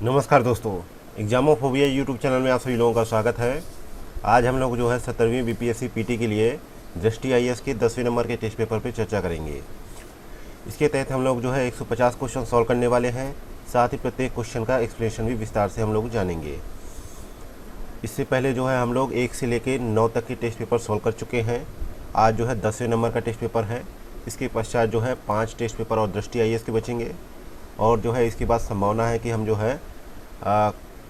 नमस्कार दोस्तों, एग्जामोफोबिया YouTube channel में आप सभी लोगों का स्वागत है। आज हम लोग जो है 17वीं बीपीएससी पीटी के लिए दृष्टि आईएएस के 10वें नंबर के टेस्ट पेपर पे चर्चा करेंगे। इसके तहत हम लोग जो है 150 क्वेश्चन सॉल्व करने वाले हैं। साथ ही प्रत्येक क्वेश्चन का एक्सप्लेनेशन भी विस्तार से हम लोग जानेंगे। इससे पहले जो है हम लोग 1 से लेकर 9 तक के टेस्ट पेपर सॉल्व कर चुके हैं। आज जो है 10वें नंबर का टेस्ट पेपर है। इसके पश्चात जो है 5 टेस्ट पेपर और दृष्टि आईएएस के बचेंगे। और जो है इसके बाद संभावना है कि हम जो है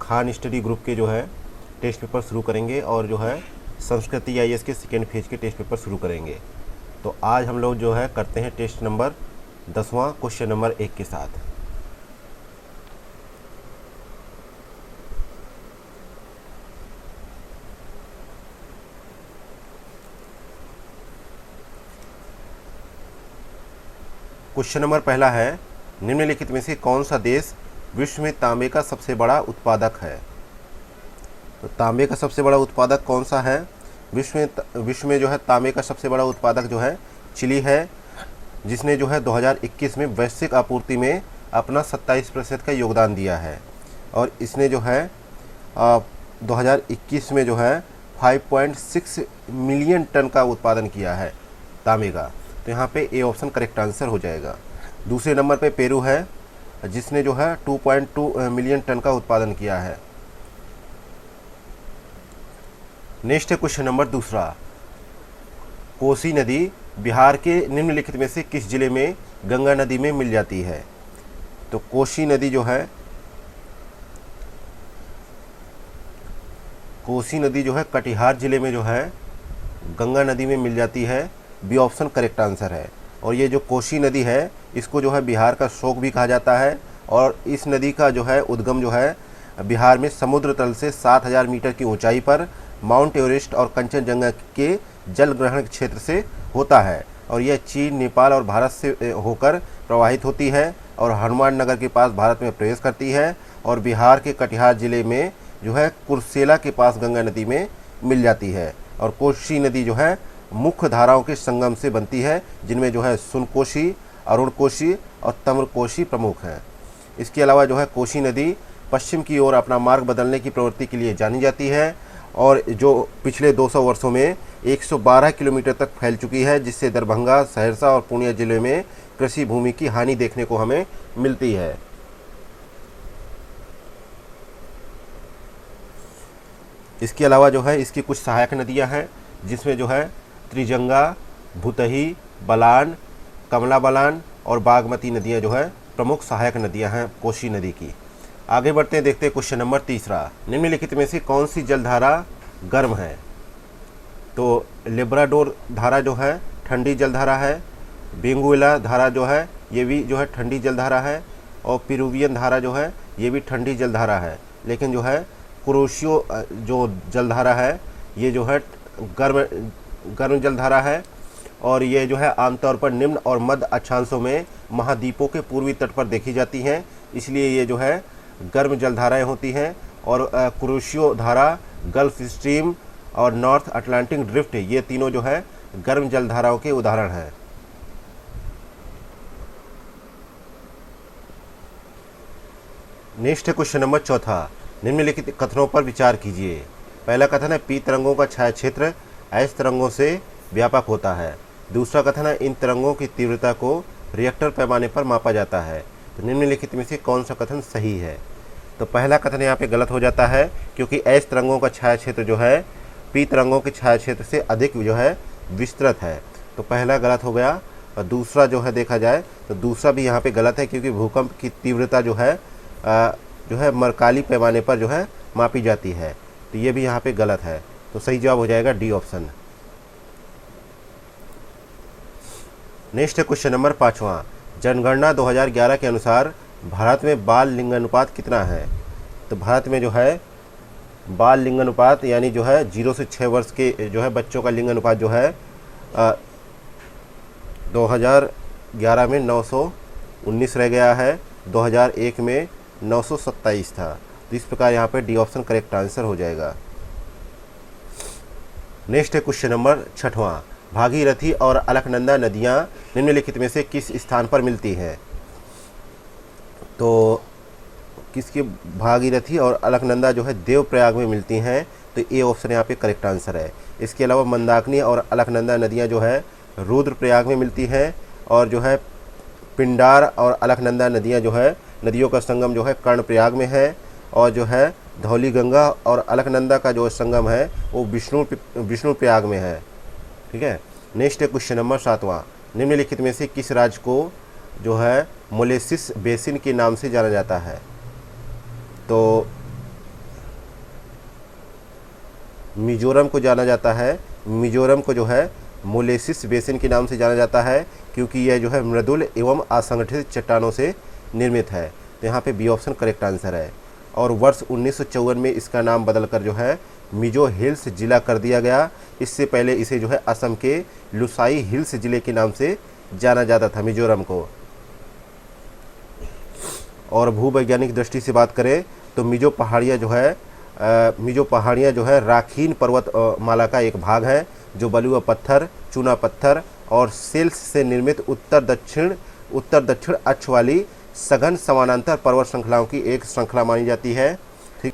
खान स्टडी ग्रुप के जो है टेस्ट पेपर शुरू करेंगे और जो है संस्कृति आईएएस के सेकेंड फेज के टेस्ट पेपर शुरू करेंगे। तो आज हम लोग जो है करते हैं टेस्ट नंबर 10वां क्वेश्चन नंबर 1 के साथ। क्वेश्चन नंबर पहला है, निम्नलिखित में से कौन सा देश विश्व में तांबे का सबसे बड़ा उत्पादक है? तो तांबे का सबसे बड़ा उत्पादक कौन सा है? विश्व में जो है तांबे का सबसे बड़ा उत्पादक जो है चिली है, जिसने जो है 2021 में वैश्विक आपूर्ति में अपना 27% का योगदान दिया है। और इसने जो है 2021 में जो है 5.6 मिलियन टन का उत्पादन किया है तांबे का। तो यहाँ पे ए ऑप्शन करेक्ट आंसर हो जाएगा। दूसरे नंबर पे पेरू है, जिसने जो है 2.2 मिलियन टन का उत्पादन किया है। नेक्स्ट है क्वेश्चन नंबर दूसरा, कोसी नदी बिहार के निम्नलिखित में से किस जिले में गंगा नदी में मिल जाती है? तो कोसी नदी जो है कटिहार जिले में जो है गंगा नदी में मिल जाती है। बी ऑप्शन करेक्ट आंसर है। और ये जो कोसी नदी है इसको जो है बिहार का शोक भी कहा जाता है। और इस नदी का जो है उद्गम जो है बिहार में समुद्र तल से 7000 मीटर की ऊंचाई पर माउंट एवरेस्ट और कंचनजंगा के जल ग्रहण क्षेत्र से होता है। और यह चीन, नेपाल और भारत से होकर प्रवाहित होती है और हनुमान नगर के पास भारत में प्रवेश करती है और बिहार के कटिहार जिले में जो है कुर्सेला के पास गंगा नदी में मिल जाती है। और कोसी नदी जो है मुख्य धाराओं के संगम से बनती है, जिनमें जो है सुनकोशी, अरुण कोशी और तम्र कोशी प्रमुख हैं। इसके अलावा जो है कोसी नदी पश्चिम की ओर अपना मार्ग बदलने की प्रवृत्ति के लिए जानी जाती है और जो पिछले 200 वर्षों में 112 किलोमीटर तक फैल चुकी है, जिससे दरभंगा, सहरसा और पूर्णिया जिले में कृषि भूमि की हानि देखने को हमें मिलती है। इसके अलावा जो है इसकी कुछ सहायक नदियां हैं, जिसमें जो है त्रिजंगा, भुतही, बलान, कमला बलान और बागमती नदियां जो है प्रमुख सहायक नदियां हैं कोसी नदी की। आगे बढ़ते हैं, देखते हैं क्वेश्चन नंबर तीसरा, निम्नलिखित में से कौन सी जलधारा गर्म है? तो लेब्राडोर धारा जो है ठंडी जलधारा है। बेंगुएला धारा जो है ये भी जो है ठंडी जलधारा है। और पेरुवियन धारा जो है ये भी ठंडी जलधारा है। लेकिन जो है कुरोशियो जो जलधारा है ये जो है गर्म जलधारा है। और ये जो है आमतौर पर निम्न और मध्य अक्षांशों में महाद्वीपों के पूर्वी तट पर देखी जाती हैं, इसलिए ये जो है गर्म जलधाराएं होती हैं। और कुरोशियो धारा, गल्फ स्ट्रीम और नॉर्थ अटलांटिक ड्रिफ्ट, ये तीनों जो है गर्म जलधाराओं के उदाहरण हैं। नेक्स्ट है क्वेश्चन नंबर चौथा, निम्नलिखित कथनों पर विचार कीजिए। पहला कथन है, पी तरंगों का छाया क्षेत्र एस तरंगों से व्यापक होता है। दूसरा कथन है, इन तरंगों की तीव्रता को रिएक्टर पैमाने पर मापा जाता है। तो निम्नलिखित में से कौन सा कथन सही है? तो पहला कथन यहाँ पे गलत हो जाता है, क्योंकि एस तरंगों का छाया क्षेत्र जो है पी तरंगों के छाया क्षेत्र से अधिक जो है विस्तृत है। तो पहला गलत हो गया। और दूसरा जो है देखा जाए तो दूसरा भी यहाँ पे गलत है, क्योंकि भूकंप की तीव्रता जो है मरकाली पैमाने पर जो है मापी जाती है। तो ये भी यहाँ पे गलत है। तो सही जवाब हो जाएगा डी ऑप्शन। नेक्स्ट है क्वेश्चन नंबर पाँचवा, जनगणना 2011 के अनुसार भारत में बाल लिंगानुपात कितना है? तो भारत में जो है बाल लिंगानुपात यानी जो है 0 से 6 वर्ष के जो है बच्चों का लिंगानुपात जो है 2011 में 919 रह गया है। 2001 में 927 था। तो इस प्रकार यहाँ पे डी ऑप्शन करेक्ट आंसर हो जाएगा। नेक्स्ट है क्वेश्चन नंबर छठवां, भागीरथी और अलकनंदा नदियाँ निम्नलिखित में से किस स्थान पर मिलती हैं? तो किसकी भागीरथी और अलकनंदा जो है देवप्रयाग में मिलती हैं, तो ए ऑप्शन यहाँ पे करेक्ट आंसर है। इसके अलावा मंदाकिनी और अलकनंदा नदियाँ जो है रुद्रप्रयाग में मिलती हैं, और जो है पिंडार और अलकनंदा नदियाँ जो है नदियों का संगम जो है कर्णप्रयाग में है, और जो है धौली गंगा और अलकनंदा का जो संगम है वो विष्णु प्रयाग में है। ठीक है। नेक्स्ट है क्वेश्चन नंबर 7वां, निम्नलिखित में से किस राज्य को जो है मोलेसिस बेसिन के नाम से जाना जाता है? तो मिजोरम को जाना जाता है, मिजोरम को जो है मोलेसिस बेसिन के नाम से जाना जाता है, क्योंकि यह जो है मृदुल एवं असंगठित चट्टानों से निर्मित है। तो यहाँ पे बी ऑप्शन करेक्ट आंसर है। और वर्ष 1954 में इसका नाम बदलकर जो है मिजो हिल्स जिला कर दिया गया। इससे पहले इसे जो है असम के लुसाई हिल्स जिले के नाम से जाना जाता था, मिजोरम को। और भूवैज्ञानिक दृष्टि से बात करें तो मिजो पहाड़ियाँ जो है राखीन पर्वत माला का एक भाग है, जो बलुआ पत्थर, चूना पत्थर और सेल्स से निर्मित उत्तर दक्षिण अक्ष वाली सघन समानांतर पर्वत श्रृंखलाओं की एक श्रृंखला मानी जाती है। ठीक।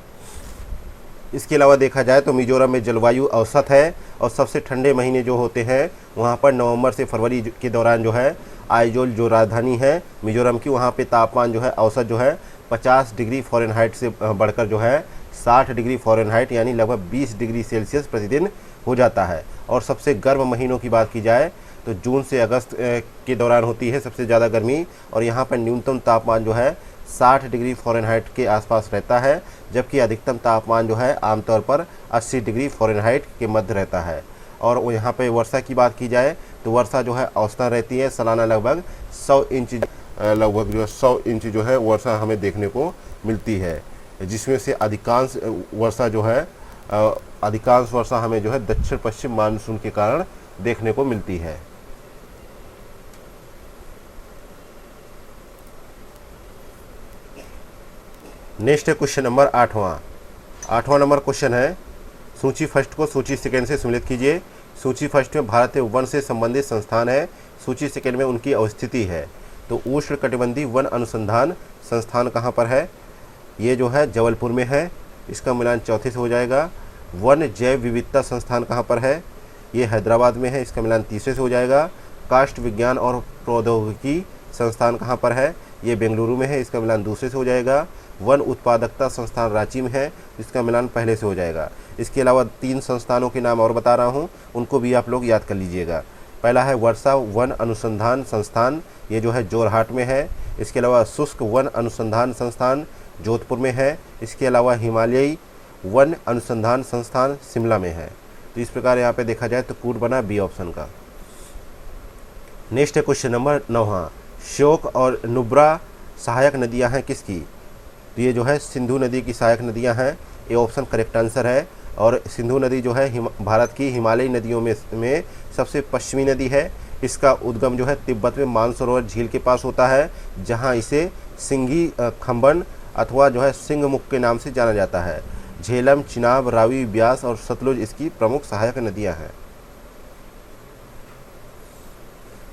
इसके अलावा देखा जाए तो मिजोरम में जलवायु औसत है, और सबसे ठंडे महीने जो होते हैं वहाँ पर नवंबर से फरवरी के दौरान जो है आइजोल जो राजधानी है मिजोरम की, वहाँ पे तापमान जो है औसत जो है 50 डिग्री फ़ारेनहाइट से बढ़कर जो है 60 डिग्री फ़ारेनहाइट यानी लगभग 20 डिग्री सेल्सियस प्रतिदिन हो जाता है। और सबसे गर्म महीनों की बात की जाए तो जून से अगस्त के दौरान होती है सबसे ज़्यादा गर्मी, और यहाँ पर न्यूनतम तापमान जो है 60 डिग्री फ़ारेनहाइट के आसपास रहता है, जबकि अधिकतम तापमान जो है आमतौर पर 80 डिग्री फ़ारेनहाइट के मध्य रहता है। और यहाँ पे वर्षा की बात की जाए तो वर्षा जो है औसतन रहती है सालाना लगभग 100 इंच जो है वर्षा हमें देखने को मिलती है, जिसमें से अधिकांश वर्षा हमें जो है दक्षिण पश्चिम मानसून के कारण देखने को मिलती है। नेक्स्ट है क्वेश्चन नंबर 8वां नंबर क्वेश्चन है, सूची फर्स्ट को सूची सेकेंड से सम्मिलित कीजिए। सूची फर्स्ट में भारतीय वन से संबंधित संस्थान है, सूची सेकेंड में उनकी अवस्थिति है। तो उष्णकटिबंधीय वन अनुसंधान संस्थान कहाँ पर है? ये जो है जबलपुर में है, इसका मिलान चौथे से हो जाएगा। वन जैव विविधता संस्थान कहाँ पर है? ये हैदराबाद में है, इसका मिलान तीसरे से हो जाएगा। काष्ठ विज्ञान और प्रौद्योगिकी संस्थान कहाँ पर है? ये बेंगलुरु में है, इसका मिलान दूसरे से हो जाएगा। वन उत्पादकता संस्थान रांची में है, इसका मिलान पहले से हो जाएगा। इसके अलावा 3 संस्थानों के नाम और बता रहा हूँ, उनको भी आप लोग याद कर लीजिएगा। पहला है वर्षा वन अनुसंधान संस्थान, ये जो है जोरहाट में है। इसके अलावा शुष्क वन अनुसंधान संस्थान जोधपुर में है। इसके अलावा हिमालयी वन अनुसंधान संस्थान शिमला में है। तो इस प्रकार यहाँ पे देखा जाए तो कूट बना बी ऑप्शन का। नेक्स्ट है क्वेश्चन नंबर 9वां, श्योक और नुब्रा सहायक नदियाँ हैं किसकी? तो ये जो है सिंधु नदी की सहायक नदियाँ हैं, ये ऑप्शन करेक्ट आंसर है। और सिंधु नदी जो है भारत की हिमालयी नदियों में सबसे पश्चिमी नदी है। इसका उद्गम जो है तिब्बत में मानसरोवर झील के पास होता है, जहाँ इसे सिंगी खम्बन अथवा जो है सिंहमुख के नाम से जाना जाता है। झेलम, चिनाब, रावी, ब्यास और सतलुज इसकी प्रमुख सहायक नदियाँ हैं।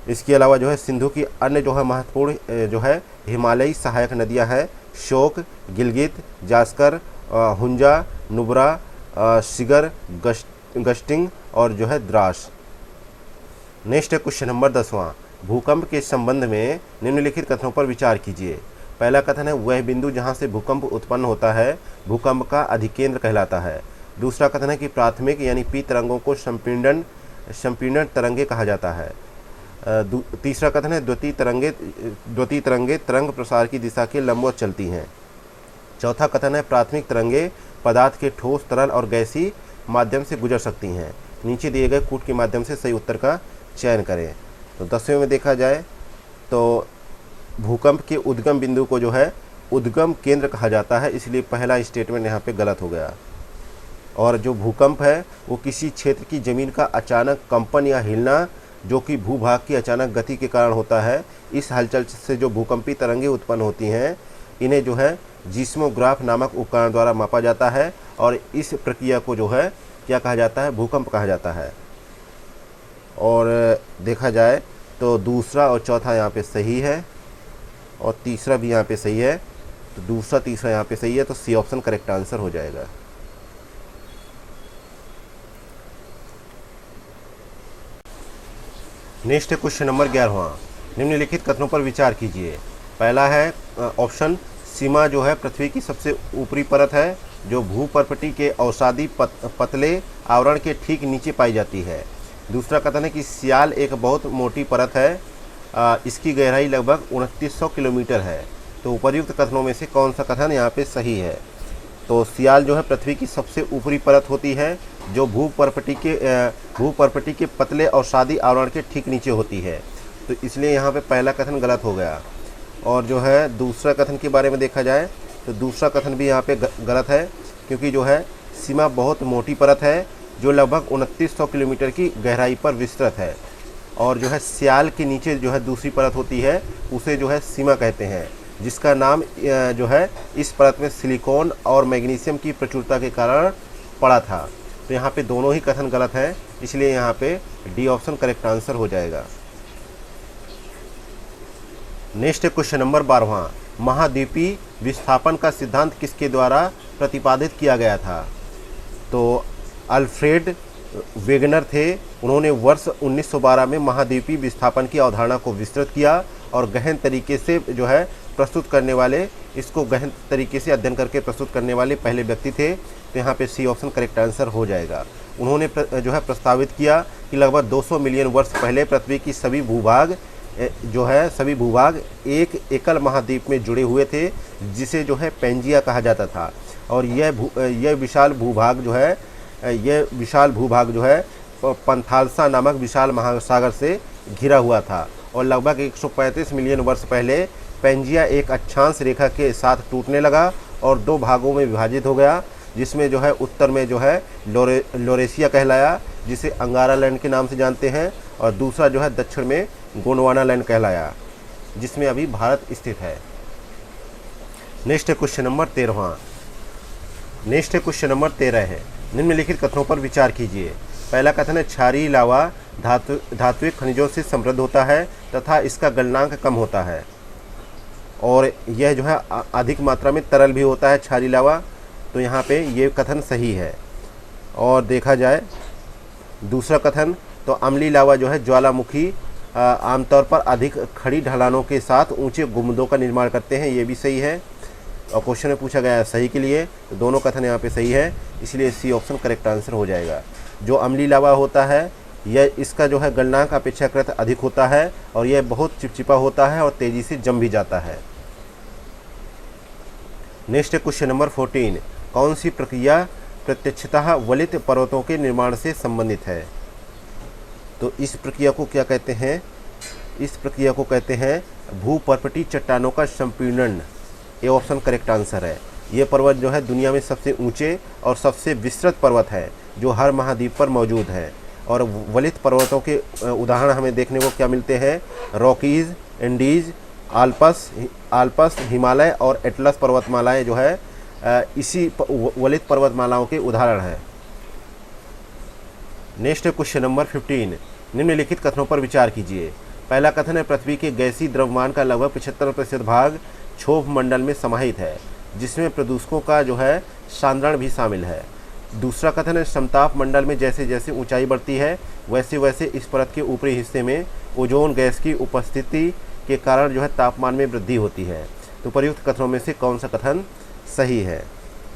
इसके अलावा जो है सिंधु की अन्य जो है महत्वपूर्ण जो है हिमालयी सहायक नदियाँ हैं, श्योक, गिलगित, जास्कर, हुंजा, नुब्रा, शिगर, गस्टिंग और जो है द्रास। नेक्स्ट है क्वेश्चन नंबर 10वां, भूकंप के संबंध में निम्नलिखित कथनों पर विचार कीजिए। पहला कथन है वह बिंदु जहां से भूकंप उत्पन्न होता है भूकंप का अधिकेंद्र कहलाता है। दूसरा कथन है कि प्राथमिक यानी पी तरंगों को संपीड़न तरंगे कहा जाता है। तीसरा कथन है द्वितीय तरंगे तरंग प्रसार की दिशा के लंबवत चलती हैं। चौथा कथन है प्राथमिक तरंगे पदार्थ के ठोस, तरल और गैसीय माध्यम से गुजर सकती हैं। नीचे दिए गए कूट के माध्यम से सही उत्तर का चयन करें। तो 10वें में देखा जाए तो भूकंप के उद्गम बिंदु को जो है उद्गम केंद्र कहा जाता है, इसलिए पहला स्टेटमेंट यहाँ पे गलत हो गया। और जो भूकंप है वो किसी क्षेत्र की ज़मीन का अचानक कंपन या हिलना जो कि भूभाग की अचानक गति के कारण होता है। इस हलचल से जो भूकंपी तरंगें उत्पन्न होती हैं इन्हें जो है जिस्मोग्राफ नामक उपकरण द्वारा मापा जाता है, और इस प्रक्रिया को जो है क्या कहा जाता है? भूकंप कहा जाता है। और देखा जाए तो दूसरा और चौथा यहाँ पे सही है, और तीसरा भी यहाँ पे सही है। तो दूसरा तीसरा यहाँ पे सही है, तो सी ऑप्शन करेक्ट आंसर हो जाएगा। नेक्स्ट है क्वेश्चन नंबर 11वां। निम्नलिखित कथनों पर विचार कीजिए। पहला है ऑप्शन, सीमा जो है पृथ्वी की सबसे ऊपरी परत है जो भूपर्पटी के अवसादी पतले आवरण के ठीक नीचे पाई जाती है। दूसरा कथन है कि सियाल एक बहुत मोटी परत है, इसकी गहराई लगभग 2900 किलोमीटर है। तो उपर्युक्त कथनों में से कौन सा कथन यहाँ पे सही है? तो सियाल जो है पृथ्वी की सबसे ऊपरी परत होती है जो भूपर्पटी के पतले अवसादी आवरण के ठीक नीचे होती है। तो इसलिए यहाँ पे पहला कथन गलत हो गया। और जो है दूसरा कथन के बारे में देखा जाए तो दूसरा कथन भी यहाँ पे गलत है, क्योंकि जो है सीमा बहुत मोटी परत है जो लगभग 2900 किलोमीटर की गहराई पर विस्तृत है। और जो है सियाल के नीचे जो है दूसरी परत होती है उसे जो है सीमा कहते हैं, जिसका नाम जो है इस परत में सिलिकॉन और मैग्नीशियम की प्रचुरता के कारण पड़ा था। तो यहाँ पे दोनों ही कथन गलत हैं, इसलिए यहाँ पे डी ऑप्शन करेक्ट आंसर हो जाएगा। नेक्स्ट क्वेश्चन नंबर 12वां। महाद्वीपीय विस्थापन का सिद्धांत किसके द्वारा प्रतिपादित किया गया था? तो अल्फ्रेड वेगनर थे। उन्होंने वर्ष 1912 में महाद्वीपीय विस्थापन की अवधारणा को विस्तृत किया और गहन तरीके से जो है प्रस्तुत करने वाले, इसको गहन तरीके से अध्ययन करके प्रस्तुत करने वाले पहले व्यक्ति थे। तो यहाँ पे सी ऑप्शन करेक्ट आंसर हो जाएगा। उन्होंने जो है प्रस्तावित किया कि लगभग 200 मिलियन वर्ष पहले पृथ्वी की सभी भूभाग एक एकल महाद्वीप में जुड़े हुए थे, जिसे जो है पेंजिया कहा जाता था। और यह विशाल भूभाग जो है पंथालसा नामक विशाल महासागर से घिरा हुआ था। और लगभग 135 मिलियन वर्ष पहले पेंजिया एक अक्षांश रेखा के साथ टूटने लगा और दो भागों में विभाजित हो गया, जिसमें जो है उत्तर में जो है लोरेशिया कहलाया, जिसे अंगारा लैंड के नाम से जानते हैं, और दूसरा जो है दक्षिण में गोंडवाना लैंड कहलाया, जिसमें अभी भारत स्थित है। नेक्स्ट क्वेश्चन नंबर 13 है। निम्नलिखित कथनों पर विचार कीजिए। पहला कथन है क्षारीय लावा धात्विक खनिजों से समृद्ध होता है तथा इसका गलनांक कम होता है, और यह जो है अधिक मात्रा में तरल भी होता है क्षारीय लावा। तो यहाँ पे ये कथन सही है। और देखा जाए दूसरा कथन, तो अम्लीय लावा जो है ज्वालामुखी आमतौर पर अधिक खड़ी ढलानों के साथ ऊंचे गुंबदों का निर्माण करते हैं, ये भी सही है। और क्वेश्चन में पूछा गया है सही के लिए, तो दोनों कथन यहाँ पे सही है, इसलिए सी ऑप्शन करेक्ट आंसर हो जाएगा। जो अम्लीय लावा होता है इसका जो है गलनांक अपेक्षाकृत अधिक होता है और यह बहुत चिपचिपा होता है और तेज़ी से जम भी जाता है। Next question number 14। कौन सी प्रक्रिया प्रत्यक्षतः वलित पर्वतों के निर्माण से संबंधित है? तो इस प्रक्रिया को क्या कहते हैं? इस प्रक्रिया को कहते हैं भूपर्पटी चट्टानों का संपीड़न। ये ऑप्शन करेक्ट आंसर है। ये पर्वत जो है दुनिया में सबसे ऊंचे और सबसे विस्तृत पर्वत है जो हर महाद्वीप पर मौजूद है। और वलित पर्वतों के उदाहरण हमें देखने को क्या मिलते हैं? रॉकीज़, एंडीज़, आल्पस, हिमालय और एटलस पर्वतमालाएं जो है इसी वलित पर्वतमालाओं के उदाहरण हैं। Next question number 15। निम्नलिखित कथनों पर विचार कीजिए। पहला कथन है पृथ्वी के गैसीय द्रव्यमान का लगभग 75% भाग क्षोभ मंडल में समाहित है, जिसमें प्रदूषकों का जो है सांद्रण भी शामिल है। दूसरा कथन है समताप मंडल में जैसे जैसे ऊंचाई बढ़ती है वैसे वैसे इस परत के ऊपरी हिस्से में ओजोन गैस की उपस्थिति के कारण जो है तापमान में वृद्धि होती है। तो प्रयुक्त कथनों में से कौन सा कथन सही है?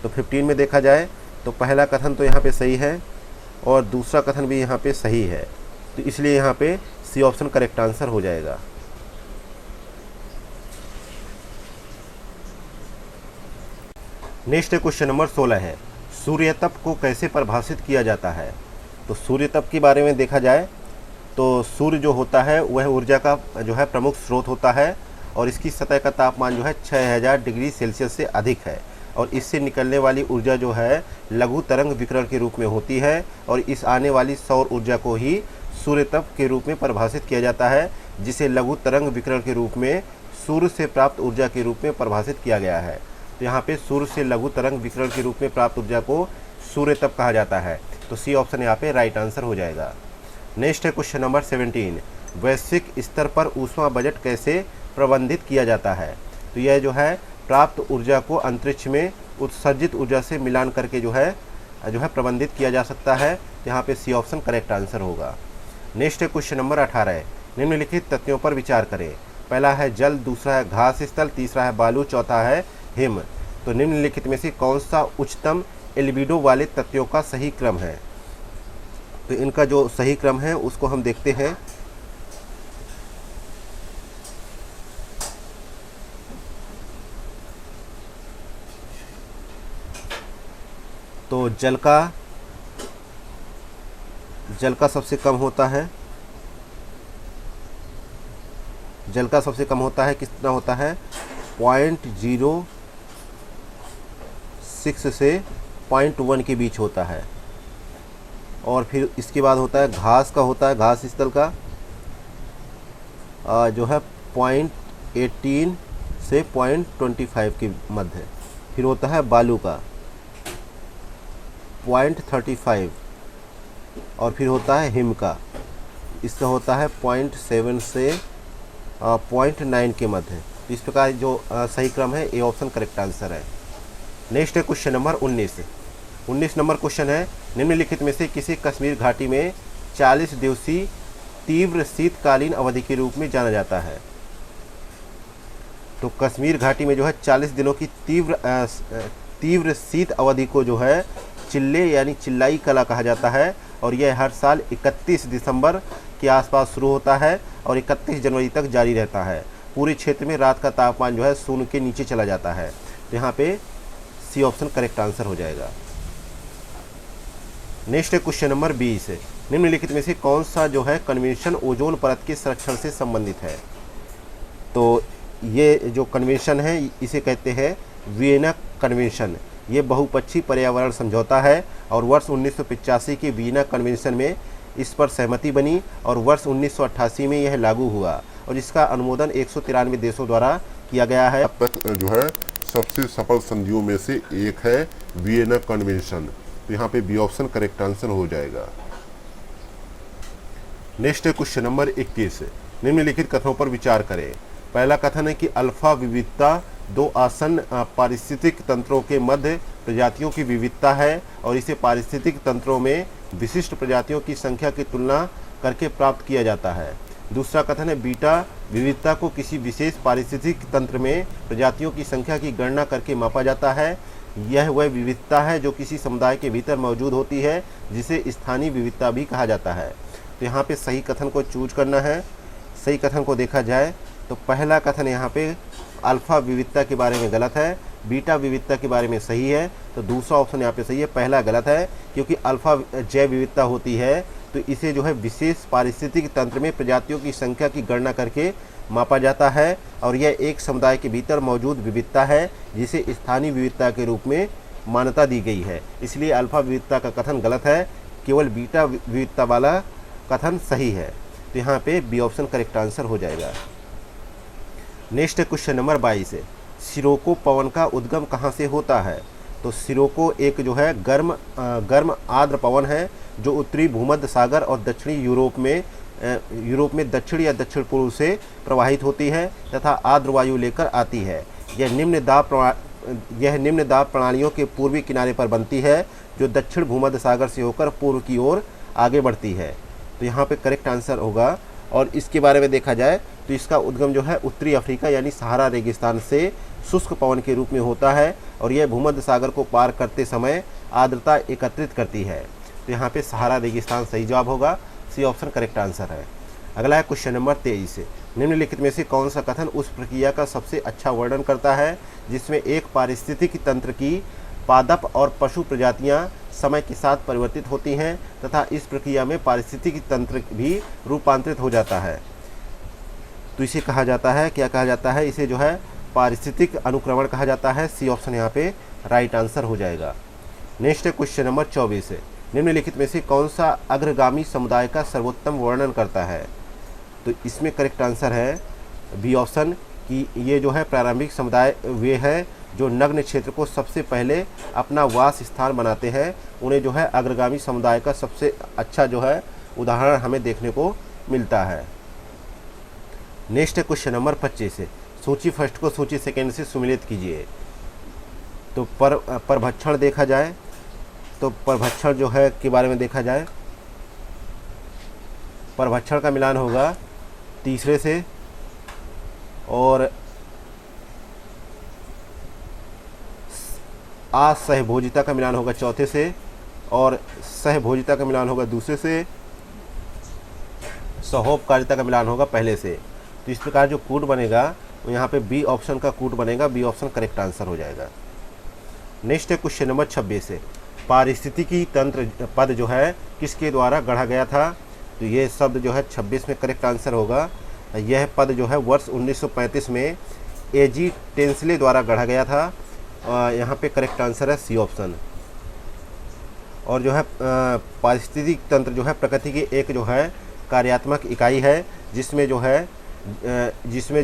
तो 15 में देखा जाए तो पहला कथन तो यहाँ पे सही है और दूसरा कथन भी यहाँ पे सही है, तो इसलिए यहाँ पे सी ऑप्शन करेक्ट आंसर हो जाएगा। नेक्स्ट क्वेश्चन नंबर 16 है। सूर्यतप को कैसे परिभाषित किया जाता है? तो सूर्यतप के बारे में देखा जाए तो सूर्य जो होता है वह ऊर्जा का जो है प्रमुख स्रोत होता है और इसकी सतह का तापमान जो है 6000 डिग्री सेल्सियस से अधिक है और इससे निकलने वाली ऊर्जा जो है लघु तरंग विकिरण के रूप में होती है और इस आने वाली सौर ऊर्जा को ही सूर्यतप के रूप में परिभाषित किया जाता है, जिसे लघु तरंग विकिरण के रूप में सूर्य से प्राप्त ऊर्जा के रूप में परिभाषित किया गया है। तो यहाँ पे सूर्य से लघु तरंग विकिरण के रूप में प्राप्त ऊर्जा को सूर्यतप कहा जाता है। तो सी ऑप्शन यहाँ पे राइट आंसर हो जाएगा। नेक्स्ट है क्वेश्चन नंबर 17। वैश्विक स्तर पर ऊष्मा बजट कैसे प्रबंधित किया जाता है? तो यह जो है प्राप्त ऊर्जा को अंतरिक्ष में उत्सर्जित ऊर्जा से मिलान करके जो है प्रबंधित किया जा सकता है। यहाँ पे सी ऑप्शन करेक्ट आंसर होगा। नेक्स्ट है क्वेश्चन नंबर 18, निम्नलिखित तथ्यों पर विचार करें। पहला है जल, दूसरा है घास स्थल, तीसरा है बालू, चौथा है हिम। तो निम्नलिखित में से कौन सा उच्चतम एल्बिडो वाले तथ्यों का सही क्रम है? तो इनका जो सही क्रम है उसको हम देखते हैं। तो जल का सबसे कम होता है, जल का सबसे कम होता है, कितना होता है 0.06 से 0.1 के बीच होता है। और फिर इसके बाद होता है घास का, होता है घास स्थल का जो है 0.18 से 0.25 के मध्य। फिर होता है बालू का 0.35 और फिर होता है हिम का, इसका होता है 0.7 से 0.9 के मध्य। इस प्रकार जो सही क्रम है ए ऑप्शन करेक्ट आंसर है। नेक्स्ट है क्वेश्चन नंबर 19 नंबर क्वेश्चन है, निम्नलिखित में से किसी कश्मीर घाटी में 40 दिवसीय तीव्र शीतकालीन अवधि के रूप में जाना जाता है। तो कश्मीर घाटी में जो है 40 दिनों की तीव्र शीत अवधि को जो है चिल्ले यानी चिल्लाई कला कहा जाता है। और यह हर साल 31 दिसंबर के आसपास शुरू होता है और 31 जनवरी तक जारी रहता है। पूरे क्षेत्र में रात का तापमान जो है शून्य के नीचे चला जाता है। तो यहाँ पे सी ऑप्शन करेक्ट आंसर हो जाएगा। नेक्स्ट है क्वेश्चन नंबर 20, निम्नलिखित में से कौन सा जो है कन्वेंशन ओजोन परत के संरक्षण से संबंधित है? तो ये जो कन्वेंशन है इसे कहते हैं वियना कन्वेंशन। ये बहुपक्षीय पर्यावरण समझौता है और वर्ष 1985 के वियना कन्वेंशन में इस पर सहमति बनी और वर्ष 1988 में यह लागू हुआ और इसका अनुमोदन 193 देशों द्वारा किया गया है। अब तक जो है सबसे सफल संधियों में से एक है वियना कन्वेंशन। तो यहाँ पे बी ऑप्शन करेक्ट आंसर हो जाएगा। नेक्स्ट है क्वेश्चन नंबर 21, निम्नलिखित कथनों पर विचार करें। पहला कथन है कि अल्फा विविधता दो आसन्न पारिस्थितिक तंत्रों के मध्य प्रजातियों की विविधता है और इसे पारिस्थितिक तंत्रों में विशिष्ट प्रजातियों की संख्या की तुलना करके प्राप्त किया जाता है। दूसरा कथन है बीटा विविधता को किसी विशेष पारिस्थितिक तंत्र में प्रजातियों की संख्या की गणना करके मापा जाता है। यह वह विविधता है जो किसी समुदाय के भीतर मौजूद होती है, जिसे स्थानीय विविधता भी कहा जाता है। तो यहाँ पे सही कथन को चूज करना है। सही कथन को देखा जाए तो पहला कथन यहाँ पे अल्फा विविधता के बारे में गलत है, बीटा विविधता के बारे में सही है। तो दूसरा ऑप्शन यहाँ पे सही है, पहला गलत है क्योंकि अल्फा जैव विविधता होती है तो इसे जो है विशेष पारिस्थितिक तंत्र में प्रजातियों की संख्या की गणना करके मापा जाता है और यह एक समुदाय के भीतर मौजूद विविधता है जिसे स्थानीय विविधता के रूप में मान्यता दी गई है। इसलिए अल्फा विविधता का कथन गलत है, केवल बीटा विविधता वाला कथन सही है। तो यहाँ पे बी ऑप्शन करेक्ट आंसर हो जाएगा। नेक्स्ट क्वेश्चन नंबर 22, सिरोको पवन का उद्गम कहाँ से होता है? तो सिरोको एक जो है गर्म आर्द्र पवन है जो उत्तरी भूमध्य सागर और दक्षिणी यूरोप में दक्षिण या दक्षिण पूर्व से प्रवाहित होती है तथा आर्द्र वायु लेकर आती है। यह निम्न दाब प्रणालियों के पूर्वी किनारे पर बनती है जो दक्षिण भूमध्य सागर से होकर पूर्व की ओर आगे बढ़ती है। तो यहाँ पे करेक्ट आंसर होगा। और इसके बारे में देखा जाए तो इसका उद्गम जो है उत्तरी अफ्रीका यानी सहारा रेगिस्तान से शुष्क पवन के रूप में होता है और यह भूमध्य सागर को पार करते समय आर्द्रता एकत्रित करती है। तो यहाँ पे सहारा रेगिस्तान सही जवाब होगा, सी ऑप्शन करेक्ट आंसर है। अगला है क्वेश्चन नंबर 23, निम्नलिखित में से कौन सा कथन उस प्रक्रिया का सबसे अच्छा वर्णन करता है जिसमें एक पारिस्थितिक तंत्र की पादप और पशु प्रजातियां समय के साथ परिवर्तित होती हैं तथा इस प्रक्रिया में पारिस्थितिक तंत्र भी रूपांतरित हो जाता है? तो इसे कहा जाता है, क्या कहा जाता है? इसे जो है पारिस्थितिक अनुक्रमण कहा जाता है। सी ऑप्शन यहाँ पे राइट आंसर हो जाएगा। नेक्स्ट है क्वेश्चन नंबर 24, निम्नलिखित में से कौन सा अग्रगामी समुदाय का सर्वोत्तम वर्णन करता है? तो इसमें करेक्ट आंसर है बी ऑप्शन कि ये जो है प्रारंभिक समुदाय वे है जो नग्न क्षेत्र को सबसे पहले अपना वास स्थान बनाते हैं। उन्हें जो है अग्रगामी समुदाय का सबसे अच्छा जो है उदाहरण हमें देखने को मिलता है। नेक्स्ट है क्वेश्चन नंबर 25, सूची फर्स्ट को सूची सेकेंड से सुमेलित कीजिए। तो परभक्षण देखा जाए तो परभक्षण जो है के बारे में देखा जाए, परभक्षण का मिलान होगा तीसरे से और असहभोजिता का मिलान होगा चौथे से और सहभोजिता का मिलान होगा दूसरे से, सहोपकारिता का मिलान होगा पहले से। तो इस प्रकार जो कूट बनेगा वो यहाँ पे बी ऑप्शन का कूट बनेगा, बी ऑप्शन करेक्ट आंसर हो जाएगा। नेक्स्ट है क्वेश्चन नंबर 26 से, पारिस्थितिकी तंत्र पद जो है किसके द्वारा गढ़ा गया था? तो ये शब्द जो है 26 में करेक्ट आंसर होगा। यह पद जो है वर्ष 1935 में एजी टेंसले द्वारा गढ़ा गया था। यहाँ पे करेक्ट आंसर है सी ऑप्शन। और जो है पारिस्थितिक तंत्र जो है प्रकृति की एक जो है कार्यात्मक इकाई है जिसमें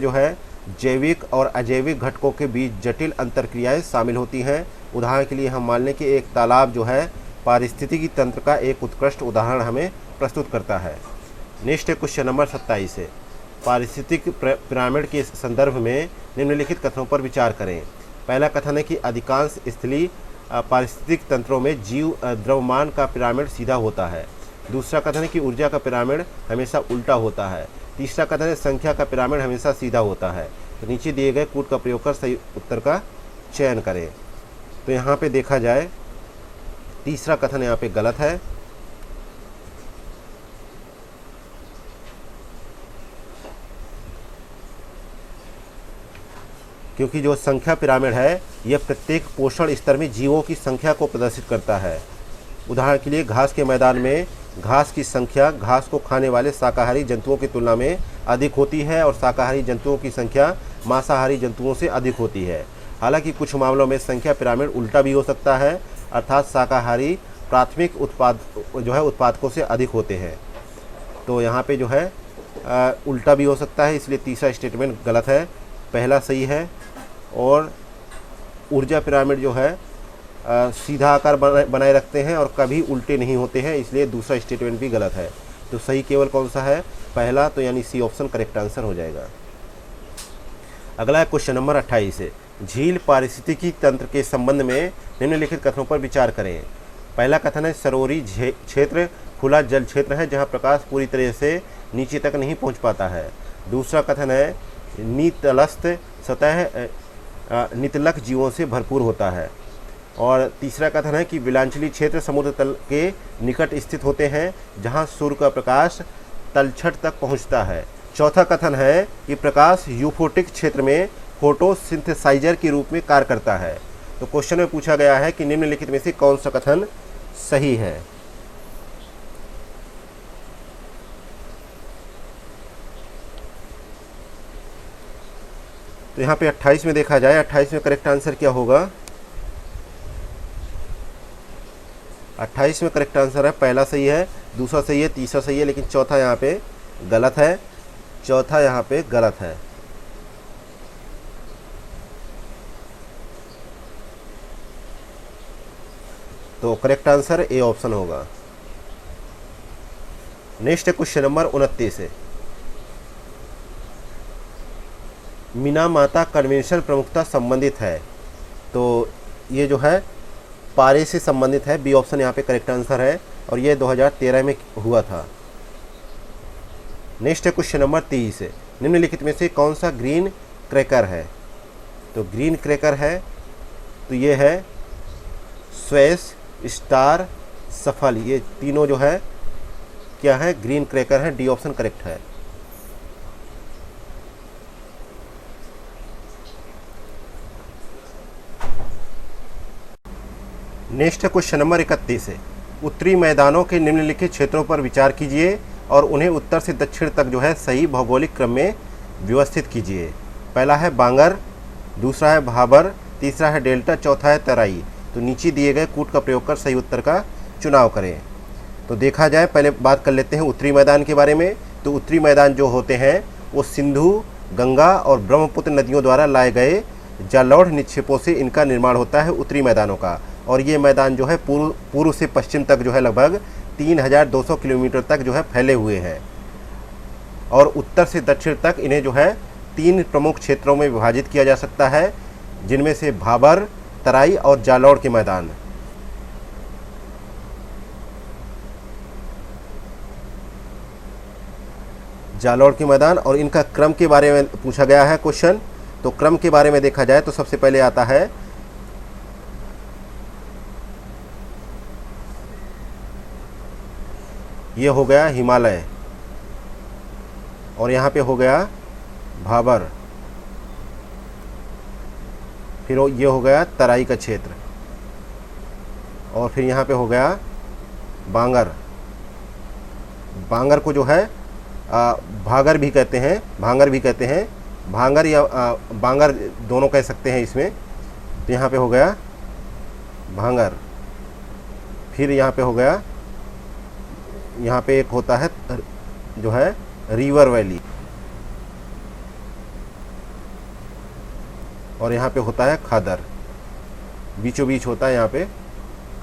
जो है जैविक और अजैविक घटकों के बीच जटिल अंतरक्रियाएं शामिल होती हैं। उदाहरण के लिए हम मान लें कि एक तालाब जो है पारिस्थितिकी तंत्र का एक उत्कृष्ट उदाहरण हमें प्रस्तुत करता है। नेक्स्ट है क्वेश्चन नंबर 27 से, पारिस्थितिक पिरामिड के संदर्भ में निम्नलिखित कथनों पर विचार करें। पहला कथन है कि अधिकांश स्थलीय पारिस्थितिक तंत्रों में जीव द्रव्यमान का पिरामिड सीधा होता है। दूसरा कथन है कि ऊर्जा का पिरामिड हमेशा उल्टा होता है। तीसरा कथन है संख्या का पिरामिड हमेशा सीधा होता है। तो नीचे दिए गए कूट का प्रयोग कर सही उत्तर का चयन करें। तो यहाँ पे देखा जाए तीसरा कथन यहाँ पे गलत है, क्योंकि जो संख्या पिरामिड है यह प्रत्येक पोषण स्तर में जीवों की संख्या को प्रदर्शित करता है। उदाहरण के लिए घास के मैदान में घास की संख्या घास को खाने वाले शाकाहारी जंतुओं की तुलना में अधिक होती है और शाकाहारी जंतुओं की संख्या मांसाहारी जंतुओं से अधिक होती है। हालांकि कुछ मामलों में संख्या पिरामिड उल्टा भी हो सकता है, अर्थात शाकाहारी प्राथमिक उत्पादकों से अधिक होते हैं। तो यहाँ पे जो है उल्टा भी हो सकता है, इसलिए तीसरा स्टेटमेंट गलत है, पहला सही है। और ऊर्जा पिरामिड जो है सीधा आकार बनाए रखते हैं और कभी उल्टे नहीं होते हैं, इसलिए दूसरा स्टेटमेंट भी गलत है। तो सही केवल कौन सा है? पहला, तो यानी सी ऑप्शन करेक्ट आंसर हो जाएगा। अगला है क्वेश्चन नंबर 28 से, झील पारिस्थितिकी तंत्र के संबंध में निम्नलिखित कथनों पर विचार करें। पहला कथन है सरोवरी क्षेत्र खुला जल क्षेत्र है जहाँ प्रकाश पूरी तरह से नीचे तक नहीं पहुँच पाता है। दूसरा कथन है नीतलस्थ सतह नितलक जीवों से भरपूर होता है। और तीसरा कथन है कि बिलांचली क्षेत्र समुद्र तल के निकट स्थित होते हैं जहां सूर्य का प्रकाश तलछट तक पहुंचता है। चौथा कथन है कि प्रकाश यूफोटिक क्षेत्र में फोटोसिंथेसाइजर के रूप में कार्य करता है। तो क्वेश्चन में पूछा गया है कि निम्नलिखित में से कौन सा कथन सही है? तो यहाँ पे 28 में देखा जाए, 28 में करेक्ट आंसर क्या होगा? 28 में करेक्ट आंसर है पहला सही है, दूसरा सही है, तीसरा सही है, लेकिन चौथा यहाँ पे गलत है। चौथा यहाँ पे गलत है। तो करेक्ट आंसर ए ऑप्शन होगा। नेक्स्ट क्वेश्चन नंबर 29 है, मीनामाता कन्वेंशन प्रमुखता संबंधित है। तो ये जो है पारे से संबंधित है, बी ऑप्शन यहाँ पे करेक्ट आंसर है और ये 2013 में हुआ था। नेक्स्ट है क्वेश्चन नंबर 30 है, निम्नलिखित में से कौन सा ग्रीन क्रैकर है? तो ग्रीन क्रैकर है तो ये है स्वेस, स्टार, सफल, ये तीनों जो है क्या है? ग्रीन क्रैकर है, डी ऑप्शन करेक्ट है। नेक्स्ट क्वेश्चन नंबर 31 है, उत्तरी मैदानों के निम्नलिखित क्षेत्रों पर विचार कीजिए और उन्हें उत्तर से दक्षिण तक जो है सही भौगोलिक क्रम में व्यवस्थित कीजिए। पहला है बांगर, दूसरा है भाबर, तीसरा है डेल्टा, चौथा है तराई। तो नीचे दिए गए कूट का प्रयोग कर सही उत्तर का चुनाव करें। तो देखा जाए, पहले बात कर लेते हैं उत्तरी मैदान के बारे में। तो उत्तरी मैदान जो होते हैं वो सिंधु, गंगा और ब्रह्मपुत्र नदियों द्वारा लाए गए जलौढ़ निक्षेपों से इनका निर्माण होता है उत्तरी मैदानों का। और ये मैदान जो है पूर्व से पश्चिम तक जो है लगभग 3200 किलोमीटर तक जो है फैले हुए हैं और उत्तर से दक्षिण तक इन्हें जो है 3 प्रमुख क्षेत्रों में विभाजित किया जा सकता है, जिनमें से भाबर, तराई और जालौर के मैदान। जालौर के मैदान, और इनका क्रम के बारे में पूछा गया है क्वेश्चन। तो क्रम के बारे में देखा जाए तो सबसे पहले आता है ये हो गया हिमालय, और यहाँ पे हो गया भाबर, फिर ये हो गया तराई का क्षेत्र, और फिर यहाँ पे हो गया बांगर। बांगर को जो है भागर भी कहते हैं, भांगर भी कहते हैं, भांगर या बांगर दोनों कह सकते हैं इसमें। तो यहाँ पे हो गया भांगर, फिर यहाँ पे हो गया, यहाँ पे एक होता है जो है रिवर वैली, और यहाँ पे होता है खादर, बीचों बीच होता है यहाँ पे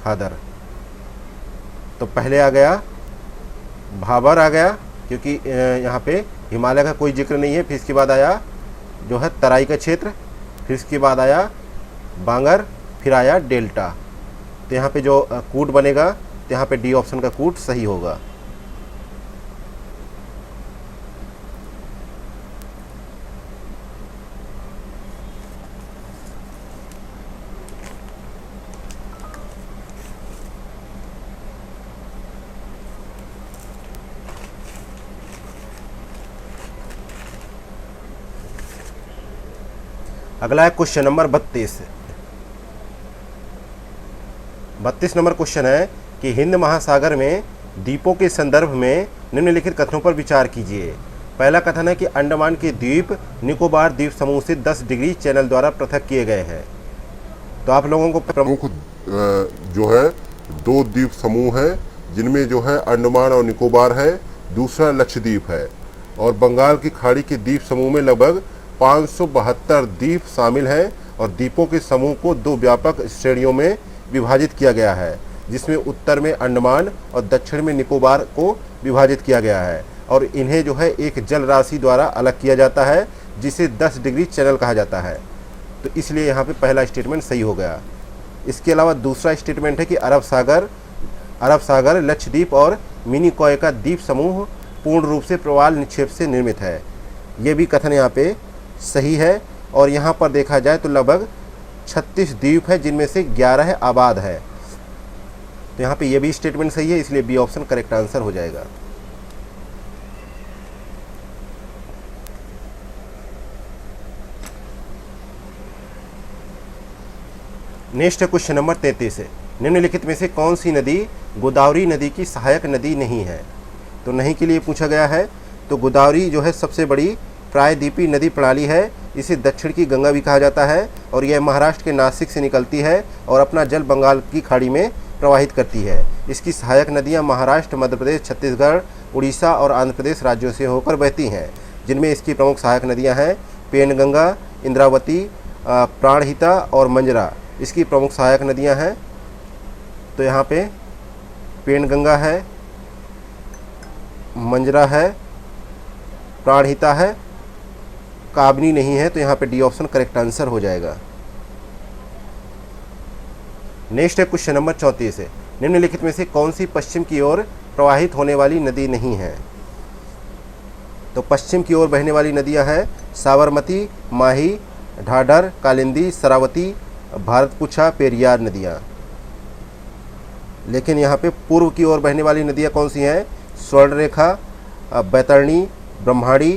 खादर। तो पहले आ गया भाबर आ गया, क्योंकि यहाँ पे हिमालय का कोई जिक्र नहीं है। फिर इसके बाद आया जो है तराई का क्षेत्र, फिर इसके बाद आया बांगर, फिर आया डेल्टा। तो यहाँ पे जो कूट बनेगा, तो यहाँ पे डी ऑप्शन का कूट सही होगा। अगला है क्वेश्चन नंबर 32। 32 नंबर क्वेश्चन है कि हिंद महासागर में द्वीपों के संदर्भ में निम्नलिखित कथनों पर विचार कीजिए। पहला कथन है कि अंडमान के द्वीप निकोबार द्वीप समूह से 10 डिग्री चैनल द्वारा पृथक किए गए हैं। तो आप लोगों को प्रमुख जो है 2 द्वीप समूह है, जिनमें जो है अंडमान और निकोबार है, दूसरा लक्षद्वीप है, और बंगाल की खाड़ी के द्वीप समूह में लगभग 572 द्वीप शामिल हैं, और द्वीपों के समूह को 2 व्यापक श्रेणियों में विभाजित किया गया है, जिसमें उत्तर में अंडमान और दक्षिण में निकोबार को विभाजित किया गया है, और इन्हें जो है एक जल राशि द्वारा अलग किया जाता है, जिसे 10 डिग्री चैनल कहा जाता है। तो इसलिए यहाँ पे पहला स्टेटमेंट सही हो गया। इसके अलावा दूसरा स्टेटमेंट है कि अरब सागर, लक्षद्वीप और मिनिकॉय का द्वीप समूह पूर्ण रूप से प्रवाल निक्षेप से निर्मित है। ये भी कथन यहाँ पे सही है, और यहाँ पर देखा जाए तो लगभग 36 द्वीप है, जिनमें से 11 आबाद है। तो यहाँ पे ये भी स्टेटमेंट सही है, इसलिए बी ऑप्शन करेक्ट आंसर हो जाएगा। नेक्स्ट क्वेश्चन नंबर 33 है, निम्नलिखित में से कौन सी नदी गोदावरी नदी की सहायक नदी नहीं है? तो नहीं के लिए पूछा गया है। तो गोदावरी जो है सबसे बड़ी प्रायद्वीपीय नदी प्रणाली है, इसे दक्षिण की गंगा भी कहा जाता है, और यह महाराष्ट्र के नासिक से निकलती है और अपना जल बंगाल की खाड़ी में प्रवाहित करती है। इसकी सहायक नदियां महाराष्ट्र, मध्य प्रदेश, छत्तीसगढ़, उड़ीसा और आंध्र प्रदेश राज्यों से होकर बहती हैं, जिनमें इसकी प्रमुख सहायक नदियां हैं पेनगंगा, इंद्रावती, प्राणहिता और मंजरा। इसकी प्रमुख सहायक नदियां हैं। तो यहाँ पे पेनगंगा है, मंजरा है, प्राणहिता है, काबनी नहीं है। तो यहाँ पे डी ऑप्शन करेक्ट आंसर हो जाएगा। नेक्स्ट है क्वेश्चन नंबर 34 है, निम्नलिखित में से कौन सी पश्चिम की ओर प्रवाहित होने वाली नदी नहीं है? तो पश्चिम की ओर बहने वाली नदियां हैं साबरमती, माही, ढाढर, कालिंदी, शरावती, भारतपुछा, पेरियार नदियां। लेकिन यहाँ पे पूर्व की ओर बहने वाली नदियां कौन सी हैं? स्वर्णरेखा, बैतरणी, ब्रह्माणी,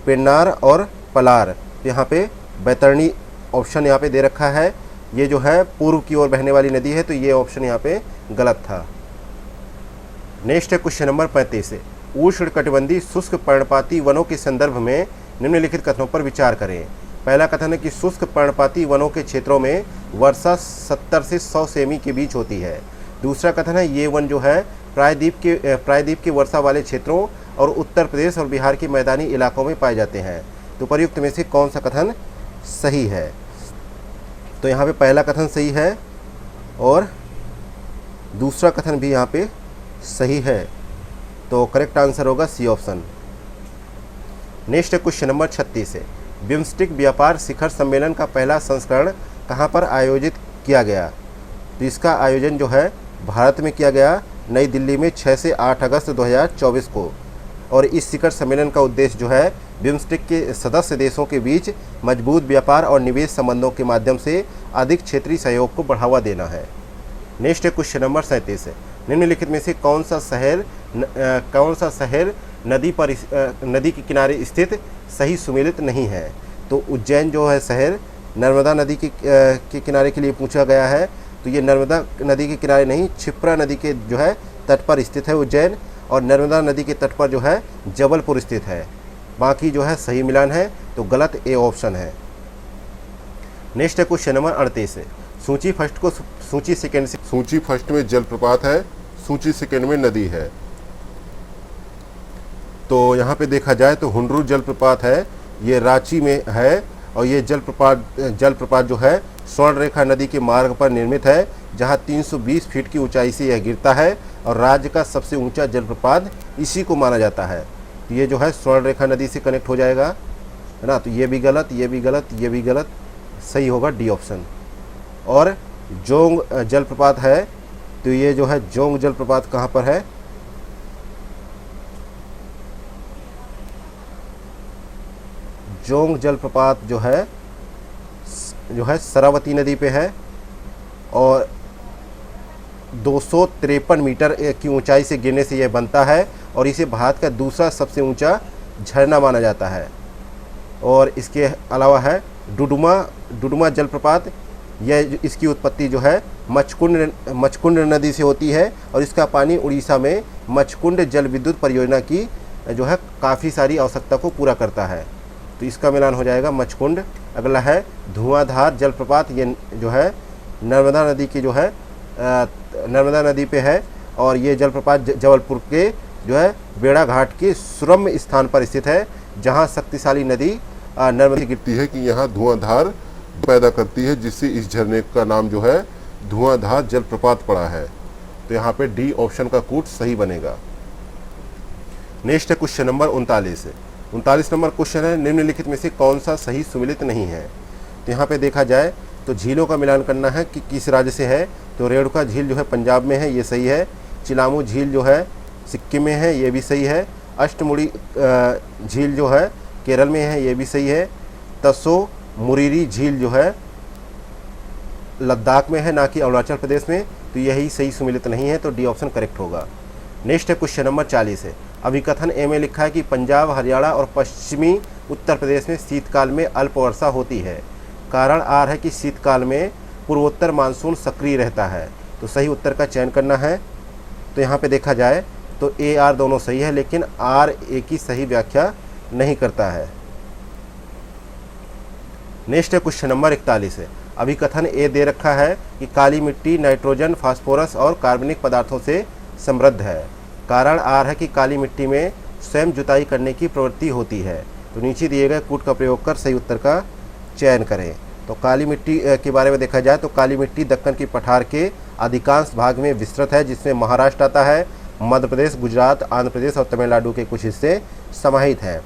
पेन्नार और पलार। तो यहाँ पे बैतरणी ऑप्शन यहाँ पे दे रखा है, ये जो है पूर्व की ओर बहने वाली नदी है, तो ये ऑप्शन यहाँ पे गलत था। नेक्स्ट है क्वेश्चन नंबर 35 है, उष्णकटिबंधीय शुष्क पर्णपाती वनों के संदर्भ में निम्नलिखित कथनों पर विचार करें। पहला कथन है कि शुष्क पर्णपाती वनों के क्षेत्रों में वर्षा 70 से 100 सेमी के बीच होती है। दूसरा कथन है ये वन जो है प्रायद्वीप के वर्षा वाले क्षेत्रों और उत्तर प्रदेश और बिहार के मैदानी इलाकों में पाए जाते हैं। तो प्रयुक्त में से कौन सा कथन सही है? तो यहाँ पे पहला कथन सही है और दूसरा कथन भी यहाँ पे सही है। तो करेक्ट आंसर होगा C option. Next question number 36 है, बिम्स्टेक व्यापार शिखर सम्मेलन का पहला संस्करण कहाँ पर आयोजित किया गया? तो इसका आयोजन जो है भारत में किया गया, नई दिल्ली में 6 से 8 अगस्त 2024 को। और इस शिखर सम्मेलन का उद्देश्य जो है बिम्स्टेक के सदस्य देशों के बीच मजबूत व्यापार और निवेश संबंधों के माध्यम से अधिक क्षेत्रीय सहयोग को बढ़ावा देना है। नेक्स्ट है क्वेश्चन नंबर 37 है, निम्नलिखित में से कौन सा शहर नदी के किनारे स्थित सही सुमेलित नहीं है? तो उज्जैन जो है शहर नर्मदा नदी के किनारे के लिए पूछा गया है। तो ये नर्मदा नदी के किनारे नहीं, क्षिप्रा नदी के जो है तट पर स्थित है उज्जैन, और नर्मदा नदी के तट पर जो है जबलपुर स्थित है। बाकी जो है सही मिलान है, तो गलत ए ऑप्शन है। नेक्स्ट है क्वेश्चन नंबर 38 है, सूची फर्स्ट को सूची सेकेंड से। सूची फर्स्ट में जलप्रपात है, सूची सेकेंड में नदी है। तो यहाँ पे देखा जाए तो हुंडरू जलप्रपात है, ये रांची में है, और ये जलप्रपात जो है स्वर्ण रेखा नदी के मार्ग पर निर्मित है, जहाँ 320 फीट की ऊंचाई से यह गिरता है, और राज्य का सबसे ऊंचा जलप्रपात इसी को माना जाता है। तो ये जो है स्वर्ण रेखा नदी से कनेक्ट हो जाएगा, है ना। तो ये भी गलत, ये भी गलत, ये भी गलत, सही होगा डी ऑप्शन। और जोंग जलप्रपात है, तो ये जो है जोंग जलप्रपात कहाँ पर है? जोंग जलप्रपात जो है शरावती नदी पे है, और 253 मीटर की ऊंचाई से गिरने से यह बनता है, और इसे भारत का दूसरा सबसे ऊंचा झरना माना जाता है। और इसके अलावा है डुडुमा जलप्रपात, यह इसकी उत्पत्ति जो है मचकुंड नदी से होती है, और इसका पानी उड़ीसा में मचकुंड जल विद्युत परियोजना की जो है काफ़ी सारी आवश्यकता को पूरा करता है। तो इसका मिलान हो जाएगा मचकुंड। अगला है धुआंधार जलप्रपात, ये जो है नर्मदा नदी की जो है नर्मदा नदी पे है, और ये जलप्रपात जबलपुर के जो है बेड़ा घाट के सुरम्य स्थान पर स्थित है, जहाँ शक्तिशाली नदी नर्मदा गिरती है कि यहाँ धुआंधार पैदा करती है, जिससे इस झरने का नाम जो है धुआंधार जलप्रपात पड़ा है। तो यहाँ पे डी ऑप्शन का कूट सही बनेगा। नेक्स्ट है क्वेश्चन नंबर 39 नंबर क्वेश्चन है, निम्नलिखित में से कौन सा सही सुमेलित नहीं है? तो यहाँ पे देखा जाए तो झीलों का मिलान करना है कि किस राज्य से है। तो रेणुका झील जो है पंजाब में है, ये सही है। चिलामू झील जो है सिक्किम में है, ये भी सही है। अष्टमुड़ी झील जो है केरल में है, ये भी सही है। तसो मुरीरी झील जो है लद्दाख में है, ना कि अरुणाचल प्रदेश में। तो यही सही सुमेलित नहीं है, तो डी ऑप्शन करेक्ट होगा। नेक्स्ट है क्वेश्चन नंबर 40 है, अभिकथन ए में लिखा है कि पंजाब, हरियाणा और पश्चिमी उत्तर प्रदेश में शीतकाल में अल्प वर्षा होती है। कारण आर है कि शीतकाल में पूर्वोत्तर मानसून सक्रिय रहता है। तो सही उत्तर का चयन करना है। तो यहाँ पे देखा जाए तो ए आर दोनों सही है, लेकिन आर ए की सही व्याख्या नहीं करता है। नेक्स्ट है क्वेश्चन नंबर 41 है, अभिकथन ए दे रखा है कि काली मिट्टी नाइट्रोजन, फास्फोरस और कार्बनिक पदार्थों से समृद्ध है। कारण आर है कि काली मिट्टी में स्वयं जुताई करने की प्रवृत्ति होती है। तो नीचे दिए गए कूट का प्रयोग कर सही उत्तर का चयन करें। तो काली मिट्टी के बारे में देखा जाए तो काली मिट्टी दक्कन की पठार के अधिकांश भाग में विस्तृत है, जिसमें महाराष्ट्र आता है, मध्य प्रदेश, गुजरात, आंध्र प्रदेश और तमिलनाडु के कुछ हिस्से समाहित हैं।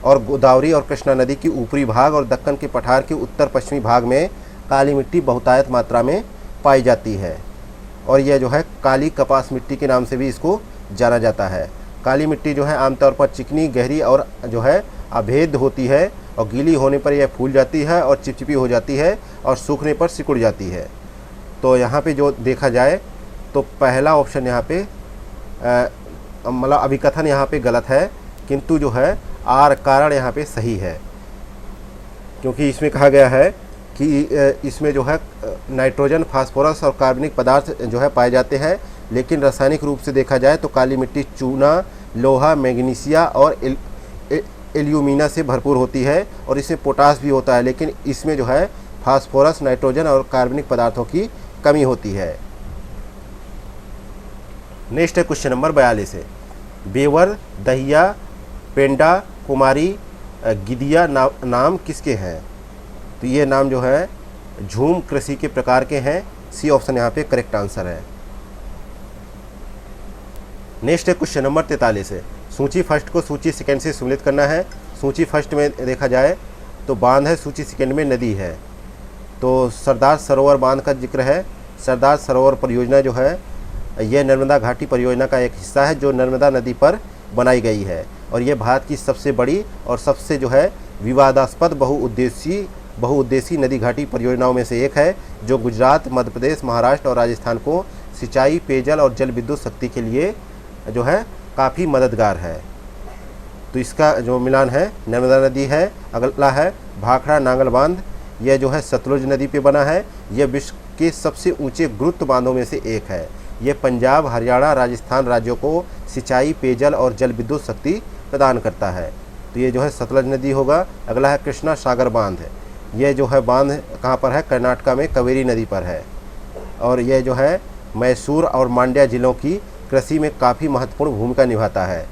और गोदावरी और कृष्णा नदी की ऊपरी भाग और दक्कन के पठार के उत्तर पश्चिमी भाग में काली मिट्टी बहुतायत मात्रा में पाई जाती है, और यह जो है काली कपास मिट्टी के नाम से भी इसको जाना जाता है। काली मिट्टी जो है आमतौर पर चिकनी, गहरी और जो है अभेद होती है, और गीली होने पर यह फूल जाती है और चिपचिपी हो जाती है, और सूखने पर सिकुड़ जाती है। तो यहाँ पे जो देखा जाए तो पहला ऑप्शन यहाँ पे मतलब अभिकथन यहाँ पे गलत है, किंतु जो है आर कारण यहाँ पे सही है, क्योंकि इसमें कहा गया है कि इसमें जो है नाइट्रोजन, फास्फोरस और कार्बनिक पदार्थ जो है पाए जाते हैं, लेकिन रासायनिक रूप से देखा जाए तो काली मिट्टी चूना, लोहा, मैग्नीशिया और एल्यूमिना से भरपूर होती है, और इसमें पोटास भी होता है, लेकिन इसमें जो है फास्फोरस, नाइट्रोजन और कार्बनिक पदार्थों की कमी होती है। नेक्स्ट है क्वेश्चन नंबर 42 है, बेवर, दहिया, पेंडा, कुमारी, गिदिया नाम किसके हैं? तो ये नाम जो है झूम कृषि के प्रकार के हैं। सी ऑप्शन यहाँ पे करेक्ट आंसर है। नेक्स्ट है क्वेश्चन नंबर 43 है, सूची फर्स्ट को सूची सेकंड से सुमेलित करना है। सूची फर्स्ट में देखा जाए तो बांध है सूची सेकंड में नदी है। तो सरदार सरोवर बांध का जिक्र है। सरदार सरोवर परियोजना जो है यह नर्मदा घाटी परियोजना का एक हिस्सा है जो नर्मदा नदी पर बनाई गई है और ये भारत की सबसे बड़ी और सबसे जो है विवादास्पद बहुउद्देशीय नदी घाटी परियोजनाओं में से एक है जो गुजरात, मध्य प्रदेश, महाराष्ट्र और राजस्थान को सिंचाई, पेयजल और जल विद्युत शक्ति के लिए जो है काफ़ी मददगार है। तो इसका जो मिलान है नर्मदा नदी है। अगला है भाखड़ा नांगल बांध। यह जो है सतलुज नदी पे बना है। यह विश्व के सबसे ऊंचे गुरुत्व बांधों में से एक है। यह पंजाब, हरियाणा, राजस्थान राज्यों को सिंचाई, पेयजल और जल विद्युत शक्ति प्रदान करता है। तो ये जो है सतलज नदी होगा। अगला है कृष्णा सागर बांध। यह जो है बांध कहाँ पर है? कर्नाटका में कावेरी नदी पर है और यह जो है मैसूर और मांड्या जिलों की कृषि में काफ़ी महत्वपूर्ण भूमिका निभाता है।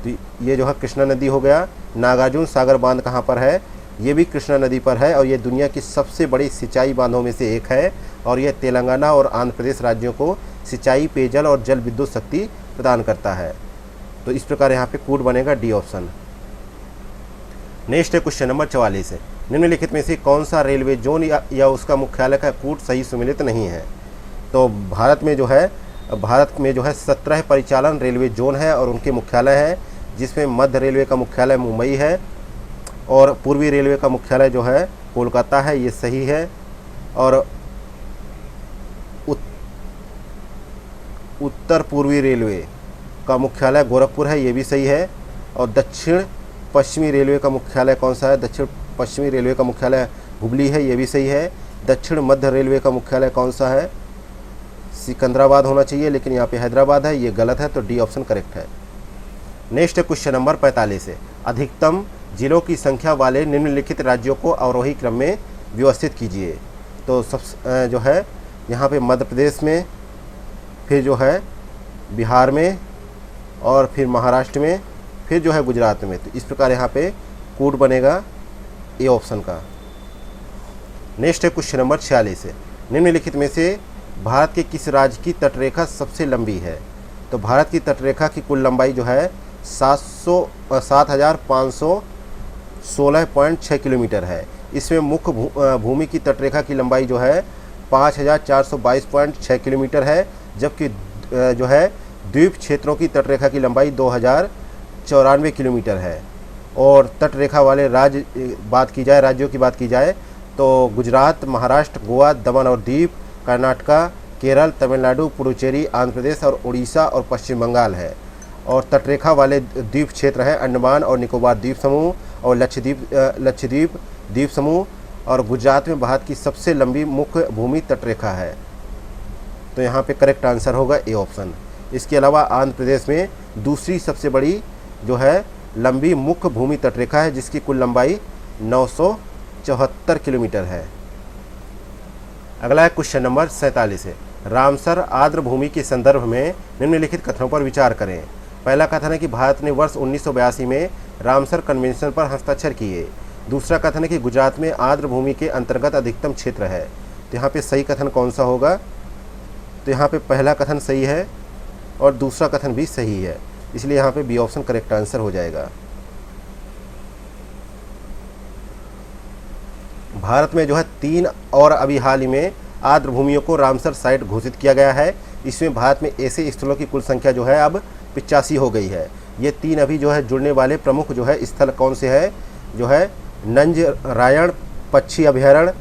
तो ये जो है कृष्णा नदी हो गया। नागार्जुन सागर बांध कहाँ पर है? ये भी कृष्णा नदी पर है और ये दुनिया की सबसे बड़ी सिंचाई बांधों में से एक है और यह तेलंगाना और आंध्र प्रदेश राज्यों को सिंचाई, पेयजल और जल विद्युत शक्ति प्रदान करता है। तो इस प्रकार यहाँ पे कूट बनेगा डी ऑप्शन। नेक्स्ट है क्वेश्चन नंबर 44 है, निम्नलिखित में से कौन सा रेलवे जोन या उसका मुख्यालय का कूट सही सुमेलित नहीं है? तो भारत में जो है 17 परिचालन रेलवे जोन है और उनके मुख्यालय है, जिसमें मध्य रेलवे का मुख्यालय मुंबई है और पूर्वी रेलवे का मुख्यालय जो है कोलकाता है, ये सही है। और उत्तर पूर्वी रेलवे का मुख्यालय गोरखपुर है, ये भी सही है। और दक्षिण पश्चिमी रेलवे का मुख्यालय कौन सा है? दक्षिण पश्चिमी रेलवे का मुख्यालय हुबली है, ये भी सही है। दक्षिण मध्य रेलवे का मुख्यालय कौन सा है? सिकंदराबाद होना चाहिए, लेकिन यहाँ पे हैदराबाद है, ये गलत है, तो डी ऑप्शन करेक्ट है। नेक्स्ट क्वेश्चन नंबर 45 है, अधिकतम जिलों की संख्या वाले निम्नलिखित राज्यों को अवरोही क्रम में व्यवस्थित कीजिए। तो सब जो है यहाँ पे मध्य प्रदेश में, फिर जो है बिहार में और फिर महाराष्ट्र में, फिर जो है गुजरात में। तो इस प्रकार यहाँ पे कूट बनेगा ए ऑप्शन का। नेक्स्ट है क्वेश्चन नंबर 46 है, निम्नलिखित में से भारत के किस राज्य की तटरेखा सबसे लंबी है? तो भारत की तटरेखा की कुल लंबाई जो है 7,516.6 किलोमीटर है। इसमें मुख्य भूमि की तटरेखा की लंबाई जो है 5,422.6 किलोमीटर है, जबकि जो है द्वीप क्षेत्रों की तटरेखा की लंबाई 2,094 किलोमीटर है। और तटरेखा वाले राज्यों की बात की जाए तो गुजरात, महाराष्ट्र, गोवा, दमन और दीव, कर्नाटका, केरल, तमिलनाडु, पुडुचेरी, आंध्र प्रदेश और उड़ीसा और पश्चिम बंगाल है। और तटरेखा वाले द्वीप क्षेत्र हैं अंडमान और निकोबार द्वीप समूह और लक्षद्वीप द्वीप समूह। और गुजरात में भारत की सबसे लंबी मुख्य भूमि तटरेखा है, तो यहाँ पे करेक्ट आंसर होगा ए ऑप्शन। इसके अलावा आंध्र प्रदेश में दूसरी सबसे बड़ी जो है लंबी मुख्य भूमि तटरेखा है, जिसकी कुल लंबाई 974 किलोमीटर है। अगला है क्वेश्चन नंबर 47 है, रामसर आर्द्र भूमि के संदर्भ में निम्नलिखित कथनों पर विचार करें। पहला कथन है कि भारत ने वर्ष 1982 में रामसर कन्वेंशन पर हस्ताक्षर किए। दूसरा कथन है कि गुजरात में आर्द्र भूमि के अंतर्गत अधिकतम क्षेत्र है। तो यहाँ पे सही कथन कौन सा होगा? तो यहाँ पे पहला कथन सही है और दूसरा कथन भी सही है, इसलिए यहाँ पे बी ऑप्शन करेक्ट आंसर हो जाएगा। भारत में जो है 3 और अभी हाल ही में आर्द्र भूमियों को रामसर साइट घोषित किया गया है। इसमें भारत में ऐसे स्थलों की कुल संख्या जो है अब 85 हो गई है। ये 3 अभी जो है जुड़ने वाले प्रमुख जो है स्थल कौन से है? जो है नंजरायण पक्षी अभयारण्य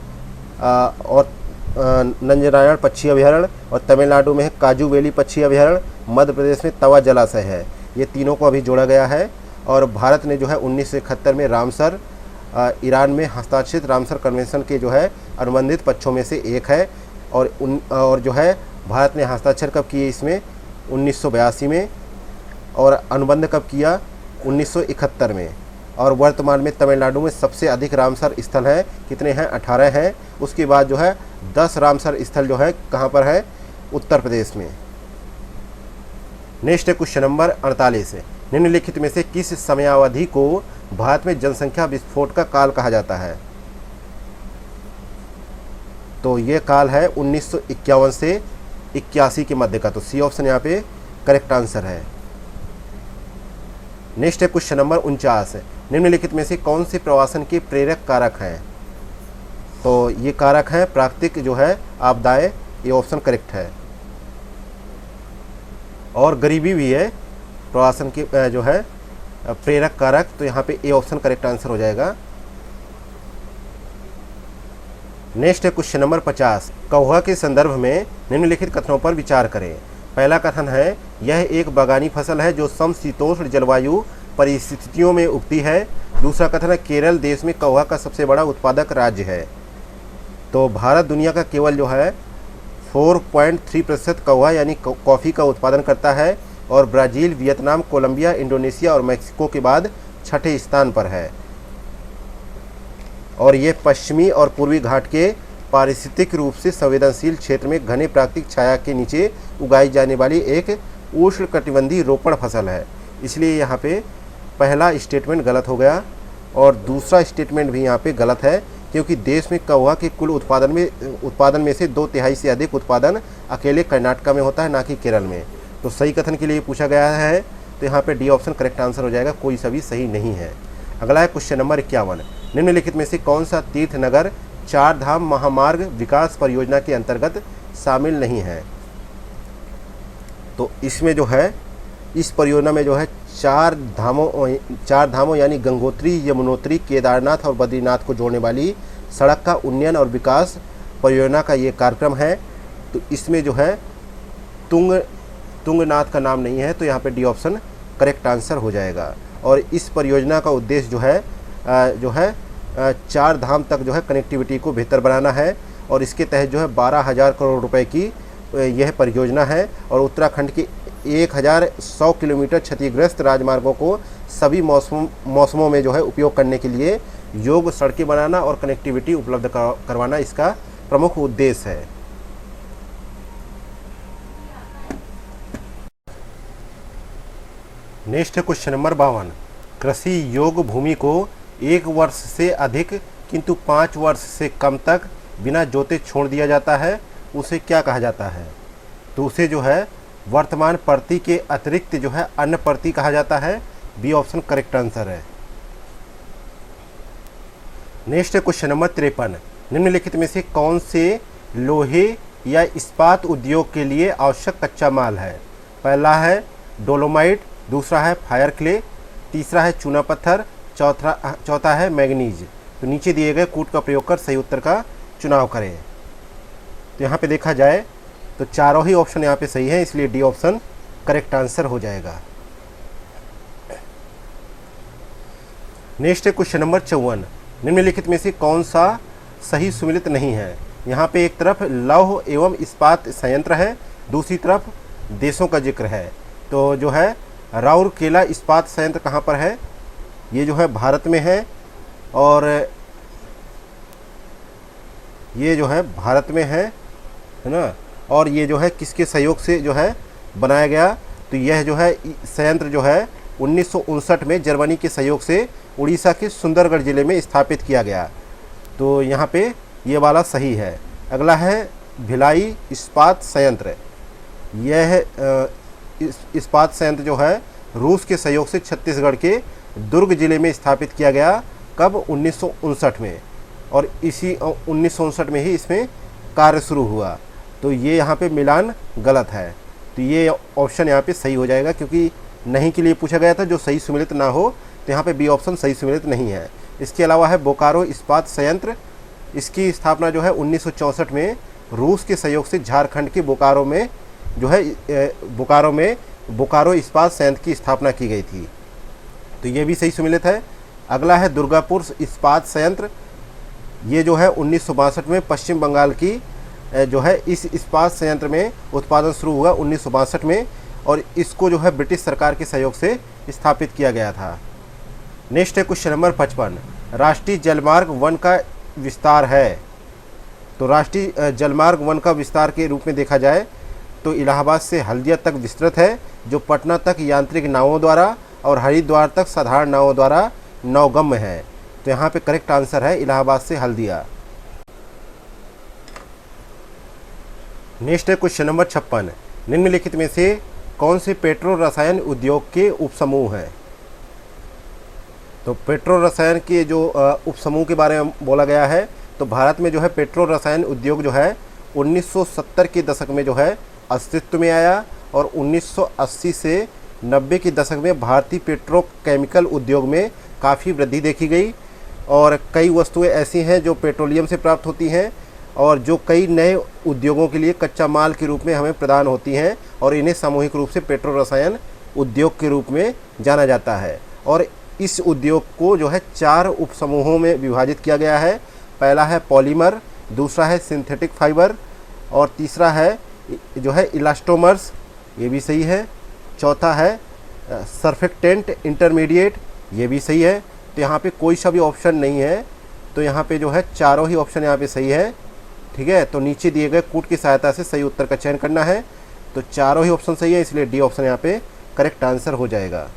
और नंजरायण पक्षी अभयारण्य, और तमिलनाडु में है काजू वैली पक्षी अभयारण्य, मध्य प्रदेश में तवा जलाशय है। ये तीनों को अभी जोड़ा गया है। और भारत ने जो है 1971 में रामसर ईरान में हस्ताक्षरित रामसर कन्वेंशन के जो है अनुबंधित पक्षों में से एक है। और जो है भारत ने हस्ताक्षर कब किए इसमें? 1982 में, और अनुबंध कब किया? 1971 में। और वर्तमान में तमिलनाडु में सबसे अधिक रामसर स्थल हैं, कितने हैं? 18 हैं। उसके बाद जो है 10 रामसर स्थल जो है कहाँ पर है? उत्तर प्रदेश में। नेक्स्ट क्वेश्चन नंबर 48 है, निम्नलिखित में से किस समयावधि को भारत में जनसंख्या विस्फोट का काल कहा जाता है? तो ये काल है 1951 से 81 के मध्य का, तो सी ऑप्शन यहाँ पे करेक्ट आंसर है। नेक्स्ट है क्वेश्चन नंबर 49 है, निम्नलिखित में से कौन से प्रवासन के प्रेरक कारक हैं? तो ये कारक है प्राकृतिक जो है आपदाएं, ये ऑप्शन करेक्ट है। और गरीबी भी है प्रवासन के जो है प्रेरक कारक, तो यहाँ पे ए ऑप्शन करेक्ट आंसर हो जाएगा। नेक्स्ट है क्वेश्चन नंबर 50। कौवा के संदर्भ में निम्नलिखित कथनों पर विचार करें। पहला कथन है यह एक बागानी फसल है जो समशीतोष्ण जलवायु परिस्थितियों में उगती है। दूसरा कथन है केरल देश में कौवा का सबसे बड़ा उत्पादक राज्य है। तो भारत दुनिया का केवल जो है 4.3% कौवा यानी कॉफ़ी का उत्पादन करता है और ब्राज़ील, वियतनाम, कोलंबिया, इंडोनेशिया और मैक्सिको के बाद छठे स्थान पर है। और ये पश्चिमी और पूर्वी घाट के पारिस्थितिक रूप से संवेदनशील क्षेत्र में घने प्राकृतिक छाया के नीचे उगाई जाने वाली एक उष्णकटिबंधीय रोपण फसल है। इसलिए यहाँ पे पहला स्टेटमेंट गलत हो गया और दूसरा स्टेटमेंट भी यहाँ पे गलत है, क्योंकि देश में कौवा के कुल उत्पादन में से 2/3 से अधिक उत्पादन अकेले कर्नाटक में होता है, ना कि केरल में। तो सही कथन के लिए पूछा गया है, तो यहाँ पे डी ऑप्शन करेक्ट आंसर हो जाएगा, कोई सा भी सही नहीं है। अगला है क्वेश्चन नंबर 51। निम्नलिखित में से कौन सा तीर्थ नगर चार धाम महामार्ग विकास परियोजना के अंतर्गत शामिल नहीं है? तो इसमें जो है इस परियोजना में जो है चार धामों यानी गंगोत्री, यमुनोत्री, केदारनाथ और बद्रीनाथ को जोड़ने वाली सड़क का उन्नयन और विकास परियोजना का ये कार्यक्रम है। तो इसमें जो है तुंगनाथ का नाम नहीं है, तो यहाँ पे डी ऑप्शन करेक्ट आंसर हो जाएगा। और इस परियोजना का उद्देश्य जो है चार धाम तक जो है कनेक्टिविटी को बेहतर बनाना है और इसके तहत जो है 12,000 करोड़ रुपए की यह परियोजना है और उत्तराखंड के 1,100 किलोमीटर क्षतिग्रस्त राजमार्गों को सभी मौसमों में जो है उपयोग करने के लिए योग्य सड़कें बनाना और कनेक्टिविटी उपलब्ध करवाना इसका प्रमुख उद्देश्य है। नेक्स्ट है क्वेश्चन नंबर 52। कृषि योग्य भूमि को 1 वर्ष से अधिक किंतु 5 वर्ष से कम तक बिना जोते छोड़ दिया जाता है, उसे क्या कहा जाता है? तो उसे जो है वर्तमान प्रति के अतिरिक्त जो है अन्य प्रति कहा जाता है। बी ऑप्शन करेक्ट आंसर है। नेक्स्ट है क्वेश्चन नंबर 53। निम्नलिखित में से कौन से लोहे या इस्पात उद्योग के लिए आवश्यक कच्चा माल है? पहला है डोलोमाइट, दूसरा है फायर क्ले, तीसरा है चूना पत्थर, चौथा है मैग्नीज। तो नीचे दिए गए कूट का प्रयोग कर सही उत्तर का चुनाव करें। तो यहाँ पे देखा जाए तो चारों ही ऑप्शन यहाँ पे सही है, इसलिए डी ऑप्शन करेक्ट आंसर हो जाएगा। नेक्स्ट है क्वेश्चन नंबर 54। निम्नलिखित में से कौन सा सही सुमेलित नहीं है? यहाँ पे एक तरफ लौह एवं इस्पात संयंत्र है, दूसरी तरफ देशों का जिक्र है। तो जो है राउरकेला इस्पात संयंत्र कहाँ पर है? ये जो है भारत में है और ये जो है भारत में है ना। और ये जो है किसके सहयोग से जो है बनाया गया? तो यह जो है संयंत्र जो है 1959 में जर्मनी के सहयोग से उड़ीसा के सुंदरगढ़ जिले में स्थापित किया गया। तो यहाँ पे ये वाला सही है। अगला है भिलाई इस्पात संयंत्र। यह इस्पात संयंत्र जो है रूस के सहयोग से छत्तीसगढ़ के दुर्ग जिले में स्थापित किया गया। कब? 1959 में। और इसी 1959 में ही इसमें कार्य शुरू हुआ। तो ये यहाँ पे मिलान गलत है, तो ये ऑप्शन यहाँ पे सही हो जाएगा, क्योंकि नहीं के लिए पूछा गया था जो सही सुमेलित ना हो, तो यहाँ पे बी ऑप्शन सही सुमेलित नहीं है। इसके अलावा है बोकारो इस्पात संयंत्र। इसकी स्थापना जो है 1964 में रूस के सहयोग से झारखंड के बोकारो में जो है बोकारो इस्पात संयंत्र की स्थापना की गई थी। तो ये भी सही सुमेलित है। अगला है दुर्गापुर इस्पात संयंत्र। ये जो है 1962 में पश्चिम बंगाल की जो है इस इस्पात संयंत्र में उत्पादन शुरू हुआ 1962 में, और इसको जो है ब्रिटिश सरकार के सहयोग से स्थापित किया गया था। नेक्स्ट है क्वेश्चन नंबर 55। राष्ट्रीय जलमार्ग 1 का विस्तार है। तो राष्ट्रीय जलमार्ग 1 का विस्तार के रूप में देखा जाए तो इलाहाबाद से हल्दिया तक विस्तृत है, जो पटना तक यांत्रिक नावों द्वारा और हरिद्वार तक साधारण नावों द्वारा नौगम्य है। तो यहाँ पे करेक्ट आंसर है इलाहाबाद से हल्दिया। नेक्स्ट है क्वेश्चन नंबर 56। निम्नलिखित में से कौन से पेट्रो रसायन उद्योग के उपसमूह हैं? तो पेट्रो रसायन के जो उपसमूह के बारे में बोला गया है, तो भारत में जो है पेट्रो रसायन उद्योग जो है 1970 के दशक में जो है अस्तित्व में आया और 1980 से 90 के दशक में भारतीय पेट्रोकेमिकल उद्योग में काफ़ी वृद्धि देखी गई और कई वस्तुएं ऐसी हैं जो पेट्रोलियम से प्राप्त होती हैं और जो कई नए उद्योगों के लिए कच्चा माल के रूप में हमें प्रदान होती हैं और इन्हें सामूहिक रूप से पेट्रो रसायन उद्योग के रूप में जाना जाता है। और इस उद्योग को जो है 4 उपसमूहों में विभाजित किया गया है। पहला है पॉलीमर, दूसरा है सिंथेटिक फाइबर और तीसरा है जो है इलास्टोमर्स, ये भी सही है। चौथा है सर्फेक्टेंट इंटरमीडिएट, ये भी सही है। तो यहाँ पे कोई सा भी ऑप्शन नहीं है, तो यहाँ पे जो है चारों ही ऑप्शन यहाँ पे सही है। ठीक है, तो नीचे दिए गए कूट की सहायता से सही उत्तर का चयन करना है। तो चारों ही ऑप्शन सही है, इसलिए डी ऑप्शन यहाँ पे करेक्ट आंसर हो जाएगा।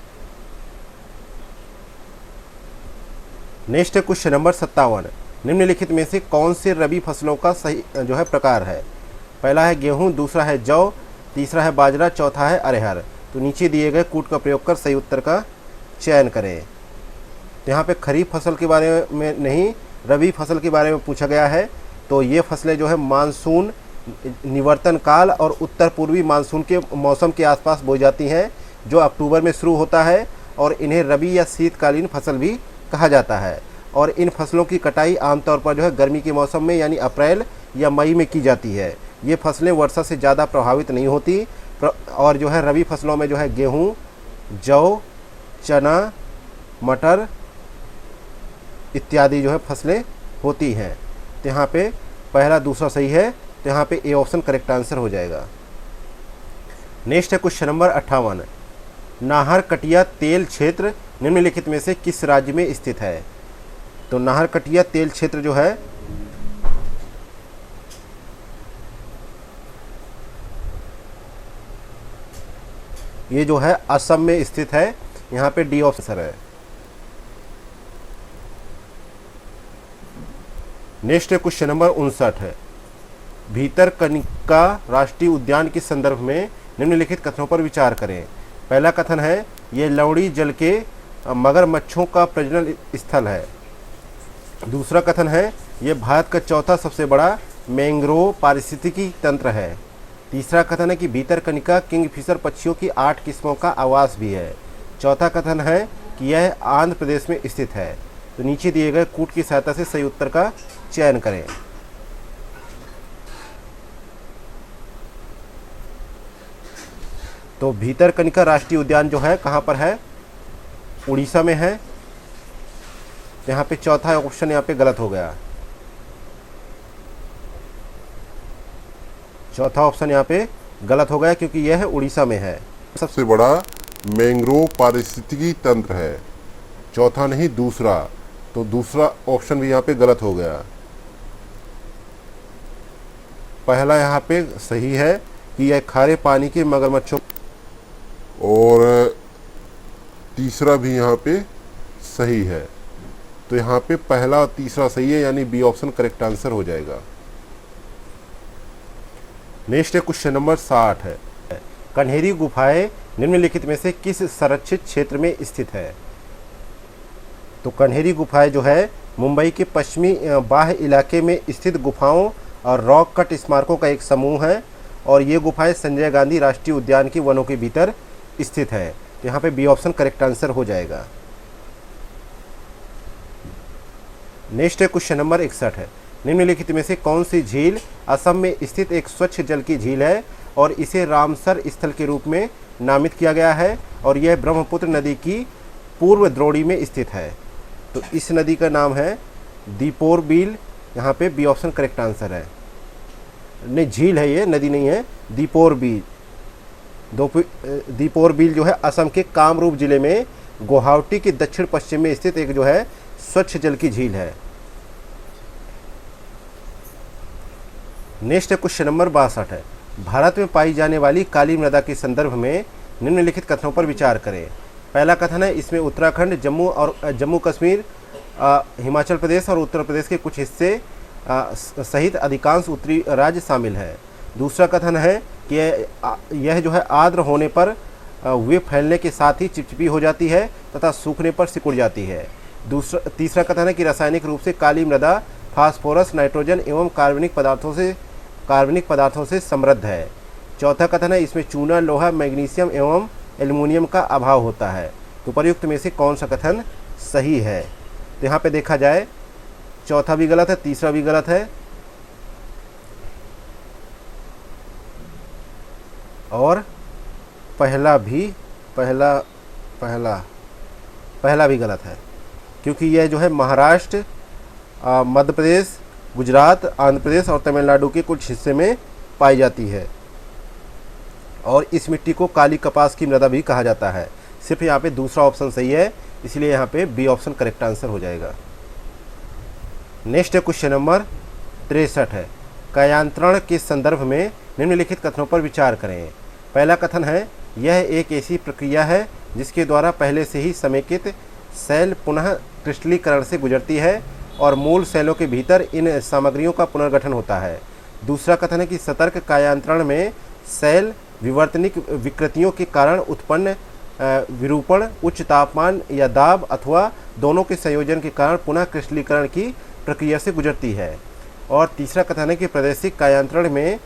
नेक्स्ट है क्वेश्चन नंबर 57। निम्नलिखित में से कौन से रबी फसलों का सही जो है प्रकार है? पहला है गेहूं, दूसरा है जौ, तीसरा है बाजरा, चौथा है अरहर। तो नीचे दिए गए कूट का प्रयोग कर सही उत्तर का चयन करें। तो यहाँ पे खरीफ फसल के बारे में नहीं, रबी फसल के बारे में पूछा गया है। तो ये फसलें जो है मानसून, निवर्तन काल और उत्तर पूर्वी मानसून के मौसम के आसपास बोई जाती हैं, जो अक्टूबर में शुरू होता है और इन्हें रबी या शीतकालीन फसल भी कहा जाता है। और इन फसलों की कटाई आमतौर पर जो है गर्मी के मौसम में यानी अप्रैल या मई में की जाती है। ये फसलें वर्षा से ज़्यादा प्रभावित नहीं होती और जो है रबी फसलों में जो है गेहूँ, जौ, चना, मटर इत्यादि जो है फसलें होती हैं। तो यहाँ पे पहला दूसरा सही है, तो यहाँ पे ए ऑप्शन करेक्ट आंसर हो जाएगा। नेक्स्ट है क्वेश्चन नंबर 58। नाहरकटिया तेल क्षेत्र निम्नलिखित में से किस राज्य में स्थित है? तो नाहरकटिया तेल क्षेत्र जो है ये जो है असम में स्थित है। यहाँ पे डी ऑप्शन है। नेक्स्ट है क्वेश्चन नंबर 59 है। भीतरकनिका राष्ट्रीय उद्यान के संदर्भ में निम्नलिखित कथनों पर विचार करें। पहला कथन है ये लवणी जल के मगरमच्छों का प्रजनन स्थल है। दूसरा कथन है ये भारत का चौथा सबसे बड़ा मैंग्रोव पारिस्थितिकी तंत्र है। तीसरा कथन है कि भीतरकनिका किंगफिशर पक्षियों की 8 किस्मों का आवास भी है। चौथा कथन है कि यह आंध्र प्रदेश में स्थित है। तो नीचे दिए गए कूट की सहायता से सही उत्तर का चयन करें। तो भीतरकनिका राष्ट्रीय उद्यान जो है कहाँ पर है? उड़ीसा में है। यहाँ पे चौथा ऑप्शन यहाँ पे गलत हो गया। चौथा ऑप्शन यहाँ पे गलत हो गया क्योंकि यह उड़ीसा में है। सबसे बड़ा मैंग्रोव पारिस्थितिकी तंत्र है, चौथा नहीं दूसरा। तो दूसरा ऑप्शन भी यहाँ पे गलत हो गया। पहला यहाँ पे सही है कि यह खारे पानी के मगरमच्छों, और तीसरा भी यहाँ पे सही है। तो यहाँ पे पहला और तीसरा सही है, यानी बी ऑप्शन करेक्ट आंसर हो जाएगा। नेक्स्ट है क्वेश्चन नंबर 60 है। कन्हेरी गुफाएं निम्नलिखित में से किस संरक्षित क्षेत्र में स्थित है? तो कन्हेरी गुफाएं जो है मुंबई के पश्चिमी बाह्य इलाके में स्थित गुफाओं और रॉक कट स्मारकों का एक समूह है और ये गुफाएं संजय गांधी राष्ट्रीय उद्यान की वनों के भीतर स्थित है। तो यहाँ पे बी ऑप्शन करेक्ट आंसर हो जाएगा। नेक्स्ट है क्वेश्चन नंबर 61 है। निम्नलिखित में से कौन सी झील असम में स्थित एक स्वच्छ जल की झील है और इसे रामसर स्थल के रूप में नामित किया गया है और यह ब्रह्मपुत्र नदी की पूर्व द्रोणी में स्थित है? तो इस नदी का नाम है दीपोर बील। यहाँ पे बी ऑप्शन करेक्ट आंसर है। नहीं, झील है, ये नदी नहीं है। दीपोर बील, दीपोर बील जो है असम के कामरूप जिले में गुवाहाटी के दक्षिण पश्चिम में स्थित एक जो है स्वच्छ जल की झील है। नेक्स्ट क्वेश्चन नंबर 62 है। भारत में पाई जाने वाली काली मृदा के संदर्भ में निम्नलिखित कथनों पर विचार करें। पहला कथन है इसमें उत्तराखंड, जम्मू कश्मीर, हिमाचल प्रदेश और उत्तर प्रदेश के कुछ हिस्से सहित अधिकांश उत्तरी राज्य शामिल है। दूसरा कथन है कि यह जो है आर्द्र होने पर वे फैलने के साथ ही चिपचिपी हो जाती है तथा सूखने पर सिकुड़ जाती है। तीसरा कथन है कि रासायनिक रूप से काली मृदा फास्फोरस, नाइट्रोजन एवं कार्बनिक पदार्थों से समृद्ध है। चौथा कथन है इसमें चूना, लोहा, मैग्नीशियम एवं एल्युमिनियम का अभाव होता है। तो उपर्युक्त में से कौन सा कथन सही है? तो यहाँ पे देखा जाए चौथा भी गलत है, तीसरा भी गलत है और पहला भी गलत है, क्योंकि यह जो है महाराष्ट्र, मध्य प्रदेश, गुजरात, आंध्र प्रदेश और तमिलनाडु के कुछ हिस्से में पाई जाती है और इस मिट्टी को काली कपास की मृदा भी कहा जाता है। सिर्फ यहाँ पे दूसरा ऑप्शन सही है, इसलिए यहाँ पे बी ऑप्शन करेक्ट आंसर हो जाएगा। नेक्स्ट क्वेश्चन नंबर 63 है, कायांतरण के संदर्भ में निम्नलिखित कथनों पर विचार करें। पहला कथन है यह एक ऐसी प्रक्रिया है जिसके द्वारा पहले से ही समेकित सेल पुनः क्रिस्टलीकरण से गुजरती है और मूल सेलों के भीतर इन सामग्रियों का पुनर्गठन होता है। दूसरा कथन है कि सतर्क कायांतरण में सेल विवर्तनिक विकृतियों के कारण उत्पन्न विरूपण, उच्च तापमान या दाब अथवा दोनों के संयोजन के कारण पुनः क्रिस्टलीकरण की प्रक्रिया से गुजरती है। और तीसरा कथन है कि प्रादेशिक कायांतरण में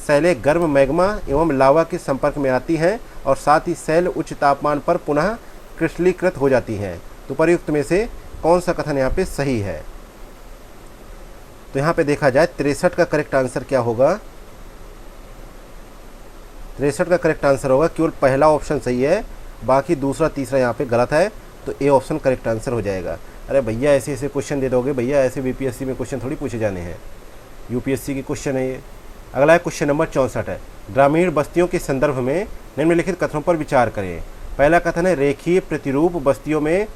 सेलें गर्म मैग्मा एवं लावा के संपर्क में आती हैं और साथ ही सेल उच्च तापमान पर पुनः क्रिस्टलीकृत हो जाती हैं। तो उपर्युक्त में से कौन सा कथन यहाँ पे सही है? तो यहाँ पे देखा जाए 63 का करेक्ट आंसर क्या होगा? 63 का करेक्ट आंसर होगा केवल पहला ऑप्शन सही है, बाकी दूसरा तीसरा यहाँ पे गलत है, तो ए ऑप्शन करेक्ट आंसर हो जाएगा। अरे भैया ऐसे ऐसे क्वेश्चन दे दोगे भैया, ऐसे बीपीएससी में क्वेश्चन थोड़ी पूछे जाने हैं, यूपीएससी के क्वेश्चन है ये। अगला है क्वेश्चन नंबर 64 है, ग्रामीण बस्तियों के संदर्भ में निम्नलिखित कथनों पर विचार करें। पहला कथन है रेखीय प्रतिरूप बस्तियों में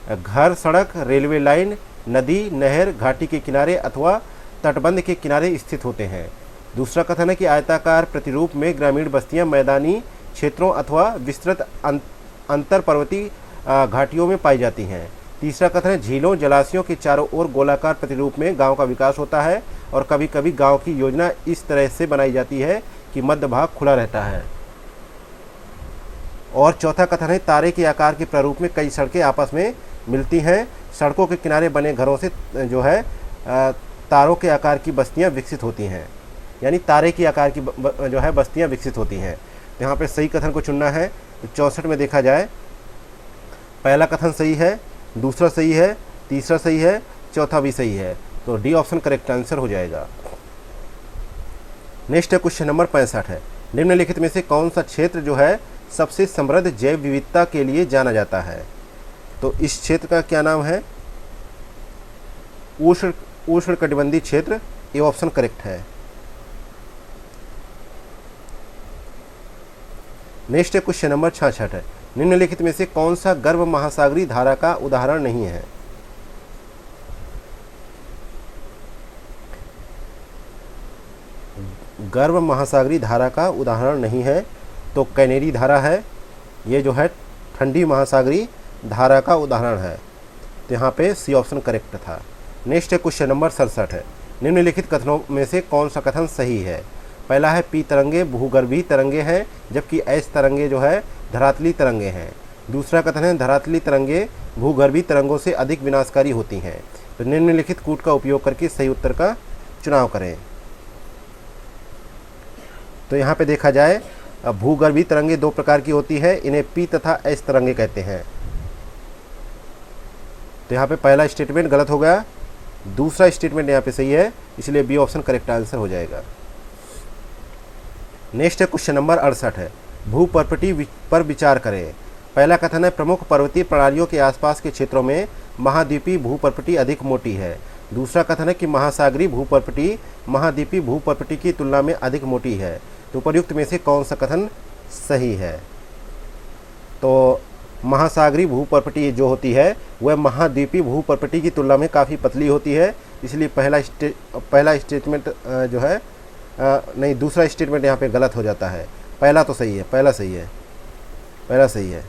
घर, सड़क, रेलवे लाइन, नदी, नहर, घाटी के किनारे अथवा तटबंध के किनारे स्थित होते हैं। दूसरा कथन है कि आयताकार प्रतिरूप में ग्रामीण बस्तियां मैदानी क्षेत्रों अथवा विस्तृत अंतर पर्वतीय घाटियों में पाई जाती हैं। तीसरा कथन है झीलों, जलाशयों के चारों ओर गोलाकार प्रतिरूप में गांव का विकास होता है और कभी कभी गांव की योजना इस तरह से बनाई जाती है कि मध्य भाग खुला रहता है। और चौथा कथन है तारे के आकार के प्रारूप में कई सड़कें आपस में मिलती हैं। सड़कों के किनारे बने घरों से जो है तारों के आकार की बस्तियां विकसित होती हैं, यानी तारे के आकार की जो है बस्तियां विकसित होती हैं। तो यहाँ पे सही कथन को चुनना है। तो 64 में देखा जाए पहला कथन सही है, दूसरा सही है, तीसरा सही है, चौथा भी सही है, तो डी ऑप्शन करेक्ट आंसर हो जाएगा। नेक्स्ट क्वेश्चन नंबर 65 है, निम्नलिखित में से कौन सा क्षेत्र जो है सबसे समृद्ध जैव विविधता के लिए जाना जाता है? तो इस क्षेत्र का क्या नाम है? उष्णकटिबंधीय क्षेत्र, ये ऑप्शन करेक्ट है। नेक्स्ट क्वेश्चन नंबर 66 है, निम्नलिखित में से कौन सा गर्भ महासागरीय धारा का उदाहरण नहीं है? गर्भ महासागरीय धारा का उदाहरण नहीं है, तो कैनेरी धारा है, ये जो है ठंडी महासागरीय धारा का उदाहरण है। तो यहाँ पे सी ऑप्शन करेक्ट था। नेक्स्ट क्वेश्चन नंबर 67 है, निम्नलिखित कथनों में से कौन सा कथन सही है? पहला है पी तरंगे भूगर्भीय तरंगे हैं, जबकि एस तरंगे जो है धरातलीय तरंगे हैं। दूसरा कथन है धरातलीय तरंगे भूगर्भीय तरंगों से अधिक विनाशकारी होती हैं। तो निम्नलिखित कूट का उपयोग करके सही उत्तर का चुनाव करें। तो यहाँ पे देखा जाए भूगर्भीय तरंगे दो प्रकार की होती है, इन्हें पी तथा एस तरंगे कहते हैं। तो यहाँ पे पहला स्टेटमेंट गलत हो गया, दूसरा स्टेटमेंट यहाँ पे सही है, इसलिए बी ऑप्शन करेक्ट आंसर हो जाएगा। नेक्स्ट क्वेश्चन नंबर 68 है, भूपर्पटी पर विचार करें। पहला कथन है प्रमुख पर्वतीय प्रणालियों के आसपास के क्षेत्रों में महाद्वीपीय भूपर्पटी अधिक मोटी है। दूसरा कथन है कि महासागरीय भूपर्पटी महाद्वीपीय भूपर्पटी की तुलना में अधिक मोटी है। तो उपर्युक्त में से कौन सा कथन सही है? तो महासागरीय भूपर्पटी जो होती है वह महाद्वीपीय भूपर्पटी की तुलना में काफ़ी पतली होती है, इसलिए पहला स्टेटमेंट जो है नहीं, दूसरा स्टेटमेंट यहाँ पे गलत हो जाता है। पहला तो सही है, पहला सही है।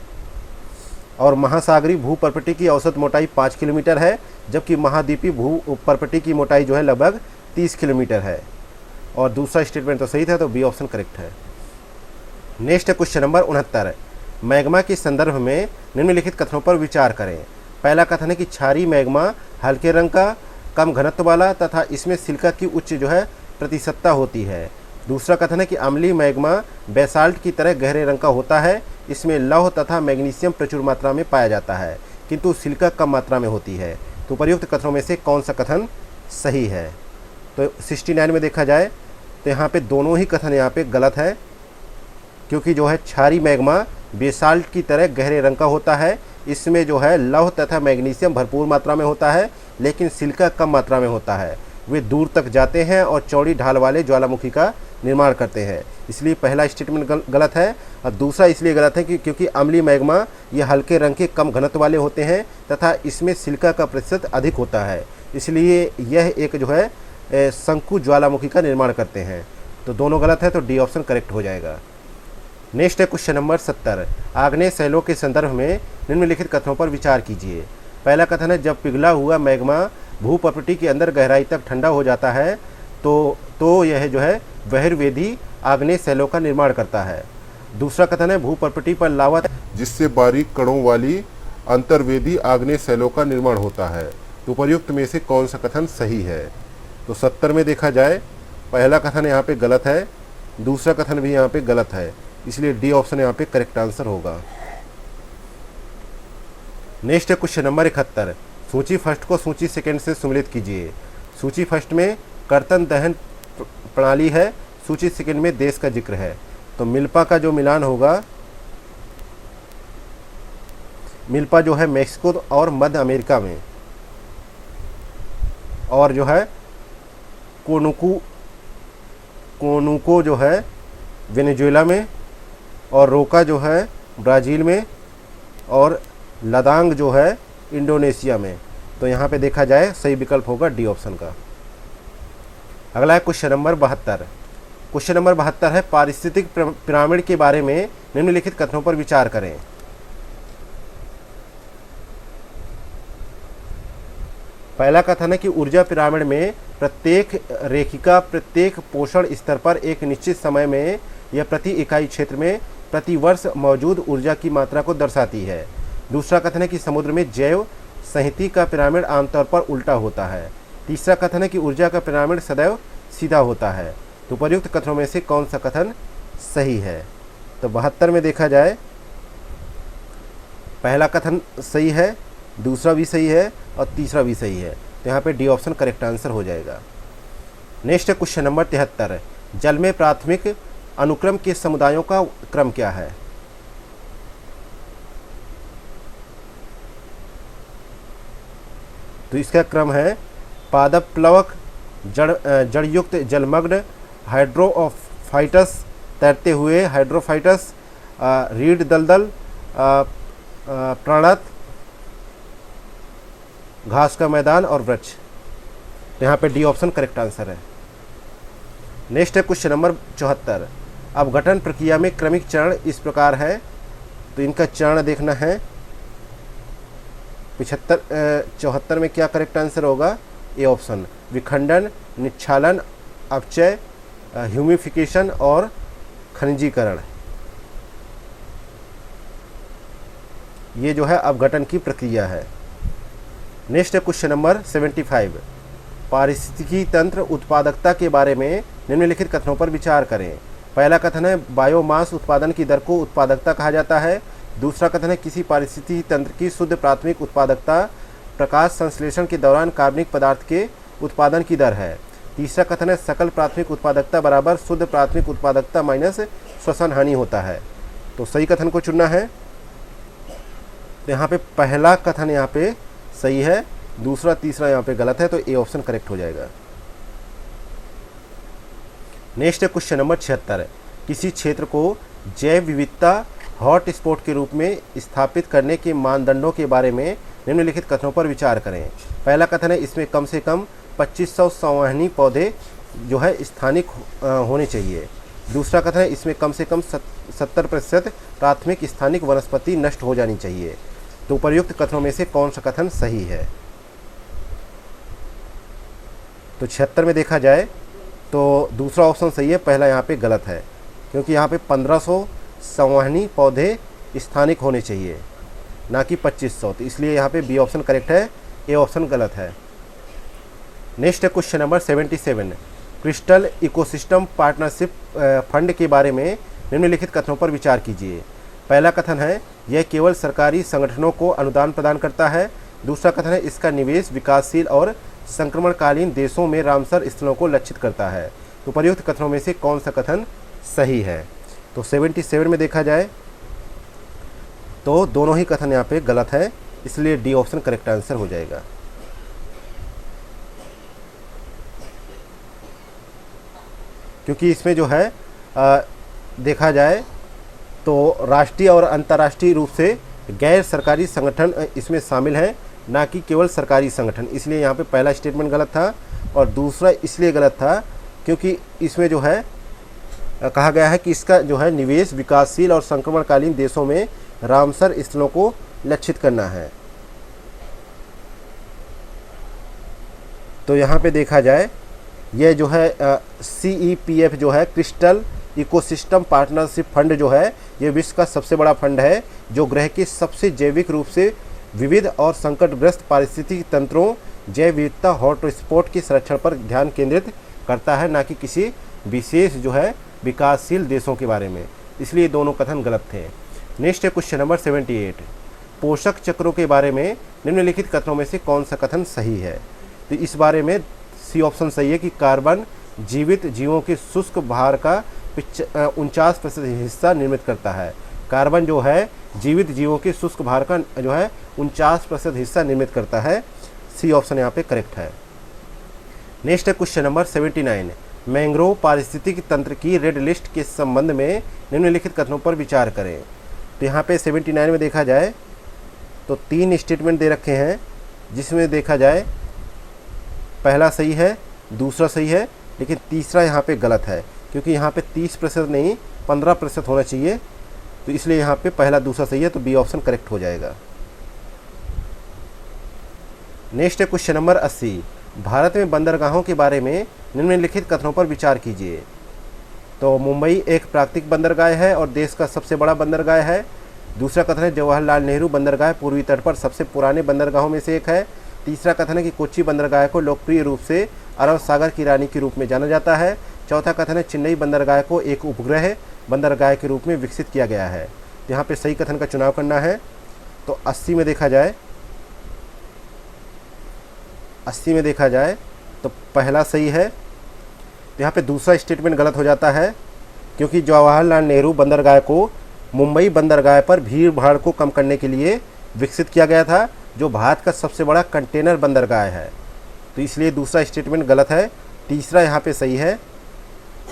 और महासागरीय भूपर्पटी की औसत मोटाई 5 किलोमीटर है, जबकि महाद्वीपीय भूपर्पटी की मोटाई जो है लगभग 30 किलोमीटर है। और दूसरा स्टेटमेंट तो सही था, तो बी ऑप्शन करेक्ट है। नेक्स्ट क्वेश्चन नंबर 69 है, मैग्मा के संदर्भ में निम्नलिखित कथनों पर विचार करें। पहला कथन है कि क्षारीय मैग्मा हल्के रंग का, कम घनत्व वाला तथा इसमें सिलिका की उच्च प्रतिशतता होती है। दूसरा कथन है कि अम्लीय मैग्मा बेसाल्ट की तरह गहरे रंग का होता है, इसमें लौह तथा मैग्नीशियम प्रचुर मात्रा में पाया जाता है किंतु सिलिका कम मात्रा में होती है। तो उपर्युक्त कथनों में से कौन सा कथन सही है? तो 69 में देखा जाए तो यहाँ पे दोनों ही कथन यहाँ पे गलत है, क्योंकि क्षारीय मैग्मा बेसाल्ट की तरह गहरे रंग का होता है, इसमें लौह तथा मैग्नीशियम भरपूर मात्रा में होता है, लेकिन सिलिका कम मात्रा में होता है। वे दूर तक जाते हैं और चौड़ी ढाल वाले ज्वालामुखी का निर्माण करते हैं, इसलिए पहला स्टेटमेंट गलत है। और दूसरा इसलिए गलत है कि क्योंकि अम्लीय मैग्मा ये हल्के रंग के कम घनत्व वाले होते हैं तथा इसमें सिलिका का प्रतिशत अधिक होता है, इसलिए यह एक शंकु ज्वालामुखी का निर्माण करते हैं। तो दोनों गलत है, तो डी ऑप्शन करेक्ट हो जाएगा। नेक्स्ट है क्वेश्चन नंबर 70। आग्नेय शैलों के संदर्भ में निम्नलिखित कथनों पर विचार कीजिए। पहला कथन है जब पिघला हुआ मैग्मा भूप्रपटी के अंदर गहराई तक ठंडा हो जाता है तो यह बहिर्वेदी आग्नेय शैलों का निर्माण करता है। दूसरा कथन है भूप्रपटी पर लावा जिससे बारीक कणों वाली अंतर्वेदी आग्नेय शैलों का निर्माण होता है। तो उपर्युक्त में से कौन सा कथन सही है? तो 70 में देखा जाए पहला कथन यहाँ पे गलत है, दूसरा कथन भी यहाँ पे गलत है, इसलिए डी ऑप्शन यहाँ पे करेक्ट आंसर होगा। नेक्स्ट है क्वेश्चन नंबर 71। सूची फर्स्ट को सूची सेकंड से सम्मिलित कीजिए। सूची फर्स्ट में कर्तन दहन प्रणाली है, सूची सेकंड में देश का जिक्र है। तो मिल्पा का जो मिलान होगा, मिल्पा मेक्सिको और मध्य अमेरिका में, और कोनुको वेनेजुएला में, और रोका ब्राज़ील में, और लदांग इंडोनेशिया में। तो यहाँ पे देखा जाए सही विकल्प होगा डी ऑप्शन का। अगला है क्वेश्चन नंबर 72। क्वेश्चन नंबर 72 है पारिस्थितिक पिरामिड के बारे में निम्नलिखित कथनों पर विचार करें। पहला कथन है कि ऊर्जा पिरामिड में प्रत्येक रेखिका प्रत्येक पोषण स्तर पर एक निश्चित समय में या प्रति इकाई क्षेत्र में प्रति वर्ष मौजूद ऊर्जा की मात्रा को दर्शाती है। दूसरा कथन है कि समुद्र में जैव संहति का पिरामिड आमतौर पर उल्टा होता है। तीसरा कथन है कि ऊर्जा का पिरामिड सदैव सीधा होता है। तो उपर्युक्त कथनों में से कौन सा कथन सही है? तो 72 में देखा जाए पहला कथन सही है, दूसरा भी सही है और तीसरा भी सही है, तो यहाँ पे डी ऑप्शन करेक्ट आंसर हो जाएगा। नेक्स्ट है क्वेश्चन नंबर 73। जल में प्राथमिक अनुक्रम के समुदायों का क्रम क्या है? तो इसका क्रम है पादप प्लवक, जड़युक्त जलमग्न, हाइड्रोफाइटस तैरते हुए हाइड्रोफाइटस, रीड दलदल, प्राणत, घास का मैदान और वृक्ष। तो यहाँ पे डी ऑप्शन करेक्ट आंसर है। नेक्स्ट है क्वेश्चन नंबर 74। अपघटन प्रक्रिया में क्रमिक चरण इस प्रकार है, तो इनका चरण देखना है। 74 में क्या करेक्ट आंसर होगा? ए ऑप्शन, विखंडन, निच्छालन, अपचय, ह्यूमिफिकेशन और खनिजीकरण। ये अपघटन की प्रक्रिया है। नेक्स्ट है क्वेश्चन नंबर 75। पारिस्थितिकी तंत्र उत्पादकता के बारे में निम्नलिखित कथनों पर विचार करें। पहला कथन है बायोमास उत्पादन की दर को उत्पादकता कहा जाता है। दूसरा कथन है किसी पारिस्थितिकी तंत्र की शुद्ध प्राथमिक उत्पादकता प्रकाश संश्लेषण के दौरान कार्बनिक पदार्थ के उत्पादन की दर है। तीसरा कथन है सकल प्राथमिक उत्पादकता बराबर शुद्ध प्राथमिक उत्पादकता माइनस श्वसन हानि होता है। तो सही कथन को चुनना है। तो यहाँ पे पहला कथन यहाँ पे सही है, दूसरा तीसरा यहाँ पे गलत है, तो ए ऑप्शन करेक्ट हो जाएगा। नेक्स्ट है क्वेश्चन नंबर 76। किसी क्षेत्र को जैव विविधता हॉट स्पॉट के रूप में स्थापित करने के मानदंडों के बारे में निम्नलिखित कथनों पर विचार करें। पहला कथन है इसमें कम से कम 2500 संवहनी पौधे स्थानिक होने चाहिए। दूसरा कथन है इसमें कम से कम 70% प्राथमिक स्थानिक वनस्पति नष्ट हो जानी चाहिए। तो उपर्युक्त कथनों में से कौन सा कथन सही है? तो 76 में देखा जाए तो दूसरा ऑप्शन सही है, पहला यहाँ पे गलत है, क्योंकि यहाँ पे 1500 संवहनी पौधे स्थानिक होने चाहिए, ना कि 2500। तो इसलिए यहाँ पे बी ऑप्शन करेक्ट है, ए ऑप्शन गलत है। नेक्स्ट है question number 77, crystal ecosystem partnership fund के बारे में निम्नलिखित कथनों पर विचार कीजिए। पहला कथन है यह केवल सरकारी संगठनों को अनुदान प्रदान करता है। दूसरा कथन है इसका निवेश विकासशील और संक्रमणकालीन देशों में रामसर स्थलों को लक्षित करता है। तो उपयुक्त कथनों में से कौन सा कथन सही है? तो 77 में देखा जाए तो दोनों ही कथन यहाँ पे गलत है, इसलिए डी ऑप्शन करेक्ट आंसर हो जाएगा। क्योंकि इसमें जो है देखा जाए तो राष्ट्रीय और अंतर्राष्ट्रीय रूप से गैर सरकारी संगठन इसमें शामिल हैं, ना कि केवल सरकारी संगठन। इसलिए यहाँ पे पहला स्टेटमेंट गलत था, और दूसरा इसलिए गलत था क्योंकि इसमें जो है कहा गया है कि इसका जो है निवेश विकासशील और संक्रमणकालीन देशों में रामसर स्थलों को लक्षित करना है। तो यहाँ पे देखा जाए ये जो है CEPF जो है क्रिस्टल इकोसिस्टम पार्टनरशिप फंड जो है ये विश्व का सबसे बड़ा फंड है, जो ग्रह के सबसे जैविक रूप से विविध और संकटग्रस्त पारिस्थितिक तंत्रों, जैव विविधता, हॉटस्पॉट के संरक्षण पर ध्यान केंद्रित करता है, ना कि किसी विशेष जो है विकासशील देशों के बारे में। इसलिए दोनों कथन गलत थे। नेक्स्ट है क्वेश्चन नंबर 78, पोषक चक्रों के बारे में निम्नलिखित कथनों में से कौन सा कथन सही है? तो इस बारे में सी ऑप्शन सही है कि कार्बन जीवित जीवों के शुष्क भार का 49% हिस्सा निर्मित करता है। कार्बन जो है जीवित जीवों के शुष्क भार का जो है 49% हिस्सा निर्मित करता है। सी ऑप्शन यहाँ पे करेक्ट है। नेक्स्ट है क्वेश्चन नंबर 79, मैंग्रोव पारिस्थितिक तंत्र की रेड लिस्ट के संबंध में निम्नलिखित कथनों पर विचार करें। तो यहाँ पे 79 में देखा जाए तो 3 स्टेटमेंट दे रखे हैं, जिसमें देखा जाए पहला सही है, दूसरा सही है, लेकिन तीसरा यहाँ पे गलत है, क्योंकि यहाँ पे 30% नहीं 15% होना चाहिए। तो इसलिए यहाँ पे पहला दूसरा सही है, तो बी ऑप्शन करेक्ट हो जाएगा। नेक्स्ट है क्वेश्चन नंबर 80, भारत में बंदरगाहों के बारे में निम्नलिखित कथनों पर विचार कीजिए। तो मुंबई एक प्राकृतिक बंदरगाह है और देश का सबसे बड़ा बंदरगाह है। दूसरा कथन है जवाहरलाल नेहरू बंदरगाह पूर्वी तट पर सबसे पुराने बंदरगाहों में से एक है। तीसरा कथन है कि कोच्चि बंदरगाह को लोकप्रिय रूप से अरब सागर की रानी के रूप में जाना जाता है। चौथा कथन है चेन्नई बंदरगाह को एक उपग्रह बंदरगाह के रूप में विकसित किया गया है। तो यहाँ पे सही कथन का चुनाव करना है। तो 80 में देखा जाए तो पहला सही है। तो यहाँ पे दूसरा स्टेटमेंट गलत हो जाता है, क्योंकि जवाहरलाल नेहरू बंदरगाह को मुंबई बंदरगाह पर भीड़ भाड़ को कम करने के लिए विकसित किया गया था, जो भारत का सबसे बड़ा कंटेनर बंदरगाह है। तो इसलिए दूसरा स्टेटमेंट गलत है। तीसरा यहाँ पे सही है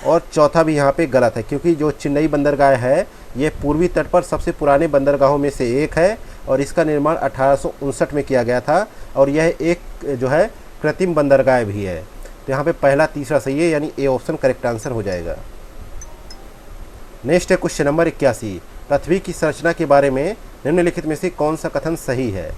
और चौथा भी यहाँ पे गलत है, क्योंकि जो चेन्नई बंदरगाह है ये पूर्वी तट पर सबसे पुराने बंदरगाहों में से एक है और इसका निर्माण 1859 में किया गया था, और यह एक जो है कृत्रिम बंदरगाह भी है। तो यहाँ पे पहला तीसरा सही है, यानी ए ऑप्शन करेक्ट आंसर हो जाएगा। नेक्स्ट है क्वेश्चन नंबर 81, पृथ्वी की संरचना के बारे में निम्नलिखित में से कौन सा कथन सही है?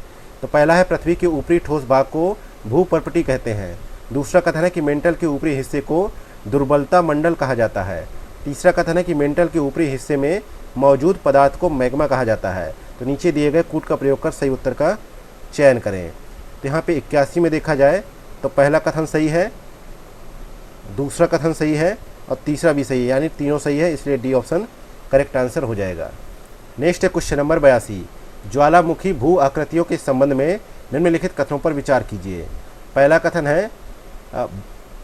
तो पहला है पृथ्वी के ऊपरी ठोस भाग को भूपर्पटी कहते हैं। दूसरा कथन है कि मेंटल के ऊपरी हिस्से को दुर्बलता मंडल कहा जाता है। तीसरा कथन है कि मेंटल के ऊपरी हिस्से में मौजूद पदार्थ को मैग्मा कहा जाता है। तो नीचे दिए गए कूट का प्रयोग कर सही उत्तर का चयन करें। तो यहाँ पे 81 में देखा जाए तो पहला कथन सही है, दूसरा कथन सही है और तीसरा भी सही है, यानी तीनों सही है, इसलिए डी ऑप्शन करेक्ट आंसर हो जाएगा। नेक्स्ट है क्वेश्चन नंबर 82, ज्वालामुखी भू आकृतियों के संबंध में निम्नलिखित कथनों पर विचार कीजिए। पहला कथन है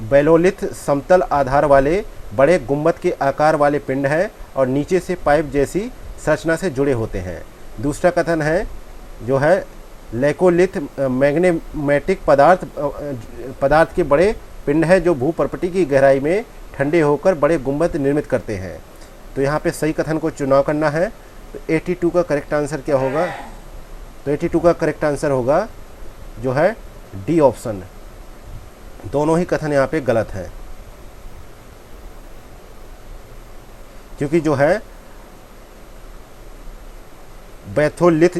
बेलोलिथ समतल आधार वाले बड़े गुंबद के आकार वाले पिंड है और नीचे से पाइप जैसी संरचना से जुड़े होते हैं। दूसरा कथन है जो है लेकोलिथ मैग्नेमेटिक पदार्थ के बड़े पिंड है जो भूपर्पटी की गहराई में ठंडे होकर बड़े गुंबद निर्मित करते हैं। तो यहाँ पे सही कथन को चुनाव करना है। तो 82 का करेक्ट आंसर क्या होगा? तो 82 का करेक्ट आंसर होगा जो है डी ऑप्शन। दोनों ही कथन यहाँ पे गलत है, क्योंकि जो है बैथोलिथ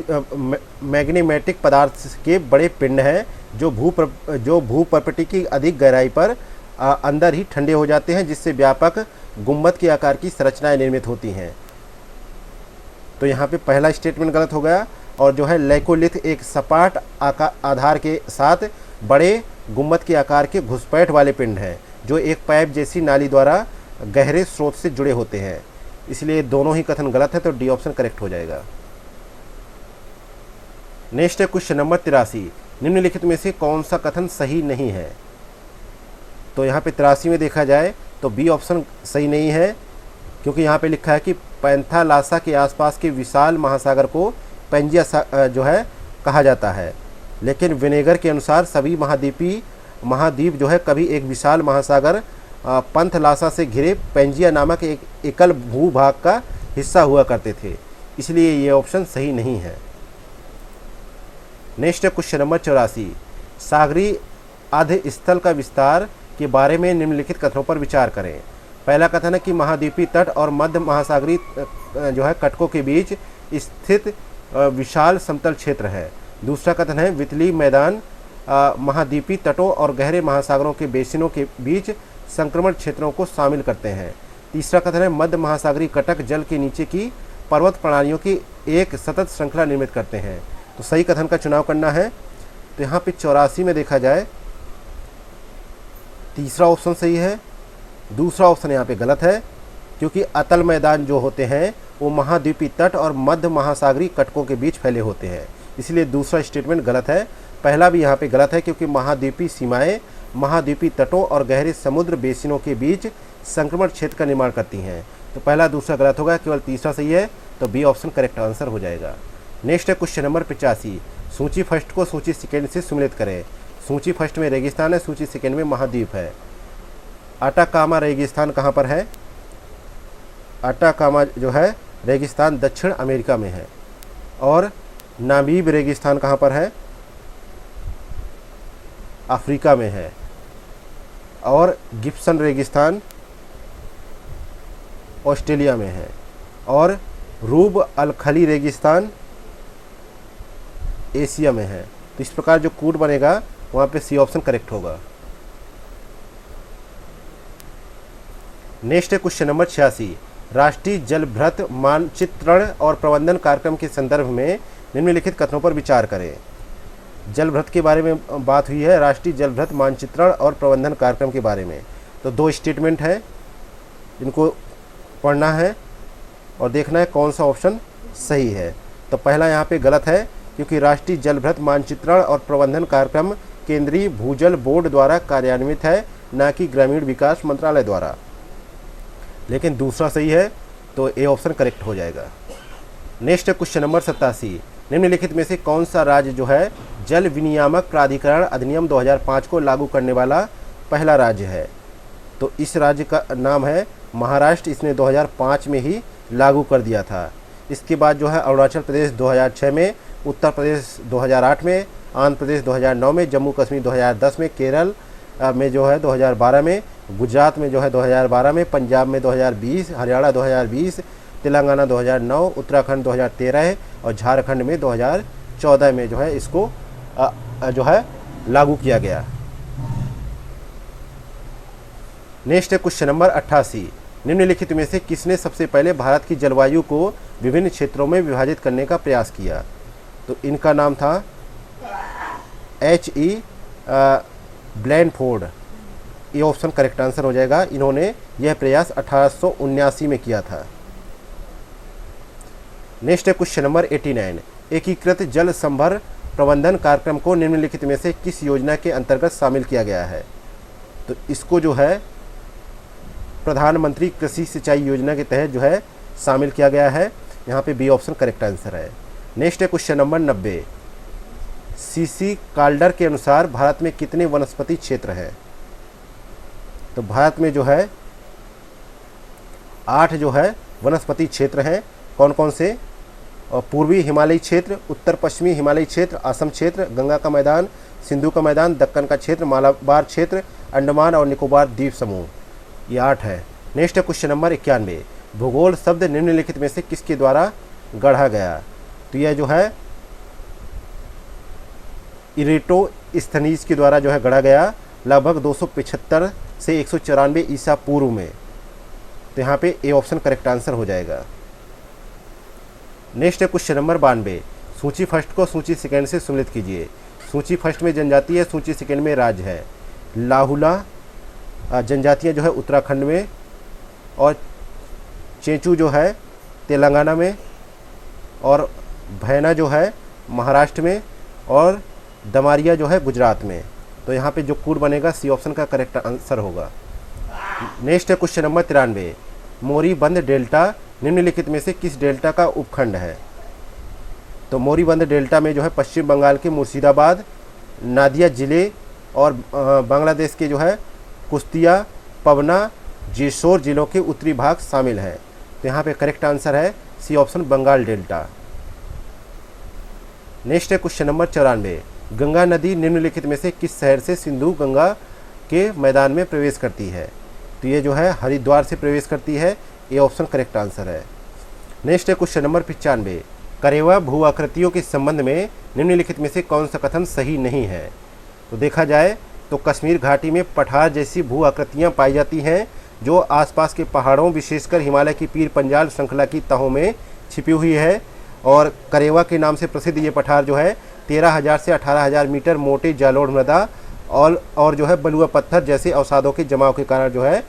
मैग्नेमेटिक पदार्थ के बड़े पिंड हैं जो भूपर्पटी की अधिक गहराई पर अंदर ही ठंडे हो जाते हैं, जिससे व्यापक गुंबद के आकार की संरचनाएं निर्मित होती हैं। तो यहाँ पे पहला स्टेटमेंट गलत हो गया। और जो है लैकोलिथ एक सपाट आधार के साथ बड़े गुम्बद के आकार के घुसपैठ वाले पिंड हैं जो एक पाइप जैसी नाली द्वारा गहरे स्रोत से जुड़े होते हैं। इसलिए दोनों ही कथन गलत है, तो डी ऑप्शन करेक्ट हो जाएगा। नेक्स्ट है क्वेश्चन नंबर 83, निम्नलिखित में से कौन सा कथन सही नहीं है। तो यहाँ पे 83 में देखा जाए तो बी ऑप्शन सही नहीं है, क्योंकि यहाँ पे लिखा है कि पैंथालासा के आसपास के विशाल महासागर को पेंजिया जो है कहा जाता है, लेकिन विनेगर के अनुसार सभी महाद्वीप जो है कभी एक विशाल महासागर पंथलासा से घिरे पेंजिया नामक एक एकल भूभाग का हिस्सा हुआ करते थे, इसलिए ये ऑप्शन सही नहीं है। नेक्स्ट है क्वेश्चन नंबर 84, सागरी अधस्थल का विस्तार के बारे में निम्नलिखित कथनों पर विचार करें। पहला कथन है कि महाद्वीपीय तट और मध्य महासागरीय जो है कटकों के बीच स्थित विशाल समतल क्षेत्र है। दूसरा कथन है वितली मैदान महाद्वीपीय तटों और गहरे महासागरों के बेसिनों के बीच संक्रमण क्षेत्रों को शामिल करते हैं। तीसरा कथन है मध्य महासागरीय कटक जल के नीचे की पर्वत प्रणालियों की एक सतत श्रृंखला निर्मित करते हैं। तो सही कथन का चुनाव करना है। तो यहाँ पे 84 में देखा जाए तीसरा ऑप्शन सही है, दूसरा ऑप्शन यहाँ पे गलत है, क्योंकि अतल मैदान जो होते हैं वो महाद्वीपीय तट और मध्य महासागरीय कटकों के बीच फैले होते हैं, इसलिए दूसरा स्टेटमेंट गलत है। पहला भी यहाँ पे गलत है, क्योंकि महाद्वीपीय सीमाएं महाद्वीपीय तटों और गहरे समुद्र बेसिनों के बीच संक्रमण क्षेत्र का निर्माण करती हैं। तो पहला दूसरा गलत होगा, केवल तीसरा सही है, तो बी ऑप्शन करेक्ट आंसर हो जाएगा। नेक्स्ट है क्वेश्चन नंबर 85, सूची फर्स्ट को सूची सेकेंड से सम्मिलित करें। सूची फर्स्ट में रेगिस्तान है, सूची सेकेंड में महाद्वीप है। अटाकामा रेगिस्तान कहाँ पर है? अटाकामा जो है रेगिस्तान दक्षिण अमेरिका में है। और नामीब रेगिस्तान कहाँ पर है? अफ्रीका में है। और गिब्सन रेगिस्तान ऑस्ट्रेलिया में है। और रूब अल खली रेगिस्तान एशिया में है। तो इस प्रकार जो कोड बनेगा वहाँ पे सी ऑप्शन करेक्ट होगा। नेक्स्ट है क्वेश्चन नंबर 86, राष्ट्रीय जलभृत मानचित्रण और प्रबंधन कार्यक्रम के संदर्भ में निम्नलिखित कथनों पर विचार करें। जलभृत के बारे में बात हुई है, राष्ट्रीय जलभृत मानचित्रण और प्रबंधन कार्यक्रम के बारे में। तो दो स्टेटमेंट है, इनको पढ़ना है और देखना है कौन सा ऑप्शन सही है। तो पहला यहाँ पे गलत है, क्योंकि राष्ट्रीय जलभृत मानचित्रण और प्रबंधन कार्यक्रम केंद्रीय भूजल बोर्ड द्वारा कार्यान्वित है, न कि ग्रामीण विकास मंत्रालय द्वारा। लेकिन दूसरा सही है, तो ए ऑप्शन करेक्ट हो जाएगा। नेक्स्ट है क्वेश्चन नंबर 87, निम्नलिखित में से कौन सा राज्य जो है जल विनियामक प्राधिकरण अधिनियम 2005 को लागू करने वाला पहला राज्य है? तो इस राज्य का नाम है महाराष्ट्र। इसने 2005 में ही लागू कर दिया था। इसके बाद जो है अरुणाचल प्रदेश 2006 में, उत्तर प्रदेश 2008 में, आंध्र प्रदेश 2009 में, जम्मू कश्मीर 2010 में, केरल में जो है 2012 में, गुजरात में जो है 2012 में, पंजाब में 2020, हरियाणा 2020, तेलंगाना 2009, उत्तराखंड 2013 और झारखंड में 2014 में जो है इसको जो है लागू किया गया। नेक्स्ट है क्वेश्चन नंबर 88, निम्नलिखित में से किसने सबसे पहले भारत की जलवायु को विभिन्न क्षेत्रों में विभाजित करने का प्रयास किया? तो इनका नाम था H.E. ब्लैनफोर्ड। ये ऑप्शन करेक्ट आंसर हो जाएगा। इन्होंने यह प्रयास 1879 में किया था। नेक्स्ट है क्वेश्चन नंबर 89, एकीकृत जल संभर प्रबंधन कार्यक्रम को निम्नलिखित में से किस योजना के अंतर्गत शामिल किया गया है? तो इसको जो है प्रधानमंत्री कृषि सिंचाई योजना के तहत जो है शामिल किया गया है। यहाँ पे बी ऑप्शन करेक्ट आंसर है। नेक्स्ट है क्वेश्चन नंबर 90, सीसी काल्डर के अनुसार भारत में कितने वनस्पति क्षेत्र हैं? तो भारत में जो है 8 जो है वनस्पति क्षेत्र हैं। कौन कौन से? और पूर्वी हिमालयी क्षेत्र, उत्तर पश्चिमी हिमालयी क्षेत्र, असम क्षेत्र, गंगा का मैदान, सिंधु का मैदान, दक्कन का क्षेत्र, मालाबार क्षेत्र, अंडमान और निकोबार द्वीप समूह। ये 8 है। नेक्स्ट है क्वेश्चन नंबर 91, भूगोल शब्द निम्नलिखित में से किसके द्वारा गढ़ा गया? तो यह जो है इरेटोस्थनीज के द्वारा जो है गढ़ा गया, लगभग 275 से 194 ईसा पूर्व में। तो यहाँ पे ए ऑप्शन करेक्ट आंसर हो जाएगा। नेक्स्ट है क्वेश्चन नंबर 92। सूची फर्स्ट को सूची सेकेंड से सम्मिलित कीजिए। सूची फर्स्ट में जनजाति है, सूची सेकेंड में राज्य है। लाहुला जनजातियाँ जो है उत्तराखंड में, और चेंचू जो है तेलंगाना में, और भैना जो है महाराष्ट्र में, और दमारिया जो है गुजरात में। तो यहाँ पे जो कोड बनेगा सी ऑप्शन का करेक्ट आंसर होगा। नेक्स्ट है क्वेश्चन नंबर 93। मोरीबंद डेल्टा निम्नलिखित में से किस डेल्टा का उपखंड है? तो मोरीबंद डेल्टा में जो है पश्चिम बंगाल के मुर्शिदाबाद, नादिया ज़िले और बांग्लादेश के जो है कुश्तिया, पवना, जेसोर जिलों के उत्तरी भाग शामिल हैं। तो यहाँ पे करेक्ट आंसर है C option Bengal delta. Next है क्वेश्चन नंबर 94। गंगा नदी निम्नलिखित में से किस शहर से सिंधु गंगा के मैदान में प्रवेश करती है? तो ये जो है हरिद्वार से प्रवेश करती है, ये ऑप्शन करेक्ट आंसर है। नेक्स्ट है क्वेश्चन नंबर 95। करेवा भू आकृतियों के संबंध में निम्नलिखित में से कौन सा कथन सही नहीं है? तो देखा जाए तो कश्मीर घाटी में पठार जैसी भू आकृतियाँ पाई जाती हैं जो आसपास के पहाड़ों विशेषकर हिमालय की पीर पंजाल श्रृंखला की तहों में छिपी हुई है। और करेवा के नाम से प्रसिद्ध ये पठार जो है 13,000 से 18,000 मीटर मोटे जालोढ़ मृदा और जो है बलुआ पत्थर जैसे अवसादों के जमाव के कारण जो है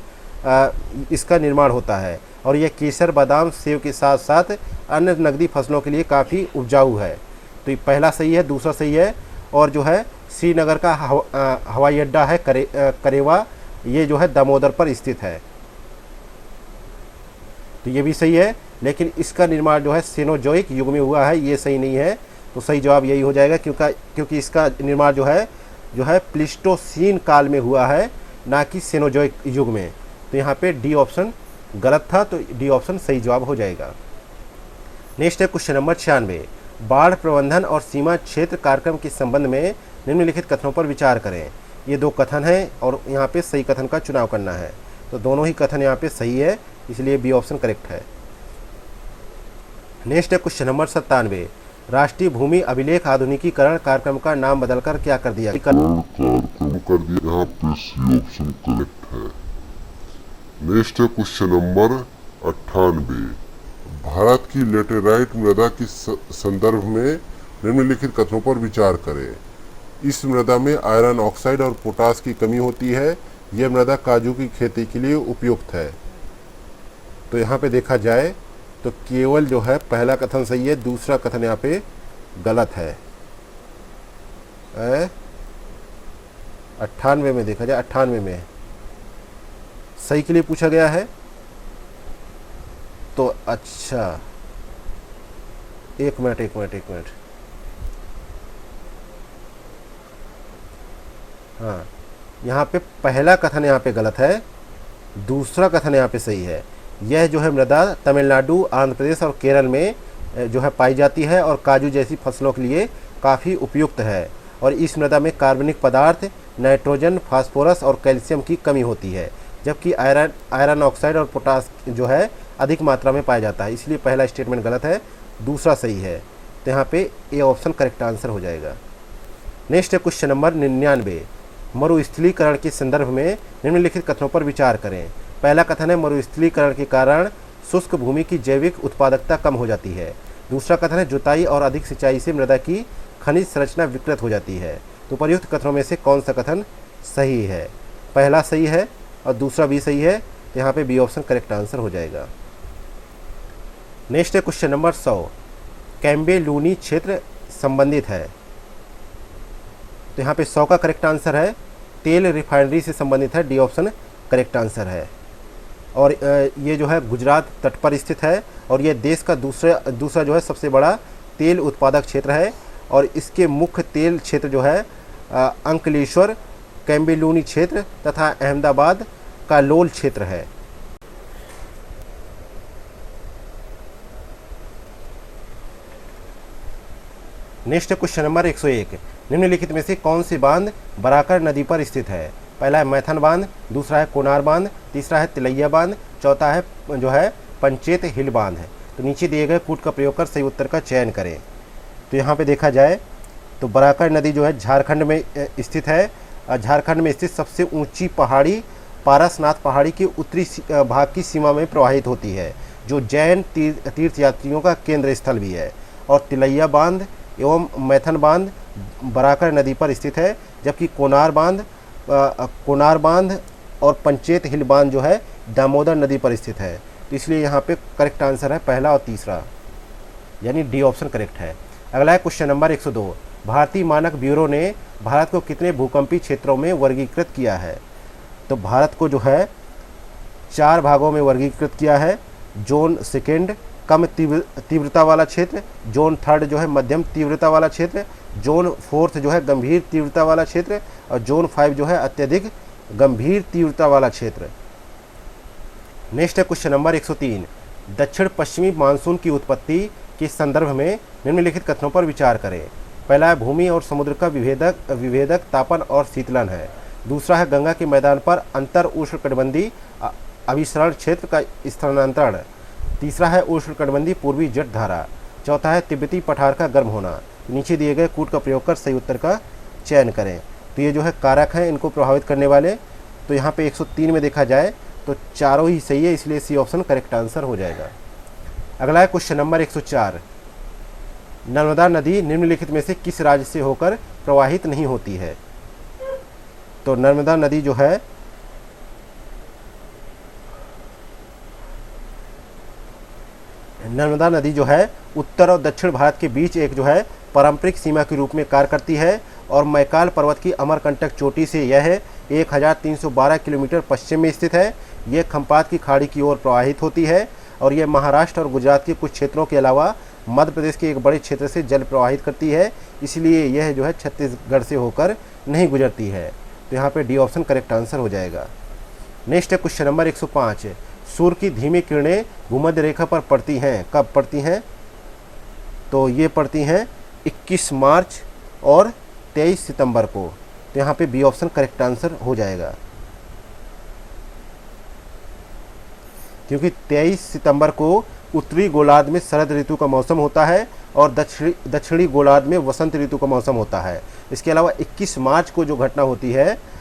इसका निर्माण होता है। और यह केसर, बादाम, सेब के साथ साथ अन्य नकदी फसलों के लिए काफ़ी उपजाऊ है। तो ये पहला सही है, दूसरा सही है। और जो है श्रीनगर का हवाई अड्डा है करेवा, ये जो है दामोदर पर स्थित है, तो ये भी सही है। लेकिन इसका निर्माण जो है सेनोजोइक युग में हुआ है, ये सही नहीं है। तो सही जवाब यही हो जाएगा क्योंकि इसका निर्माण जो है प्लीस्टोसीन काल में हुआ है, ना कि सेनोजोइक युग में। तो यहाँ पे डी ऑप्शन गलत था, तो डी ऑप्शन सही जवाब हो जाएगा। नेक्स्ट है क्वेश्चन नंबर 96। बाढ़ प्रबंधन और सीमा क्षेत्र कार्यक्रम के संबंध में निम्नलिखित कथनों पर विचार करें। ये दो कथन हैं और यहाँ पे सही कथन का चुनाव करना है। तो दोनों ही कथन यहाँ पे सही है, इसलिए बी ऑप्शन करेक्ट है। नेक्स्ट है क्वेश्चन नंबर 97। राष्ट्रीय भूमि अभिलेख आधुनिकीकरण कार्यक्रम का नाम बदलकर क्या कर दिया? यहाँ पे सी ऑप्शन करेक्ट है। नेक्स्ट है क्वेश्चन नंबर 98। भारत की लेटेराइट मृदा के संदर्भ में निम्नलिखित कथनों पर विचार करें। इस मृदा में आयरन ऑक्साइड और पोटास की कमी होती है। यह मृदा काजू की खेती के लिए उपयुक्त है। तो यहाँ पे देखा जाए तो केवल जो है पहला कथन सही है, दूसरा कथन यहाँ पे गलत है। 98 में देखा जाए, 98 में सही के लिए पूछा गया है। तो अच्छा, एक मिनट। हाँ, यहाँ पे पहला कथन यहाँ पे गलत है, दूसरा कथन यहाँ पे सही है। यह जो है मृदा तमिलनाडु, आंध्र प्रदेश और केरल में जो है पाई जाती है और काजू जैसी फसलों के लिए काफ़ी उपयुक्त है। और इस मृदा में कार्बनिक पदार्थ, नाइट्रोजन, फास्फोरस और कैल्शियम की कमी होती है, जबकि आयरन ऑक्साइड और पोटास जो है अधिक मात्रा में पाया जाता है। इसलिए पहला स्टेटमेंट गलत है, दूसरा सही है। तो यहाँ पे ए ऑप्शन करेक्ट आंसर हो जाएगा। नेक्स्ट है क्वेश्चन नंबर 99। मरुस्थलीकरण के संदर्भ में निम्नलिखित कथनों पर विचार करें। पहला कथन है मरुस्थलीकरण के कारण शुष्क भूमि की जैविक उत्पादकता कम हो जाती है। दूसरा कथन है जुताई और अधिक सिंचाई से मृदा की खनिज संरचना विकृत हो जाती है। तो उपर्युक्त कथनों में से कौन सा कथन सही है? पहला सही है और दूसरा भी सही है। तो यहाँ पे बी ऑप्शन करेक्ट आंसर हो जाएगा। नेक्स्ट है क्वेश्चन नंबर 100। कैम्बेलूनी क्षेत्र संबंधित है। तो यहाँ पे 100 का करेक्ट आंसर है तेल रिफाइनरी से संबंधित है, डी ऑप्शन करेक्ट आंसर है। और ये जो है गुजरात तट पर स्थित है और ये देश का दूसरा जो है सबसे बड़ा तेल उत्पादक क्षेत्र है। और इसके मुख्य तेल क्षेत्र जो है अंकलेश्वर, कैम्बेलूनी क्षेत्र तथा अहमदाबाद का लोल क्षेत्र है। Next question number 101। निम्नलिखित में से कौन सी बांध बराकर नदी पर स्थित है? पहला है मैथन बांध, दूसरा है कोनार बांध, तीसरा है तिलैया बांध, चौथा है जो है पंचेत हिल बांध है। तो नीचे दिए गए कूट का प्रयोग कर सही उत्तर का चयन करें। तो यहाँ पे देखा जाए तो बराकर नदी जो है झारखंड में स्थित है। झारखंड में स्थित सबसे ऊंची पहाड़ी पारसनाथ पहाड़ी के उत्तरी भाग की सीमा में प्रवाहित होती है। जो जैन तीर्थयात्रियों का केंद्र स्थल भी है। और तिलैया बांध एवं मैथन बांध बराकर नदी पर स्थित है, जबकि कोनार बांध और पंचेत हिल बांध जो है दामोदर नदी पर स्थित है। तो इसलिए यहाँ पे करेक्ट आंसर है पहला और तीसरा, यानी डी ऑप्शन करेक्ट है। अगला है क्वेश्चन नंबर 102। भारतीय मानक ब्यूरो ने भारत को कितने भूकंपीय क्षेत्रों में वर्गीकृत किया है? तो भारत को जो है 4 भागों में वर्गीकृत किया है। जोन सेकेंड कम तीव्रता वाला क्षेत्र, जोन थर्ड जो है मध्यम तीव्रता वाला क्षेत्र, जोन फोर्थ जो है गंभीर तीव्रता वाला क्षेत्र, और जोन 5 जो है अत्यधिक गंभीर तीव्रता वाला क्षेत्र। नेक्स्ट है क्वेश्चन नंबर 103। दक्षिण पश्चिमी मानसून की उत्पत्ति के संदर्भ में निम्नलिखित कथनों पर विचार करें। पहला है भूमि और समुद्र का विभेदक तापन और शीतलन है। दूसरा है गंगा के मैदान पर अंतर उष्णकटिबंधीय अभिसरण क्षेत्र का स्थानांतरण। तीसरा है उष्णकटिबंधीय पूर्वी जट धारा। चौथा है तिब्बती पठार का गर्म होना। नीचे दिए गए कूट का प्रयोग कर सही उत्तर का चयन करें। तो ये जो है कारक हैं इनको प्रभावित करने वाले। तो यहाँ पे 103 में देखा जाए तो चारों ही सही है, इसलिए सी ऑप्शन करेक्ट आंसर हो जाएगा। अगला है क्वेश्चन नंबर 104। नर्मदा नदी निम्नलिखित में से किस राज्य से होकर प्रवाहित नहीं होती है? तो नर्मदा नदी जो है उत्तर और दक्षिण भारत के बीच एक जो है पारंपरिक सीमा के रूप में कार्य करती है। और मैकाल पर्वत की अमरकंटक चोटी से यह 1312 किलोमीटर पश्चिम में स्थित है। यह खंपात की खाड़ी की ओर प्रवाहित होती है और यह महाराष्ट्र और गुजरात के कुछ क्षेत्रों के अलावा मध्य प्रदेश के एक बड़े क्षेत्र से जल प्रवाहित करती है। इसलिए यह जो है छत्तीसगढ़ से होकर नहीं गुजरती है। तो यहाँ पे डी ऑप्शन करेक्ट आंसर हो जाएगा। नेक्स्ट है क्वेश्चन नंबर 105। सूर्य की धीमी किरणें भूमध्य रेखा पर पड़ती हैं, कब पड़ती हैं? तो ये पड़ती हैं 21 मार्च और 23 सितंबर को। तो यहाँ पे बी ऑप्शन करेक्ट आंसर हो जाएगा, क्योंकि 23 सितंबर को उत्तरी गोलार्ध में शरद ऋतु का मौसम होता है और दक्षिणी गोलार्ध में वसंत ऋतु का मौसम होता है। इसके अलावा 21 मार्च को जो घटना होती है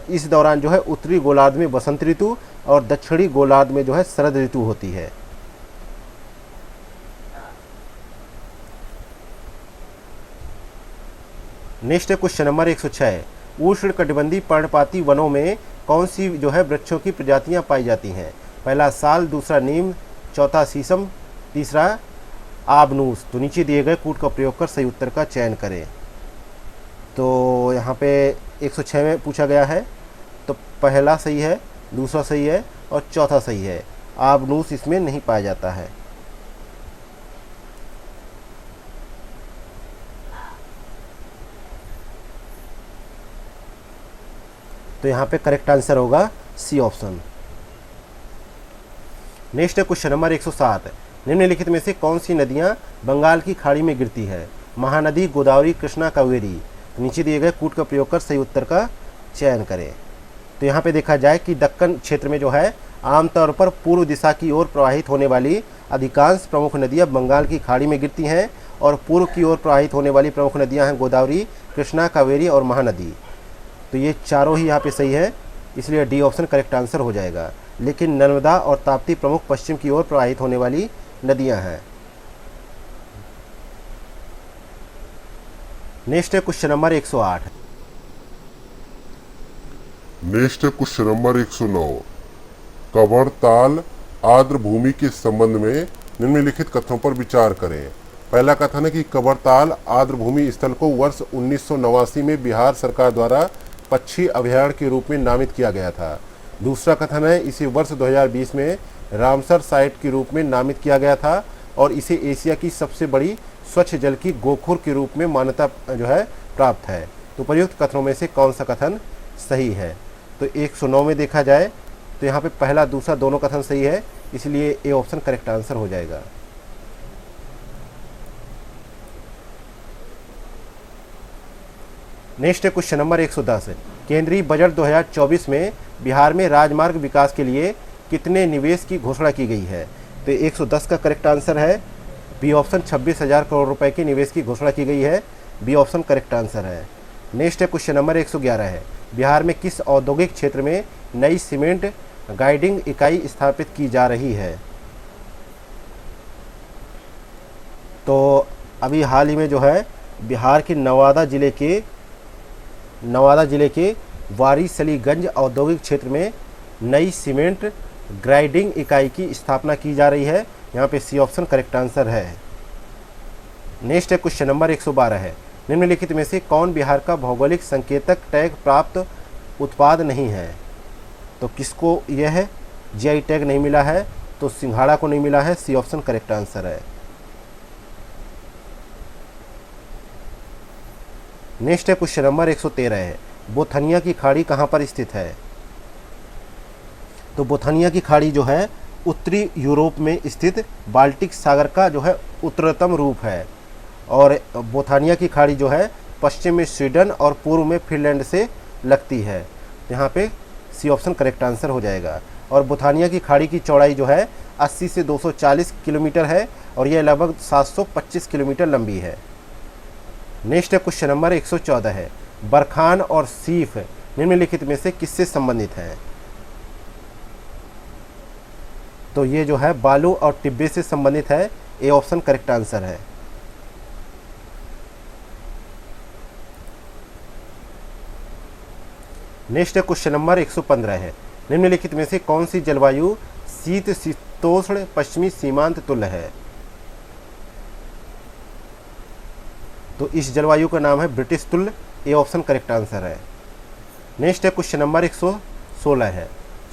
इस दौरान जो है उत्तरी गोलार्ध में वसंत ऋतु और दक्षिणी गोलार्ध में जो है शरद ऋतु होती है। नेक्स्ट है क्वेश्चन नंबर 106। उष्णकटिबंधीय पर्णपाती वनों में कौन सी जो है वृक्षों की प्रजातियां पाई जाती हैं? पहला साल, दूसरा नीम, चौथा शीशम, तीसरा आबनूस। तो नीचे दिए गए कूट का प्रयोग कर सही उत्तर का चयन करें। तो यहाँ पे 106 में पूछा गया है, तो पहला सही है, दूसरा सही है और चौथा सही है। आबनूस इसमें नहीं पाया जाता है। तो यहाँ पे करेक्ट आंसर होगा सी ऑप्शन। नेक्स्ट है क्वेश्चन नंबर 107। निम्नलिखित में से कौन सी नदियाँ बंगाल की खाड़ी में गिरती है? महानदी, गोदावरी, कृष्णा, कावेरी। नीचे दिए गए कूट का प्रयोग कर सही उत्तर का चयन करें। तो यहाँ पे देखा जाए कि दक्कन क्षेत्र में जो है आमतौर पर पूर्व दिशा की ओर प्रवाहित होने वाली अधिकांश प्रमुख नदियाँ बंगाल की खाड़ी में गिरती हैं और पूर्व की ओर प्रवाहित होने वाली प्रमुख नदियाँ हैं गोदावरी, कृष्णा, कावेरी और महानदी। तो ये चारों ही यहाँ पे सही है, इसलिए डी ऑप्शन करेक्ट आंसर हो जाएगा। लेकिन नर्मदा और ताप्ती प्रमुख पश्चिम की ओर प्रवाहित होने वाली नदियां हैं। नेक्स्ट है क्वेश्चन नंबर 108। नेक्स्ट है क्वेश्चन नंबर 109। कवर ताल आर्द्र भूमि के संबंध में निम्नलिखित कथनों पर विचार करें। पहला कथन है कि कवर ताल आर्द्र भूमि स्थल को वर्ष 1989 में बिहार सरकार द्वारा पक्षी अभयारण्य के रूप में नामित किया गया था। दूसरा कथन है इसे वर्ष 2020 में रामसर साइट के रूप में नामित किया गया था और इसे एशिया की सबसे बड़ी स्वच्छ जल की गोखुर के रूप में मान्यता जो है प्राप्त है। तो प्रयुक्त कथनों में से कौन सा कथन सही है? तो 109 में देखा जाए तो यहाँ पे पहला दूसरा दोनों कथन सही है, इसलिए ए ऑप्शन करेक्ट आंसर हो जाएगा। नेक्स्ट है क्वेश्चन नंबर 110। केंद्रीय बजट 2024 में बिहार में राजमार्ग विकास के लिए कितने निवेश की घोषणा की गई है? तो 110 का करेक्ट आंसर है बी ऑप्शन। 26,000 करोड़ रुपए के निवेश की घोषणा की गई है, बी ऑप्शन करेक्ट आंसर है। नेक्स्ट है क्वेश्चन नंबर 111 है। बिहार में किस औद्योगिक क्षेत्र में नई सीमेंट गाइडिंग इकाई स्थापित की जा रही है? तो अभी हाल ही में जो है बिहार के नवादा जिले के वारिसलीगंज औद्योगिक क्षेत्र में नई सीमेंट ग्राइंडिंग इकाई की स्थापना की जा रही है। यहाँ पे सी ऑप्शन करेक्ट आंसर है। नेक्स्ट है क्वेश्चन नंबर 112 है, निम्नलिखित में से कौन बिहार का भौगोलिक संकेतक टैग प्राप्त उत्पाद नहीं है? तो किसको यह है जीआई टैग नहीं मिला है? तो सिंघाड़ा को नहीं मिला है। सी ऑप्शन करेक्ट आंसर है। नेक्स्ट है क्वेश्चन नंबर 113 है, बोथनिया की खाड़ी कहाँ पर स्थित है? तो बोथनिया की खाड़ी जो है उत्तरी यूरोप में स्थित बाल्टिक सागर का जो है उत्तरतम रूप है, और बोथनिया की खाड़ी जो है पश्चिम में स्वीडन और पूर्व में फिनलैंड से लगती है। यहाँ पे सी ऑप्शन करेक्ट आंसर हो जाएगा। और बोथनिया की खाड़ी की चौड़ाई जो है 80 से 240 किलोमीटर है, और यह लगभग 725 किलोमीटर लंबी है। नेक्स्ट है क्वेश्चन नंबर 114 है, बरखान और सीफ निम्नलिखित में से किससे संबंधित है? तो ये जो है बालू और टिब्बे से संबंधित है। ए ऑप्शन करेक्ट आंसर है। नेक्स्ट है क्वेश्चन नंबर 115 है, निम्नलिखित में से कौन सी जलवायु शीत शीतोष्ण पश्चिमी सीमांत तुल्य है? तो इस जलवायु का नाम है ब्रिटिश तुल्य। ए ऑप्शन करेक्ट आंसर है। नेक्स्ट है क्वेश्चन नंबर 116 है,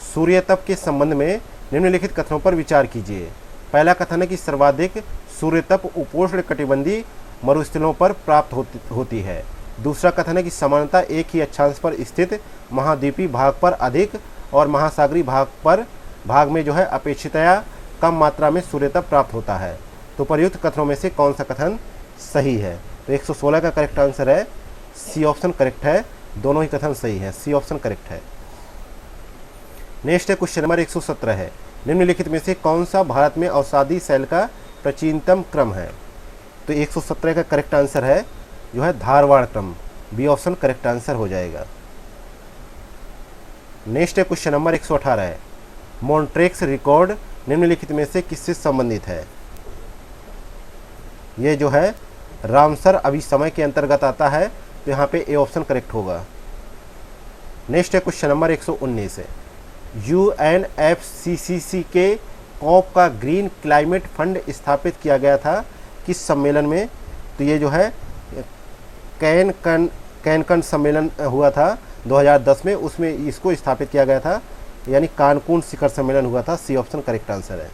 सूर्य तप के संबंध में निम्नलिखित कथनों पर विचार कीजिए। पहला कथन है कि सर्वाधिक सूर्य तप उपोष्ण कटिबंधीय मरुस्थलों पर प्राप्त होती है। दूसरा कथन है कि सामान्यतः एक ही अक्षांश पर स्थित महाद्वीपीय भाग पर अधिक और महासागरीय भाग में जो है अपेक्षितया कम मात्रा में सूर्य तप प्राप्त होता है। तो प्रयुक्त कथनों में से कौन सा कथन सही है? तो 116 का करेक्ट आंसर है। सी ऑप्शन करेक्ट है। दोनों ही कथन सही है। सी ऑप्शन करेक्ट है। नेक्स्ट है क्वेश्चन नंबर 117 है, निम्नलिखित में से कौन सा भारत में औषधि सेल का प्राचीनतम क्रम है? तो 117 का करेक्ट आंसर है जो है धारवाड़ क्रम। बी ऑप्शन करेक्ट आंसर हो जाएगा। नेक्स्ट है क्वेश्चन नंबर 118 है, मॉन्ट्रेक्स रिकॉर्ड निम्नलिखित में से किससे संबंधित है? ये जो है रामसर अभिसमय के अंतर्गत आता है, तो यहाँ पे ए ऑप्शन करेक्ट होगा। नेक्स्ट है क्वेश्चन नंबर 119 है, UNFCCC के कॉप का ग्रीन क्लाइमेट फंड स्थापित किया गया था किस सम्मेलन में? तो ये जो है कैनकन सम्मेलन हुआ था 2010 में, उसमें इसको स्थापित किया गया था, यानी कानकून शिखर सम्मेलन हुआ था। सी ऑप्शन करेक्ट आंसर है।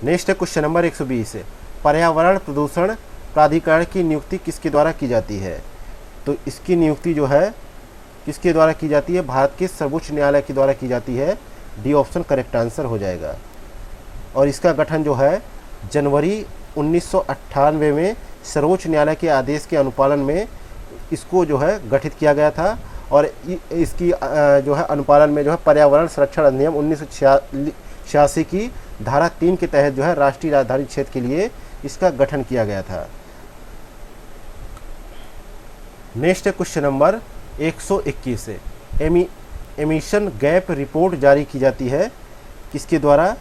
नेक्स्ट है क्वेश्चन नंबर 120 है, पर्यावरण प्रदूषण प्राधिकरण की नियुक्ति किसके द्वारा की जाती है? तो इसकी नियुक्ति जो है किसके द्वारा की जाती है? भारत के सर्वोच्च न्यायालय के द्वारा की जाती है। डी ऑप्शन करेक्ट आंसर हो जाएगा। और इसका गठन जो है जनवरी 1998 में सर्वोच्च न्यायालय के आदेश के अनुपालन में इसको जो है गठित किया गया था, और इसकी जो है अनुपालन में जो है पर्यावरण संरक्षण अधिनियम 1986 की धारा 3 के तहत जो है राष्ट्रीय राजधानी क्षेत्र के लिए इसका गठन किया गया था। नेक्स्ट है क्वेश्चन नंबर 121 है, एमिशन गैप रिपोर्ट जारी की जाती है किसके द्वारा?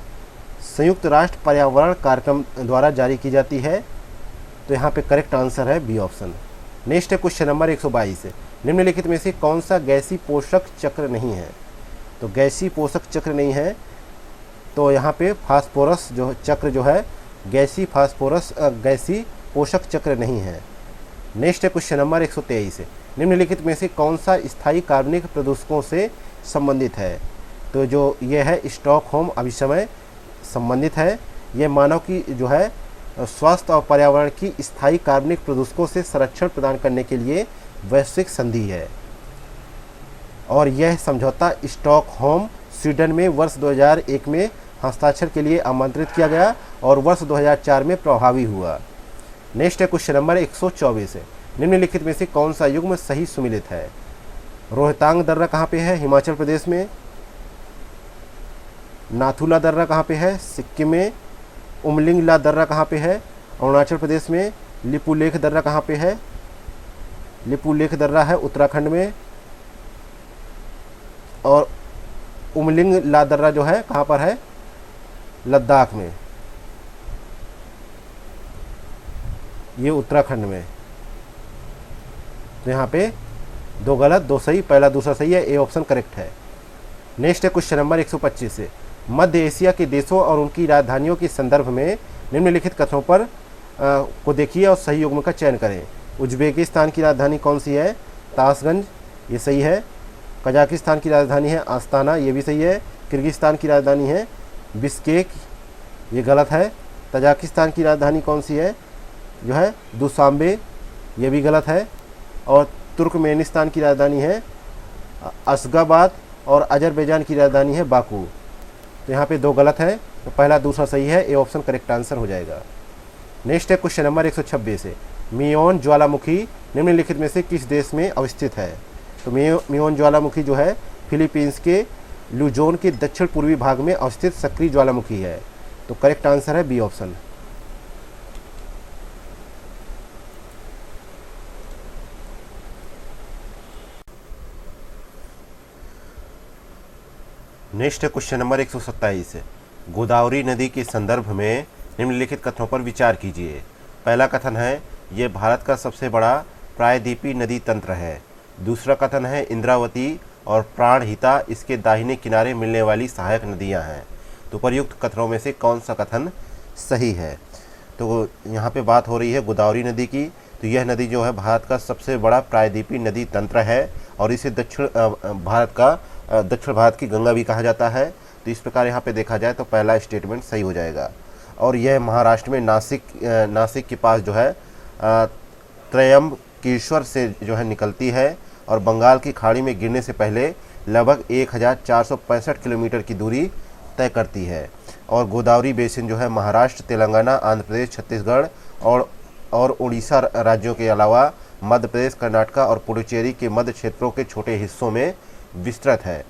संयुक्त राष्ट्र पर्यावरण कार्यक्रम द्वारा जारी की जाती है। तो यहाँ पे करेक्ट आंसर है बी ऑप्शन। नेक्स्ट है क्वेश्चन नंबर 122 है, निम्नलिखित में से कौन सा गैसीय पोषक चक्र नहीं है? तो गैसीय पोषक चक्र नहीं है, तो यहाँ पे फास्फोरस जो चक्र जो है गैसीय पोषक चक्र नहीं है। नेक्स्ट है क्वेश्चन नंबर 123 है, निम्नलिखित में से कौन सा स्थायी कार्बनिक प्रदूषकों से संबंधित है? तो जो ये है स्टॉकहोम अभिसमय संबंधित है। ये मानव की जो है स्वास्थ्य और पर्यावरण की स्थायी कार्बनिक प्रदूषकों से संरक्षण प्रदान करने के लिए वैश्विक संधि है, और यह समझौता स्टॉकहोम स्वीडन में वर्ष 2001 में हस्ताक्षर के लिए आमंत्रित किया गया और वर्ष 2004 में प्रभावी हुआ। नेक्स्ट है क्वेश्चन नंबर 124 है, निम्नलिखित में से कौन सा युग्म सही सुमिलित है? रोहतांग दर्रा कहाँ पे है? हिमाचल प्रदेश में। नाथुला दर्रा कहाँ पे है? सिक्किम में। उमलिंगला दर्रा कहाँ पे है? अरुणाचल प्रदेश में। लिपुलेख दर्रा कहाँ पे है? लिपुलेख दर्रा है उत्तराखंड में। और उमलिंगला दर्रा जो है कहाँ पर है? लद्दाख में। ये उत्तराखंड में। तो यहाँ पे 2 गलत 2 सही, पहला दूसरा सही है, ए ऑप्शन करेक्ट है। नेक्स्ट है क्वेश्चन नंबर 125 से, मध्य एशिया के देशों और उनकी राजधानियों के संदर्भ में निम्नलिखित कथनों पर को देखिए और सही युग्म का चयन करें। उज्बेकिस्तान की राजधानी कौन सी है? ताशगंज, ये सही है। कजाकिस्तान की राजधानी है आस्ताना, ये भी सही है। किर्गिस्तान की राजधानी है बिश्केक, ये गलत है। तजाकिस्तान की राजधानी कौन सी है? जो है दुशांबे, ये भी गलत है। और तुर्कमेनिस्तान की राजधानी है अशगाबाद और अजरबैजान की राजधानी है बाकू। तो यहाँ पे 2 गलत है, तो पहला दूसरा सही है, ए ऑप्शन करेक्ट आंसर हो जाएगा। नेक्स्ट है क्वेश्चन नंबर 126 है, मियोन ज्वालामुखी निम्नलिखित में से किस देश में अवस्थित है? तो मियोन ज्वालामुखी जो है फिलीपींस के लुजोन के दक्षिण पूर्वी भाग में अवस्थित सक्रिय ज्वालामुखी है। तो करेक्ट आंसर है बी ऑप्शन। नेक्स्ट है क्वेश्चन नंबर 127 है, गोदावरी नदी के संदर्भ में निम्नलिखित कथनों पर विचार कीजिए। पहला कथन है ये भारत का सबसे बड़ा प्रायद्वीपीय नदी तंत्र है। दूसरा कथन है इंद्रावती और प्राणहिता इसके दाहिने किनारे मिलने वाली सहायक नदियां हैं। तो उपर्युक्त कथनों में से कौन सा कथन सही है? तो यहाँ पे बात हो रही है गोदावरी नदी की। तो यह नदी जो है भारत का सबसे बड़ा प्रायद्वीपीय नदी तंत्र है और इसे दक्षिण भारत की गंगा भी कहा जाता है। तो इस प्रकार यहाँ पे देखा जाए तो पहला स्टेटमेंट सही हो जाएगा। और यह महाराष्ट्र में नासिक के पास जो है त्रयंबकेश्वर से जो है निकलती है और बंगाल की खाड़ी में गिरने से पहले लगभग 1465 किलोमीटर की दूरी तय करती है। और गोदावरी बेसिन जो है महाराष्ट्र, तेलंगाना, आंध्र प्रदेश, छत्तीसगढ़ और उड़ीसा राज्यों के अलावा मध्य प्रदेश, कर्नाटका और पुडुचेरी के मध्य क्षेत्रों के छोटे हिस्सों में विस्तृत है।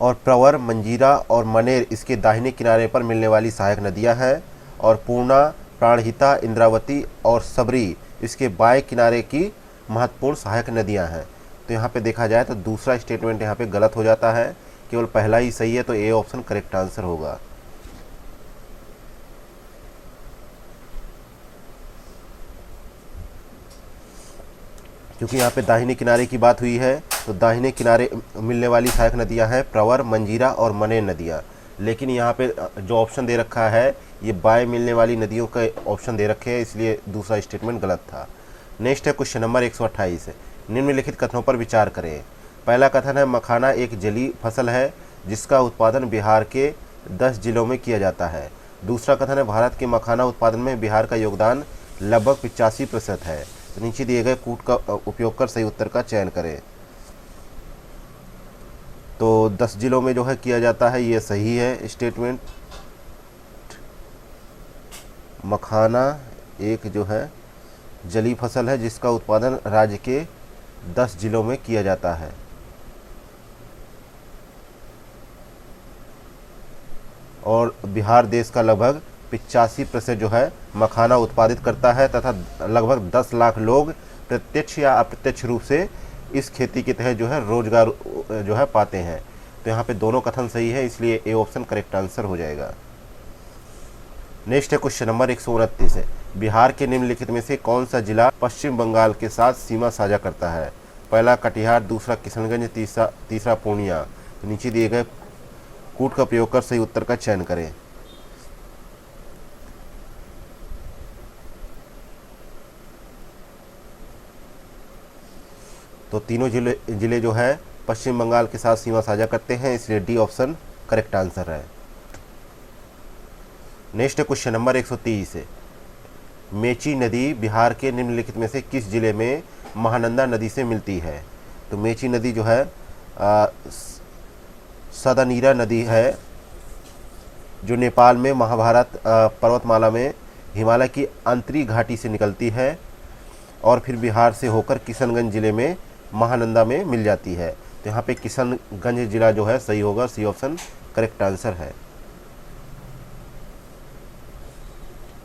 और प्रवर, मंजीरा और मनेर इसके दाहिने किनारे पर मिलने वाली सहायक नदियां हैं। और पूर्णा, प्राणहिता, इंद्रावती और सबरी इसके बाएं किनारे की महत्वपूर्ण सहायक नदियां हैं। तो यहाँ पे देखा जाए तो दूसरा स्टेटमेंट यहाँ पे गलत हो जाता है, केवल पहला ही सही है। तो ए ऑप्शन करेक्ट आंसर होगा। क्योंकि यहाँ पे दाहिने किनारे की बात हुई है, तो दाहिने किनारे मिलने वाली सहायक नदियाँ हैं प्रवर, मंजीरा और मनेर नदियाँ। लेकिन यहाँ पे जो ऑप्शन दे रखा है ये बाएं मिलने वाली नदियों का ऑप्शन दे रखे हैं, इसलिए दूसरा स्टेटमेंट गलत था। नेक्स्ट है क्वेश्चन नंबर 128 है, निम्नलिखित कथनों पर विचार करें। पहला कथन है मखाना एक जलीय फसल है जिसका उत्पादन बिहार के 10 जिलों में किया जाता है। दूसरा कथन है भारत के मखाना उत्पादन में बिहार का योगदान लगभग 85% है। तो नीचे दिए गए कूट का उपयोग कर सही उत्तर का चयन करें। तो 10 जिलों में जो है किया जाता है, ये सही है स्टेटमेंट। मखाना एक जो है जलीय फसल है जिसका उत्पादन राज्य के 10 जिलों में किया जाता है। और बिहार देश का लगभग 85% जो है मखाना उत्पादित करता है तथा लगभग 10 लाख लोग प्रत्यक्ष या अप्रत्यक्ष रूप से इस खेती के तहत जो है रोजगार जो है पाते हैं। तो यहाँ पे दोनों कथन सही है, इसलिए ए ऑप्शन करेक्ट आंसर हो जाएगा। नेक्स्ट है क्वेश्चन नंबर 129 है, बिहार के निम्नलिखित में से कौन सा जिला पश्चिम बंगाल के साथ सीमा साझा करता है? पहला कटिहार, दूसरा किशनगंज, तीसरा पूर्णिया। तो नीचे दिए गए कूट का प्रयोग कर सही उत्तर का चयन करें। तो तीनों जिले जो है पश्चिम बंगाल के साथ सीमा साझा करते हैं, इसलिए डी ऑप्शन करेक्ट आंसर है। नेक्स्ट क्वेश्चन नंबर 130 है, मेची नदी बिहार के निम्नलिखित में से किस जिले में महानंदा नदी से मिलती है? तो मेची नदी जो है सदानीरा नदी है जो नेपाल में महाभारत पर्वतमाला में हिमालय की अंतरी घाटी से निकलती है और फिर बिहार से होकर किशनगंज जिले में महानंदा में मिल जाती है। तो यहाँ पे किशनगंज जिला जो है सही होगा, सी ऑप्शन करेक्ट आंसर है।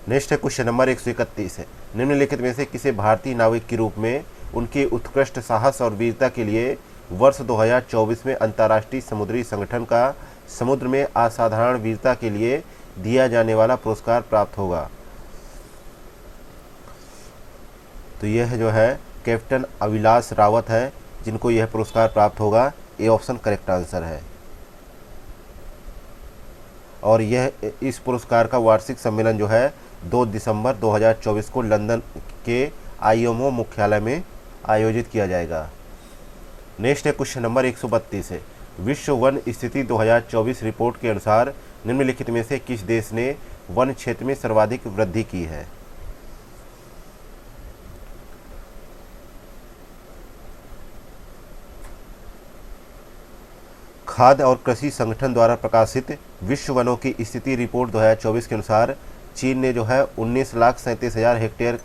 नेक्स्ट है क्वेश्चन नंबर 131 है, निम्नलिखित में से किसे भारतीय नाविक के रूप में उनके उत्कृष्ट साहस और वीरता के लिए वर्ष 2024 में अंतर्राष्ट्रीय समुद्री संगठन का समुद्र में असाधारण वीरता के लिए दिया जाने वाला पुरस्कार प्राप्त होगा? तो यह जो है कैप्टन अविलाश रावत है जिनको यह पुरस्कार प्राप्त होगा। ए ऑप्शन करेक्ट आंसर है। और यह इस पुरस्कार का वार्षिक सम्मेलन जो है 2 दिसंबर 2024 को लंदन के IMO मुख्यालय में आयोजित किया जाएगा। नेक्स्ट है क्वेश्चन नंबर 132 है। विश्व वन स्थिति 2024 रिपोर्ट के अनुसार निम्नलिखित में से किस देश ने वन क्षेत्र में सर्वाधिक वृद्धि की है? खाद्य और कृषि संगठन द्वारा प्रकाशित विश्व वनों की स्थिति रिपोर्ट 2024 के अनुसार चीन ने जो है 19,37,000 हेक्टेयर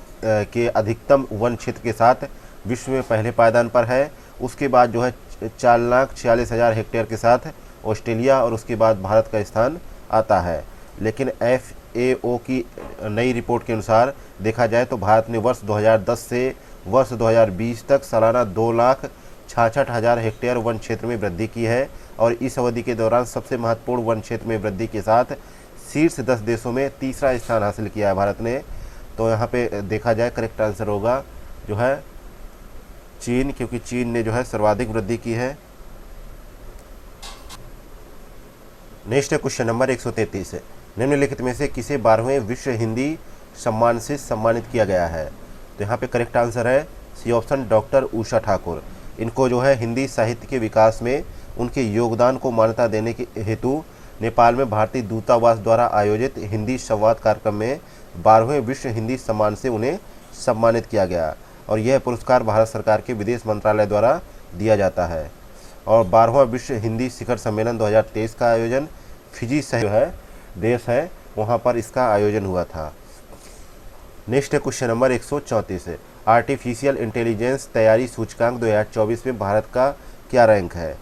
के अधिकतम वन क्षेत्र के साथ विश्व में पहले पायदान पर है। उसके बाद जो है 4,46,000 हेक्टेयर के साथ ऑस्ट्रेलिया और उसके बाद भारत का स्थान आता है। लेकिन FAO की नई रिपोर्ट के अनुसार देखा जाए तो भारत ने वर्ष 2010 से वर्ष 2020 तक सालाना 2,66,000 हेक्टेयर वन क्षेत्र में वृद्धि की है और इस अवधि के दौरान सबसे महत्वपूर्ण वन क्षेत्र में वृद्धि के साथ शीर्ष 10 देशों में तीसरा स्थान हासिल किया है भारत ने। तो यहाँ पे देखा जाए करेक्ट आंसर होगा जो है चीन, क्योंकि चीन ने जो है सर्वाधिक वृद्धि की है। नेक्स्ट है क्वेश्चन नंबर 133 है। निम्नलिखित में से किसे 12वें विश्व हिंदी सम्मान से सम्मानित किया गया है? तो यहाँ पे करेक्ट आंसर है C option doctor Usha Thakur. इनको जो है हिंदी साहित्य के विकास में उनके योगदान को मान्यता देने के हेतु नेपाल में भारतीय दूतावास द्वारा आयोजित हिंदी संवाद कार्यक्रम में 12वें विश्व हिंदी सम्मान से उन्हें सम्मानित किया गया और यह पुरस्कार भारत सरकार के विदेश मंत्रालय द्वारा दिया जाता है। और 12वां विश्व हिंदी शिखर सम्मेलन 2023 का आयोजन फिजी जो है देश है वहाँ पर इसका आयोजन हुआ था। नेक्स्ट है क्वेश्चन नंबर 134 है। आर्टिफिशियल इंटेलिजेंस तैयारी सूचकांक 2024 में भारत का क्या रैंक है?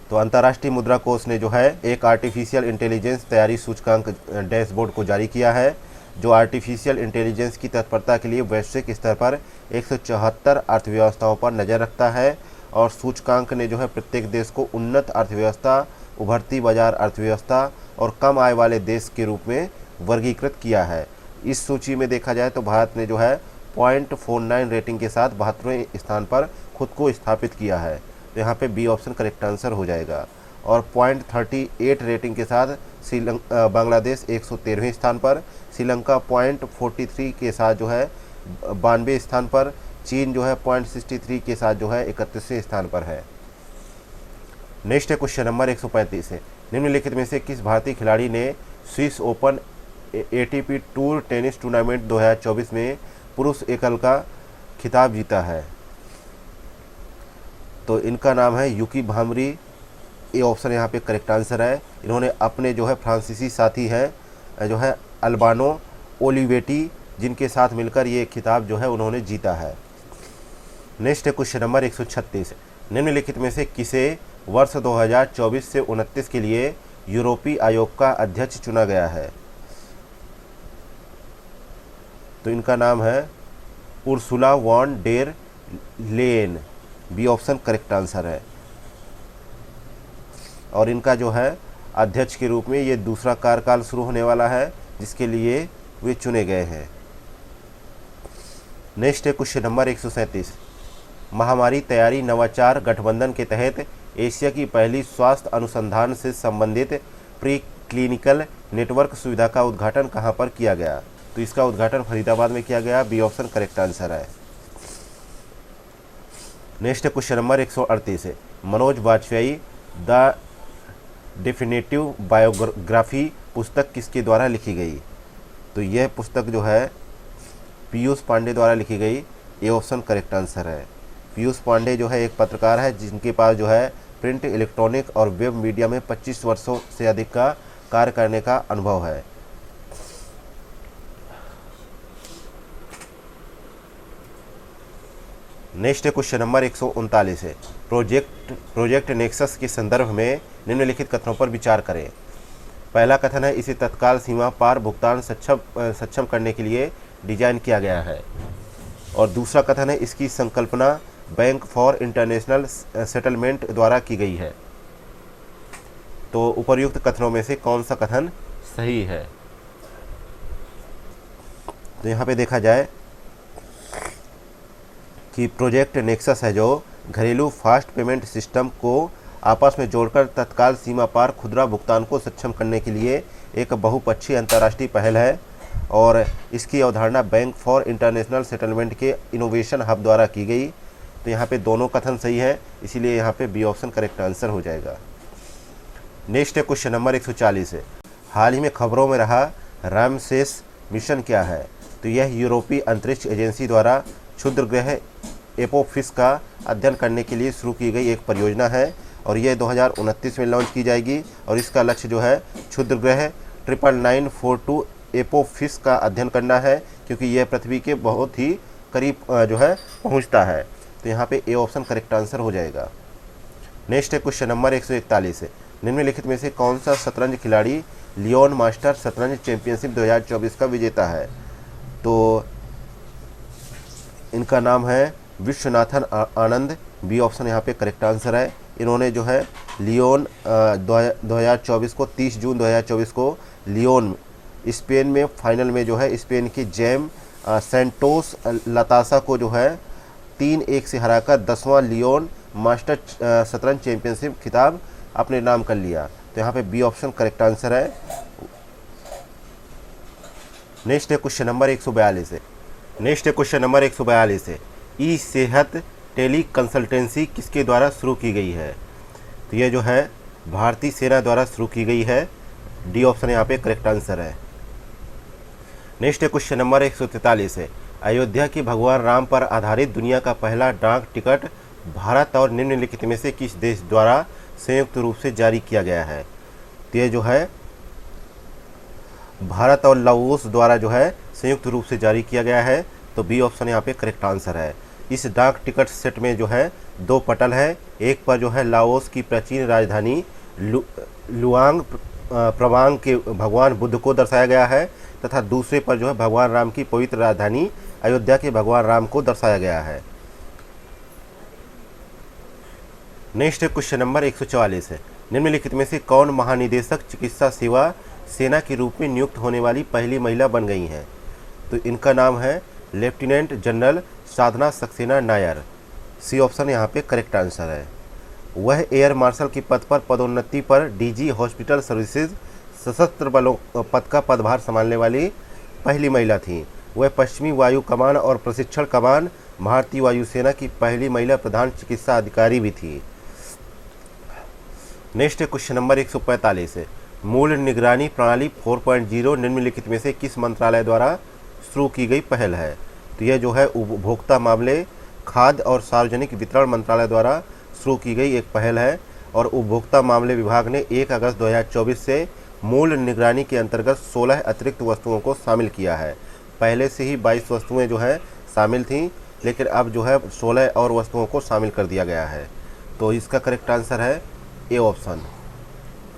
तो अंतर्राष्ट्रीय मुद्रा कोष ने जो है एक आर्टिफिशियल इंटेलिजेंस तैयारी सूचकांक डैशबोर्ड को जारी किया है जो आर्टिफिशियल इंटेलिजेंस की तत्परता के लिए वैश्विक स्तर पर 174 अर्थव्यवस्थाओं पर नज़र रखता है और सूचकांक ने जो है प्रत्येक देश को उन्नत अर्थव्यवस्था, उभरती बाजार अर्थव्यवस्था और कम आय वाले देश के रूप में वर्गीकृत किया है। इस सूची में देखा जाए तो भारत ने जो है 0.49 रेटिंग के साथ 72वें स्थान पर खुद को स्थापित किया है। तो यहाँ पे बी ऑप्शन करेक्ट आंसर हो जाएगा। और 0.38 रेटिंग के साथ बांग्लादेश 113वें स्थान पर, श्रीलंका 0.43 के साथ जो है 92वें स्थान पर, चीन जो है 0.63 के साथ जो है 31वें स्थान पर है। नेक्स्ट है क्वेश्चन नंबर 135 है। निम्नलिखित में से किस भारतीय खिलाड़ी ने Swiss open ATP tour tennis tournament 2024 में पुरुष एकल का खिताब जीता है? तो इनका नाम है यूकी भामरी। ए ऑप्शन यहाँ पे करेक्ट आंसर है। इन्होंने अपने जो है फ्रांसीसी साथी है जो है अल्बानो ओलिवेटी जिनके साथ मिलकर ये खिताब जो है उन्होंने जीता है। नेक्स्ट है क्वेश्चन नंबर 136। निम्नलिखित में से किसे वर्ष 2024 से 29 के लिए यूरोपीय आयोग का अध्यक्ष चुना गया है? तो इनका नाम है Ursula von der Leyen. B option correct answer है। और इनका जो है अध्यक्ष के रूप में ये दूसरा कार्यकाल शुरू होने वाला है जिसके लिए वे चुने गए हैं। नेक्स्ट है क्वेश्चन नंबर 137। महामारी तैयारी नवाचार गठबंधन के तहत एशिया की पहली स्वास्थ्य अनुसंधान से संबंधित प्री क्लिनिकल नेटवर्क सुविधा का उद्घाटन कहां पर किया गया? तो इसका उद्घाटन फरीदाबाद में किया गया। बी ऑप्शन करेक्ट आंसर है। नेक्स्ट क्वेश्चन नंबर 138 है। Manoj Vajpayee the definitive biography पुस्तक किसके द्वारा लिखी गई? तो यह पुस्तक जो है पीयूष पांडे द्वारा लिखी गई। ए ऑप्शन करेक्ट आंसर है। पीयूष पांडे जो है एक पत्रकार है जिनके पास जो है प्रिंट, इलेक्ट्रॉनिक और वेब मीडिया में 25 वर्षों से अधिक का कार्य करने का अनुभव है। नेक्स्ट क्वेश्चन नंबर 139 है। प्रोजेक्ट नेक्सस के संदर्भ में निम्नलिखित कथनों पर विचार करें। पहला कथन है इसे तत्काल सीमा पार भुगतान सक्षम करने के लिए डिजाइन किया गया है। और दूसरा कथन है इसकी संकल्पना बैंक फॉर इंटरनेशनल सेटलमेंट द्वारा की गई है। तो उपर्युक्त कथनों में से कौन सा कथन सही है? तो यहाँ पे देखा जाए कि प्रोजेक्ट नेक्सस है जो घरेलू फास्ट पेमेंट सिस्टम को आपस में जोड़कर तत्काल सीमा पार खुदरा भुगतान को सक्षम करने के लिए एक बहुपक्षीय अंतर्राष्ट्रीय पहल है और इसकी अवधारणा बैंक फॉर इंटरनेशनल सेटलमेंट के इनोवेशन हब द्वारा की गई। तो यहाँ पे दोनों कथन सही है, इसीलिए यहाँ पे बी ऑप्शन करेक्ट आंसर हो जाएगा। नेक्स्ट है क्वेश्चन नंबर 140 है, हाल ही में खबरों में रहा रामसेस मिशन क्या है? तो यह यूरोपीय अंतरिक्ष एजेंसी द्वारा क्षुद्र ग्रह एपोफिस का अध्ययन करने के लिए शुरू की गई एक परियोजना है और यह 2029 में लॉन्च की जाएगी और इसका लक्ष्य जो है क्षुद्र ग्रह 99942 एपोफिस का अध्ययन करना है, क्योंकि यह पृथ्वी के बहुत ही करीब जो है पहुंचता है। तो यहाँ पे ए ऑप्शन करेक्ट आंसर हो जाएगा। नेक्स्ट है क्वेश्चन नंबर 141 है, निम्नलिखित में से कौन सा शतरंज खिलाड़ी लियोन मास्टर शतरंज चैंपियनशिप 2024 का विजेता है? तो इनका नाम है विश्वनाथन आनंद। बी ऑप्शन यहाँ पे करेक्ट आंसर है। इन्होंने जो है लियोन 2024 को 30 जून 2024 को लियोन स्पेन में फाइनल में जो है स्पेन की जेम सेंटोस लतासा को जो है 3-1 से हराकर 10वां लियोन मास्टर शतरंज चैंपियनशिप खिताब अपने नाम कर लिया। तो यहाँ पे बी ऑप्शन करेक्ट आंसर है। नेक्स्ट है क्वेश्चन नंबर 142 है। नेक्स्ट है क्वेश्चन नंबर 142 है, ई सेहत टेली कंसल्टेंसी किसके द्वारा शुरू की गई है? तो ये जो है भारतीय सेना द्वारा शुरू की गई है। डी ऑप्शन यहाँ पे करेक्ट आंसर है। नेक्स्ट है क्वेश्चन नंबर 143 है, अयोध्या की भगवान राम पर आधारित दुनिया का पहला डाक टिकट भारत और निम्नलिखित में से किस देश द्वारा संयुक्त रूप से जारी किया गया है? तो ये जो है भारत और लाओस द्वारा जो है संयुक्त रूप से जारी किया गया है। तो बी ऑप्शन यहाँ पे करेक्ट आंसर है। इस डाक टिकट सेट में जो है 2 पटल है, एक पर जो है लाओस की प्राचीन राजधानी लुआंग प्रवांग के भगवान बुद्ध को दर्शाया गया है तथा दूसरे पर जो है भगवान राम की पवित्र राजधानी अयोध्या के भगवान राम को दर्शाया गया है। नेक्स्ट क्वेश्चन नंबर 144 है, निम्नलिखित में से कौन महानिदेशक चिकित्सा सेवा सेना के रूप में नियुक्त होने वाली पहली महिला बन गई हैं? तो इनका नाम है लेफ्टिनेंट जनरल साधना सक्सेना नायर। सी ऑप्शन यहाँ पे करेक्ट आंसर है। वह एयर मार्शल के पद पर पदोन्नति पर डीजी हॉस्पिटल सर्विसेज सशस्त्र बलों पद का पदभार संभालने वाली पहली महिला थी। वह पश्चिमी वायु कमान और प्रशिक्षण कमान भारतीय वायुसेना की पहली महिला प्रधान चिकित्सा अधिकारी भी थी। नेक्स्ट क्वेश्चन नंबर 145 है, मूल निगरानी प्रणाली 4.0 निम्नलिखित में से किस मंत्रालय द्वारा शुरू की गई पहल है? तो यह जो है उपभोक्ता मामले खाद्य और सार्वजनिक वितरण मंत्रालय द्वारा शुरू की गई एक पहल है और उपभोक्ता मामले विभाग ने 1 अगस्त 2024 से मूल निगरानी के अंतर्गत 16 अतिरिक्त वस्तुओं को शामिल किया है। पहले से ही 22 वस्तुएं जो है शामिल थीं, लेकिन अब जो है 16 और वस्तुओं को शामिल कर दिया गया है। तो इसका करेक्ट आंसर है ए ऑप्शन।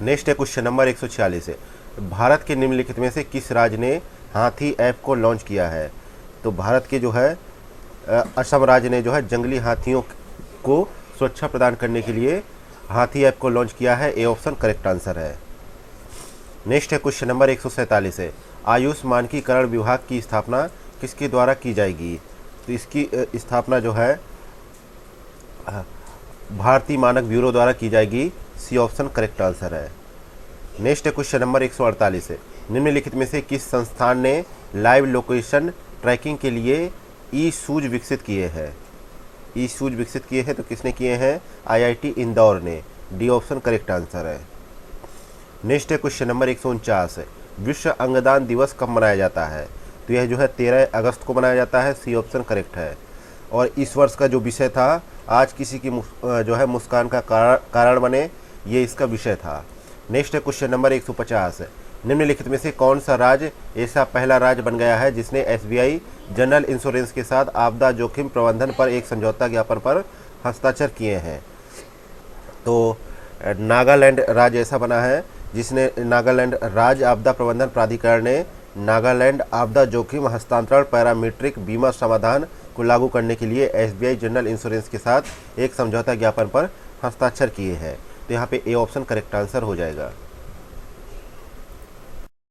नेक्स्ट है क्वेश्चन नंबर 146 है, भारत के निम्नलिखित में से किस राज्य ने हाथी ऐप को लॉन्च किया है? तो भारत के जो है असम राज्य ने जो है जंगली हाथियों को सुरक्षा प्रदान करने के लिए हाथी ऐप को लॉन्च किया है। ए ऑप्शन करेक्ट आंसर है। नेक्स्ट है क्वेश्चन नंबर 147 है, आयुष मानकीकरण विभाग की स्थापना किसके द्वारा की जाएगी? तो इसकी स्थापना जो है भारतीय मानक ब्यूरो द्वारा की जाएगी। सी ऑप्शन करेक्ट आंसर है। नेक्स्ट है क्वेश्चन नंबर 148 है, निम्नलिखित में से किस संस्थान ने लाइव लोकेशन ट्रैकिंग के लिए ई शूज विकसित किए हैं? ई शूज विकसित किए हैं तो किसने किए हैं? आईआईटी इंदौर ने। डी ऑप्शन करेक्ट आंसर है। नेक्स्ट है क्वेश्चन नंबर 149 है, विश्व अंगदान दिवस कब मनाया जाता है? तो यह जो है 13 अगस्त को मनाया जाता है। सी ऑप्शन करेक्ट है। और इस वर्ष का जो विषय था, आज किसी की जो है मुस्कान का कारण बने, ये इसका विषय था। नेक्स्ट है क्वेश्चन नंबर 150 है, निम्नलिखित में से कौन सा राज्य ऐसा पहला राज्य बन गया है जिसने एसबीआई जनरल इंश्योरेंस के साथ आपदा जोखिम प्रबंधन पर एक समझौता ज्ञापन पर हस्ताक्षर किए हैं? तो नागालैंड राज्य ऐसा बना है जिसने नागालैंड राज्य आपदा प्रबंधन प्राधिकरण ने नागालैंड आपदा जोखिम हस्तांतरण पैरामीट्रिक बीमा समाधान को लागू करने के लिए एसबीआई जनरल इंश्योरेंस के साथ एक समझौता ज्ञापन पर हस्ताक्षर किए हैं। तो यहाँ पे ए ऑप्शन करेक्ट आंसर हो जाएगा।